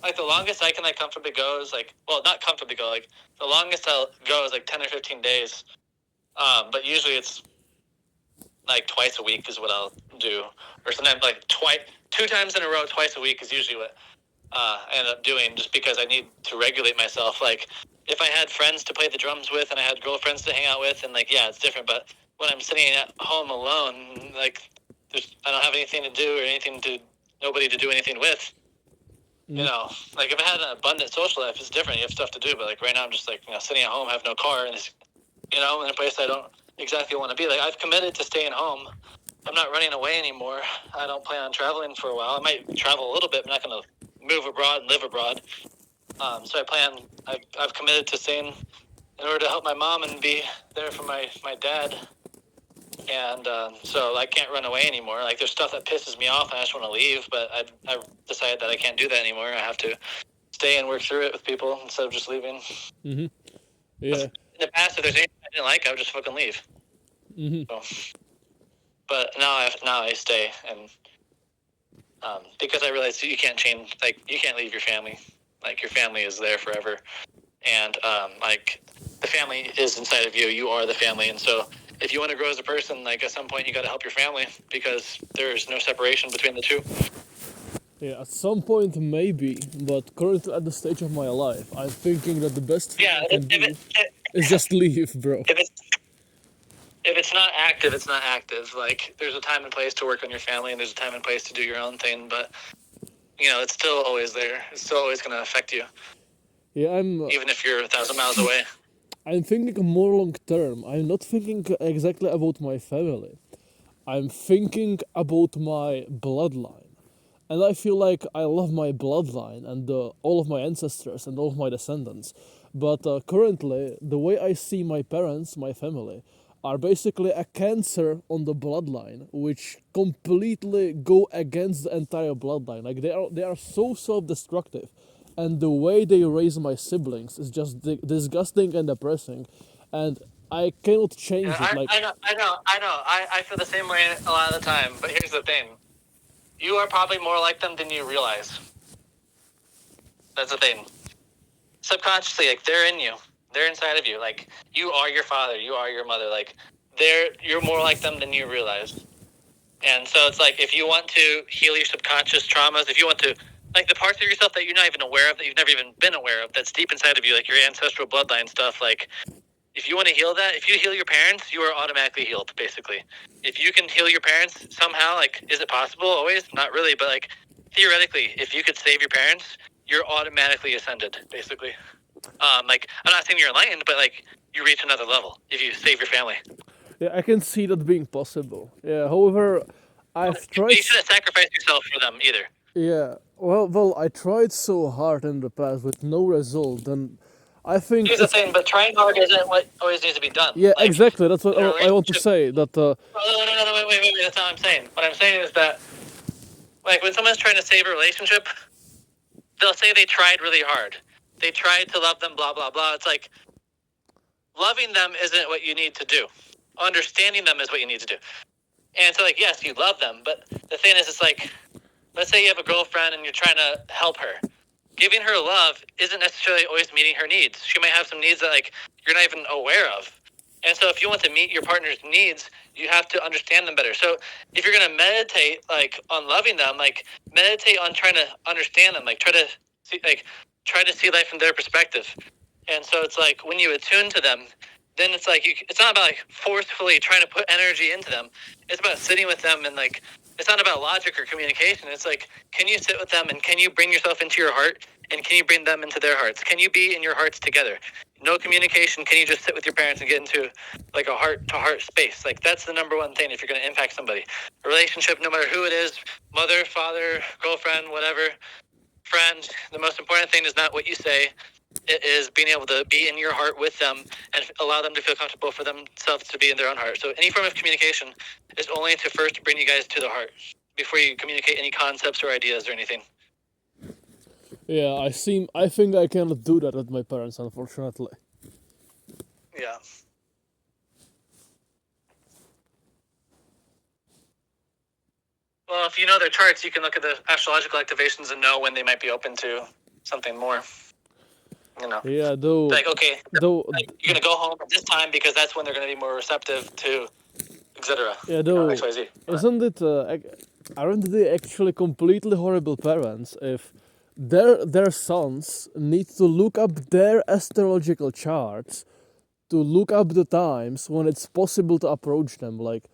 Speaker 2: like the longest I can like comfortably go is like, well, not comfortably go, like the longest I'll go is like 10 or 15 days. But usually it's like twice a week is what I'll do, or sometimes like 2 times in a row, twice a week is usually what I end up doing, just because I need to regulate myself. Like if I had friends to play the drums with and I had girlfriends to hang out with, and like, yeah, it's different. But when I'm sitting at home alone, like I don't have anything to do or nobody to do anything with. You know, like if I had an abundant social life, it's different. You have stuff to do, but like right now, I'm just like, sitting at home, have no car, and it's, in a place I don't exactly want to be. Like I've committed to staying home. I'm not running away anymore. I don't plan on traveling for a while. I might travel a little bit, but I'm not going to move abroad and live abroad. So I've committed to staying in order to help my mom and be there for my dad. And so I can't run away anymore. Like there's stuff that pisses me off and I just want to leave, but I've decided that I can't do that anymore. I have to stay and work through it with people instead of just leaving.
Speaker 3: Mm-hmm. Yeah.
Speaker 2: In the past, if there's anything I didn't like, I would just fucking leave.
Speaker 3: Mm-hmm.
Speaker 2: So, but now I stay, and because I realized you can't change, like you can't leave your family. Like your family is there forever, and like the family is inside of you. You are the family, and so if you want to grow as a person, like at some point you got to help your family because there's no separation between the two.
Speaker 3: Yeah, at some point maybe, but currently at the stage of my life, I'm thinking that the best thing I can do is just leave, bro.
Speaker 2: If it's not active, it's not active. Like there's a time and place to work on your family, and there's a time and place to do your own thing, but it's still always there. It's still always going to affect you.
Speaker 3: Yeah,
Speaker 2: even if you're 1,000 miles away.
Speaker 3: I'm thinking more long term. I'm not thinking exactly about my family. I'm thinking about my bloodline. And I feel like I love my bloodline and all of my ancestors and all of my descendants. But currently, the way I see my parents, my family, are basically a cancer on the bloodline, which completely go against the entire bloodline. Like they are so self-destructive, and the way they raise my siblings is just disgusting and depressing, and I cannot change it. Like
Speaker 2: I know. I feel the same way a lot of the time. But here's the thing: you are probably more like them than you realize. That's the thing. Subconsciously, like they're in you. They're inside of you. Like you are your father. You are your mother. Like you're more like them than you realize. And so it's like if you want to heal your subconscious traumas, if you want to, like the parts of yourself that you're not even aware of, that you've never even been aware of, that's deep inside of you, like your ancestral bloodline stuff, like if you want to heal that, if you heal your parents, you are automatically healed, basically. If you can heal your parents somehow, like, is it possible? Always? Not really, but like theoretically, if you could save your parents, you're automatically ascended, basically. Like I'm not saying you're enlightened, but like you reach another level if you save your family.
Speaker 3: yeah, I can see that being possible. Yeah, however, I've tried.
Speaker 2: You shouldn't sacrifice yourself for them either.
Speaker 3: Yeah, well, I tried so hard in the past with no result, and I think.
Speaker 2: Here's the thing, but trying hard isn't what always needs to be done.
Speaker 3: Yeah,
Speaker 2: like,
Speaker 3: exactly. That's what I want to say. That.
Speaker 2: No, wait. That's not what I'm saying. What I'm saying is that, like, when someone's trying to save a relationship, they'll say they tried really hard. They tried to love them, blah, blah, blah. It's like, loving them isn't what you need to do. Understanding them is what you need to do. And so, like, yes, you love them, but the thing is, it's like, let's say you have a girlfriend and you're trying to help her. Giving her love isn't necessarily always meeting her needs. She might have some needs that, like, you're not even aware of. And so if you want to meet your partner's needs, you have to understand them better. So if you're going to meditate, like, on loving them, like, meditate on trying to understand them. Like, try to see life from their perspective. And so it's like when you attune to them, then it's like it's not about like forcefully trying to put energy into them. It's about sitting with them, and like it's not about logic or communication. It's like, can you sit with them and can you bring yourself into your heart, and can you bring them into their hearts? Can you be in your hearts together? No communication. Can you just sit with your parents and get into like a heart-to-heart space? Like that's the number one thing if you're going to impact somebody. A relationship, no matter who it is, mother, father, girlfriend, whatever, friend, the most important thing is not what you say. It is being able to be in your heart with them and allow them to feel comfortable for themselves to be in their own heart. So any form of communication is only to first bring you guys to the heart before you communicate any concepts or ideas or anything.
Speaker 3: Yeah, I think I cannot do that with my parents, unfortunately.
Speaker 2: Yeah. Well, if you know their charts, you can look at the astrological activations and know when they might be open to something more. You know,
Speaker 3: Yeah, though,
Speaker 2: like okay,
Speaker 3: though,
Speaker 2: like you're gonna go home at this time because that's when they're gonna be more receptive to, etc.
Speaker 3: yeah, though,
Speaker 2: X Y Z.
Speaker 3: isn't it? Aren't they actually completely horrible parents if their sons need to look up their astrological charts to look up the times when it's possible to approach them? Like,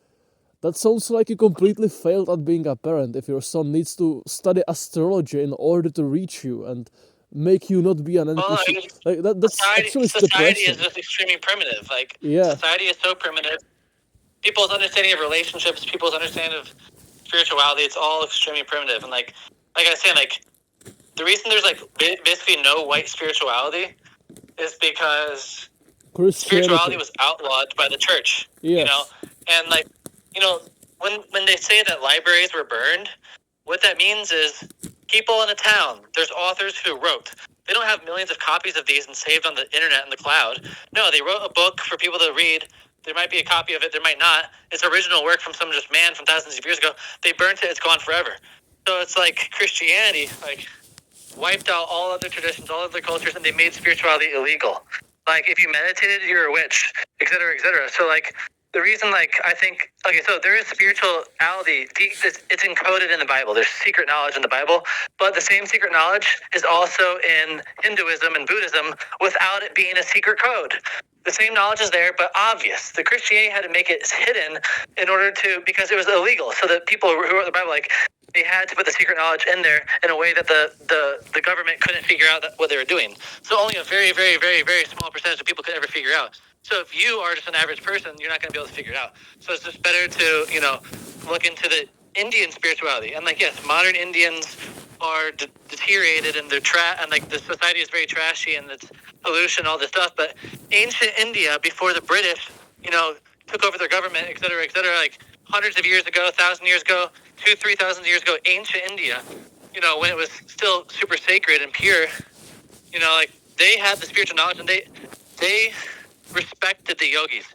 Speaker 3: that sounds like you completely failed at being a parent if your son needs to study astrology in order to reach you and make you not be an
Speaker 2: Well, I
Speaker 3: NPC.
Speaker 2: mean,
Speaker 3: Like that's actually
Speaker 2: society is
Speaker 3: depressing.
Speaker 2: just extremely primitive. Like
Speaker 3: Yeah,
Speaker 2: society is so primitive. People's understanding of relationships, people's understanding of spirituality, it's all extremely primitive. And like I was saying, like the reason there's like basically no white spirituality is because spirituality
Speaker 3: Christianity.
Speaker 2: was outlawed by the church. You know,
Speaker 3: Yes.
Speaker 2: and like when they say that libraries were burned, what that means is people in a town, there's authors who wrote. They don't have millions of copies of these and saved on the internet and the cloud. No, they wrote a book for people to read. There might be a copy of it, there might not. It's original work from some just man from thousands of years ago. They burnt it, it's gone forever. So it's like Christianity, like wiped out all other traditions, all other cultures, and they made spirituality illegal. Like if you meditated, you're a witch, et cetera, et cetera. So like the reason, like I think, okay, so there is spirituality. It's encoded in the Bible. There's secret knowledge in the Bible, but the same secret knowledge is also in Hinduism and Buddhism without it being a secret code. The same knowledge is there, but obvious. The Christianity had to make it hidden in order to, because it was illegal. So that people who wrote the Bible, like, they had to put the secret knowledge in there in a way that the government couldn't figure out what they were doing. So only a very, very, very, very small percentage of people could ever figure out. So if you are just an average person, you're not going to be able to figure it out. So it's just better to, look into the Indian spirituality. And like, yes, modern Indians are deteriorated and they're and like the society is very trashy and it's pollution, all this stuff. But ancient India, before the British, took over their government, et cetera, like hundreds of years ago, 1,000 years ago, 3,000 years ago, ancient India, when it was still super sacred and pure, like they had the spiritual knowledge and they respected the yogis.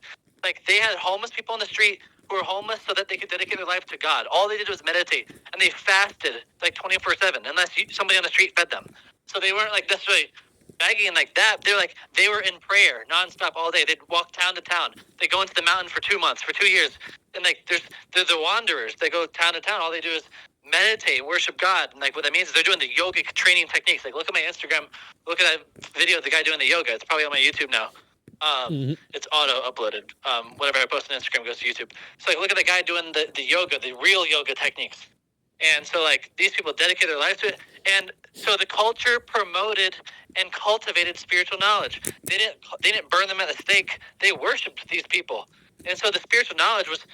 Speaker 2: Like they had homeless people on the street who were homeless so that they could dedicate their life to God. All they did was meditate, and they fasted like 24/7, unless somebody on the street fed them. So they weren't like necessarily begging like that. They were in prayer nonstop all day. They'd walk town to town. They go into the mountain for 2 months, for 2 years, and like they're the wanderers. They go town to town. All they do is meditate, worship God, and like what that means is they're doing the yogic training techniques. Like look at my Instagram, look at that video of the guy doing the yoga. It's probably on my YouTube now. It's auto uploaded. Whenever I post on Instagram, it goes to YouTube. So like, look at the guy doing the yoga, the real yoga techniques. And so like these people dedicate their life to it. And so the culture promoted and cultivated spiritual knowledge. They didn't burn them at the stake. They worshipped these people. And so the spiritual knowledge was,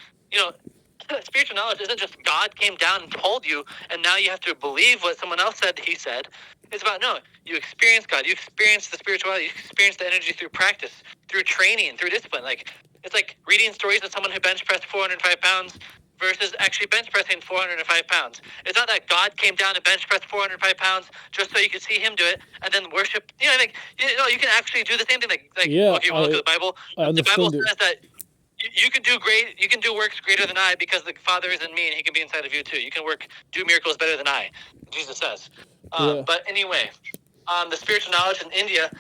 Speaker 2: spiritual knowledge isn't just God came down and told you, and now you have to believe what someone else said he said. It's about, no, you experience God. You experience the spirituality. You experience the energy through practice, through training, through discipline. Like, it's like reading stories of someone who bench pressed 405 pounds versus actually bench pressing 405 pounds. It's not that God came down and bench pressed 405 pounds just so you could see him do it and then worship. You can actually do the same thing.
Speaker 3: Yeah,
Speaker 2: okay, well, look at the Bible.
Speaker 3: I
Speaker 2: The Bible
Speaker 3: understand you.
Speaker 2: says that you can do great. You can do works greater than I because the Father is in me and He can be inside of you too. You can do miracles better than I. Jesus says.
Speaker 3: Yeah.
Speaker 2: But anyway, the spiritual knowledge in India,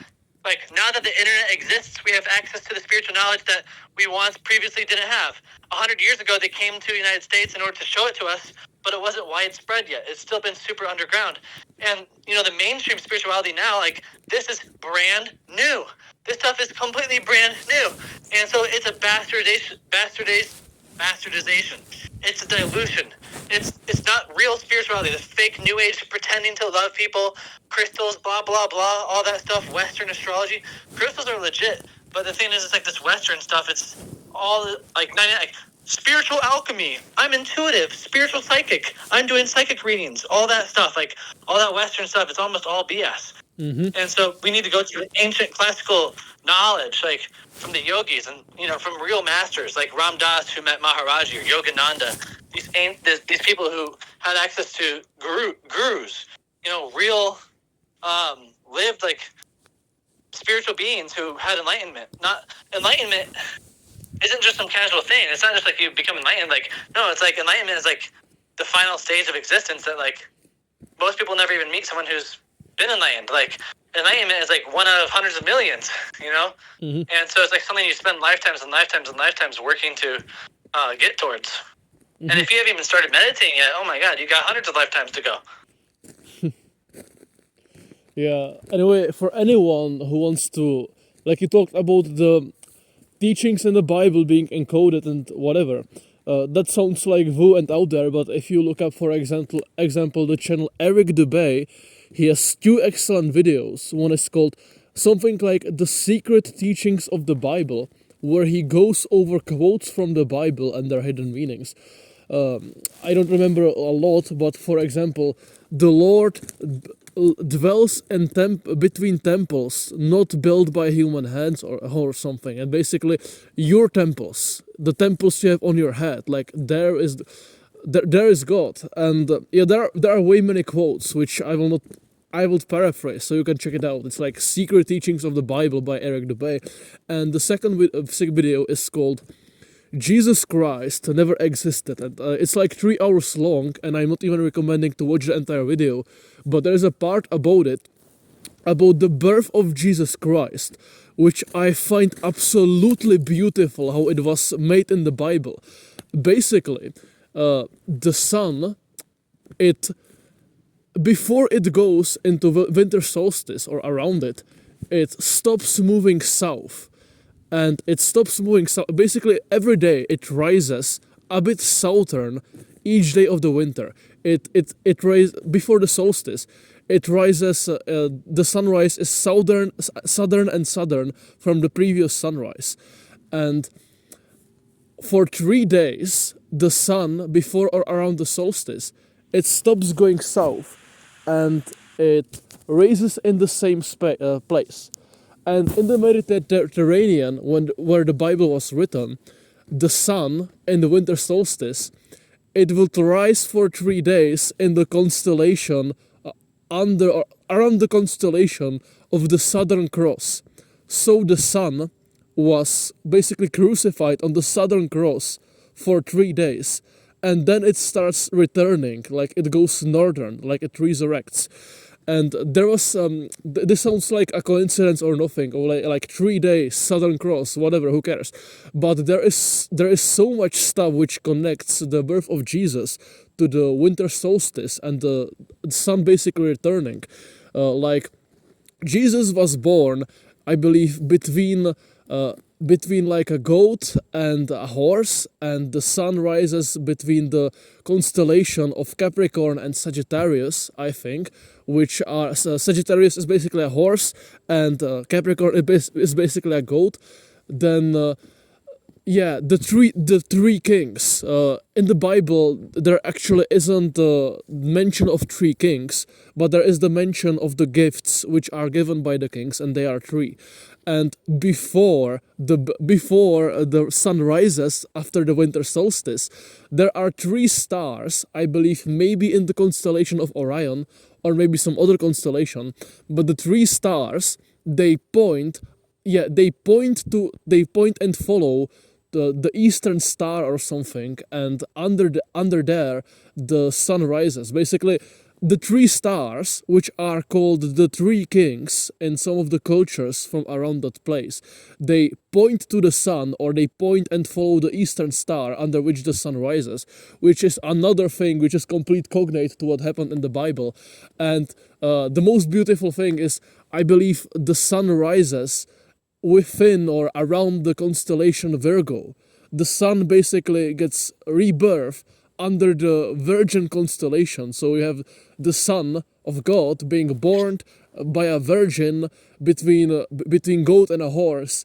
Speaker 2: like now that the internet exists, we have access to the spiritual knowledge that we once previously didn't have. 100 years ago, they came to the United States in order to show it to us, but it wasn't widespread yet. It's still been super underground. And, the mainstream spirituality now, like, this is brand new. This stuff is completely brand new. And so it's a bastardization. It's a dilution. It's not real spirituality. The fake New Age pretending to love people, crystals, blah, blah, blah, all that stuff, Western astrology. Crystals are legit. But the thing is, it's like this Western stuff. It's all like spiritual alchemy. I'm intuitive, spiritual psychic. I'm doing psychic readings, all that stuff. Like all that Western stuff, it's almost all BS. And so we need to go to ancient classical knowledge, like from the yogis and, from real masters like Ram Dass, who met Maharaji, or Yogananda. These people who had access to gurus, real, lived like spiritual beings who had enlightenment. Not enlightenment isn't just some casual thing. It's not just like you become enlightened. Like, no, it's like enlightenment is like the final stage of existence that like most people never even meet someone who's been enlightened. Like enlightenment is like one out of hundreds of millions, you know.
Speaker 3: Mhm.
Speaker 2: And so it's like something you spend lifetimes and lifetimes and lifetimes working to get towards. And if you haven't even started meditating yet, oh my God, you got hundreds of lifetimes to go.
Speaker 3: Yeah. Anyway, for anyone who wants to, like you talked about the teachings in the Bible being encoded and whatever. That sounds like woo and out there, but if you look up, for example, the channel Eric Dubay, he has two excellent videos. One is called something like The Secret Teachings of the Bible, where he goes over quotes from the Bible and their hidden meanings. I don't remember a lot, but for example, the Lord dwells in between temples not built by human hands or something, and basically your temples, the temples you have on your head, like there is God. And yeah, there are way many quotes which I will paraphrase, so you can check it out. It's like Secret Teachings of the Bible by Eric Dubay. And the second video is called Jesus Christ Never Existed. And it's like 3 hours long, and I'm not even recommending to watch the entire video, but there's a part about it, about the birth of Jesus Christ, which I find absolutely beautiful how it was made in the Bible. Basically, the sun, it before it goes into winter solstice or around it, it stops moving south. And it stops moving south. Basically, every day it rises a bit southern each day of the winter. It rises before the solstice. It rises. The sunrise is southern and southern from the previous sunrise, and for 3 days the sun before or around the solstice, it stops going south, and it raises in the same place. And in the Mediterranean, where the Bible was written, the sun in the winter solstice, it will rise for 3 days in the constellation under or around the constellation of the Southern Cross. So the sun was basically crucified on the Southern Cross for 3 days, and then it starts returning, like it goes northern, like it resurrects. And there was this sounds like a coincidence or nothing, or like 3 days Southern Cross, whatever, who cares. But there is so much stuff which connects the birth of Jesus to the winter solstice and the sun basically returning. Like Jesus was born, I believe, between like a goat and a horse, and the sun rises between the constellation of Capricorn and Sagittarius, I think, which are Sagittarius is basically a horse, and Capricorn is basically a goat. Then yeah, the three kings. In the Bible, there actually isn't a mention of 3 kings, but there is the mention of the gifts which are given by the kings, and they are 3. And before the sun rises after the winter solstice, there are 3 stars, I believe, maybe in the constellation of Orion or maybe some other constellation. But the 3 stars, they point and follow the eastern star or something, and under there the sun rises. Basically, the 3 stars, which are called the 3 kings in some of the cultures from around that place, they point to the sun, or they point and follow the eastern star under which the sun rises, which is another thing which is complete cognate to what happened in the Bible. And the most beautiful thing is, I believe, the sun rises within or around the constellation Virgo. The sun basically gets rebirth under the Virgin constellation. So you have the Son of God being born by a virgin between goat and a horse,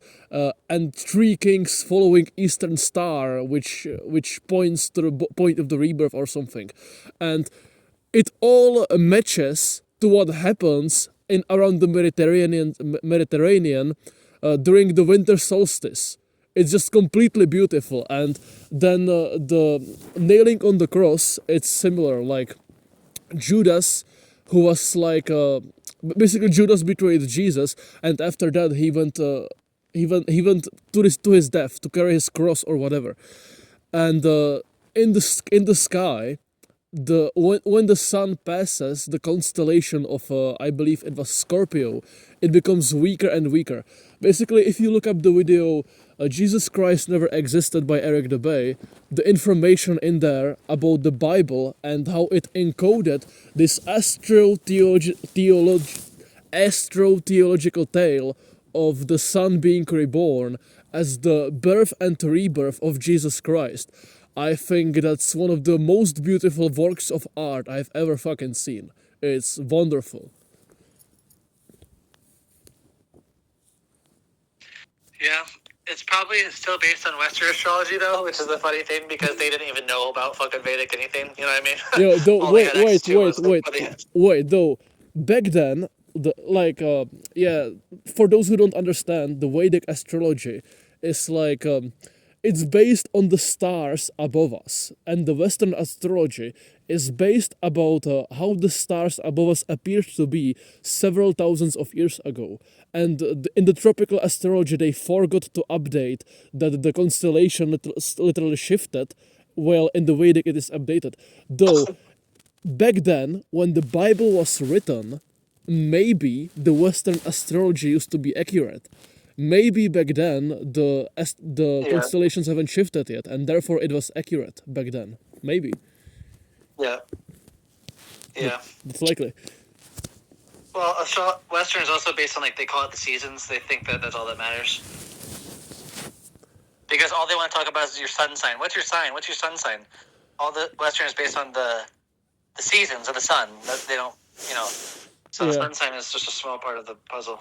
Speaker 3: and 3 kings following eastern star, which points to the point of the rebirth or something, and it all matches to what happens in around the Mediterranean during the winter solstice. It's just completely beautiful. And then the nailing on the cross, it's similar. Like Judas, who was like basically Judas betrayed Jesus, and after that he went to his death to carry his cross or whatever. And in the sky, when the sun passes the constellation of I believe it was Scorpio, it becomes weaker and weaker. Basically, if you look up the video Jesus Christ Never Existed by Eric DeBay, the information in there about the Bible and how it encoded this astro-theological tale of the sun being reborn as the birth and rebirth of Jesus Christ. I think that's one of the most beautiful works of art I've ever fucking seen. It's wonderful.
Speaker 2: Yeah, it's probably still based on Western astrology though, which is the funny thing because they didn't even know about fucking Vedic anything. You know what I mean?
Speaker 3: Yo, though,
Speaker 2: All they had access to was
Speaker 3: wait, though, back then, for those who don't understand, the Vedic astrology is like, it's based on the stars above us, and the Western astrology is based about how the stars above us appeared to be several thousands of years ago. And in the tropical astrology, they forgot to update that the constellation literally shifted, while in the Vedic it is updated. Though, back then, when the Bible was written, maybe the Western astrology used to be accurate. Maybe back then the constellations haven't shifted yet, and therefore it was accurate back then. Maybe.
Speaker 2: Yeah. Yeah.
Speaker 3: It's likely.
Speaker 2: Well, Western is also based on, like, they call it the seasons. They think that that's all that matters. Because all they want to talk about is your sun sign. What's your sign? What's your sun sign? All the Western is based on the seasons of the sun. They don't, So the sun sign is just a small part of the puzzle.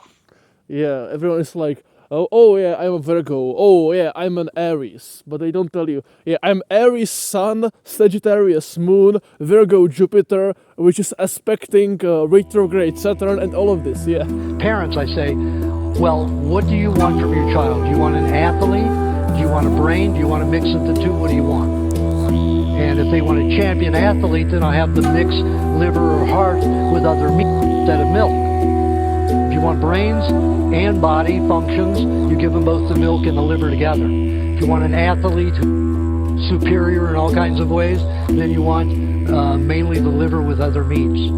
Speaker 3: Yeah, everyone is like, oh yeah, I'm a Virgo. Oh yeah, I'm an Aries. But they don't tell you, yeah, I'm Aries Sun, Sagittarius Moon, Virgo Jupiter, which is aspecting retrograde Saturn and all of this, yeah.
Speaker 4: Parents, I say, well, what do you want from your child? Do you want an athlete? Do you want a brain? Do you want to mix of the two? What do you want? And if they want a champion athlete, then I'll have them mix liver or heart with other meat instead of milk. If you want brains and body functions, you give them both the milk and the liver together. If you want an athlete superior in all kinds of ways, then you want mainly the liver with other meats.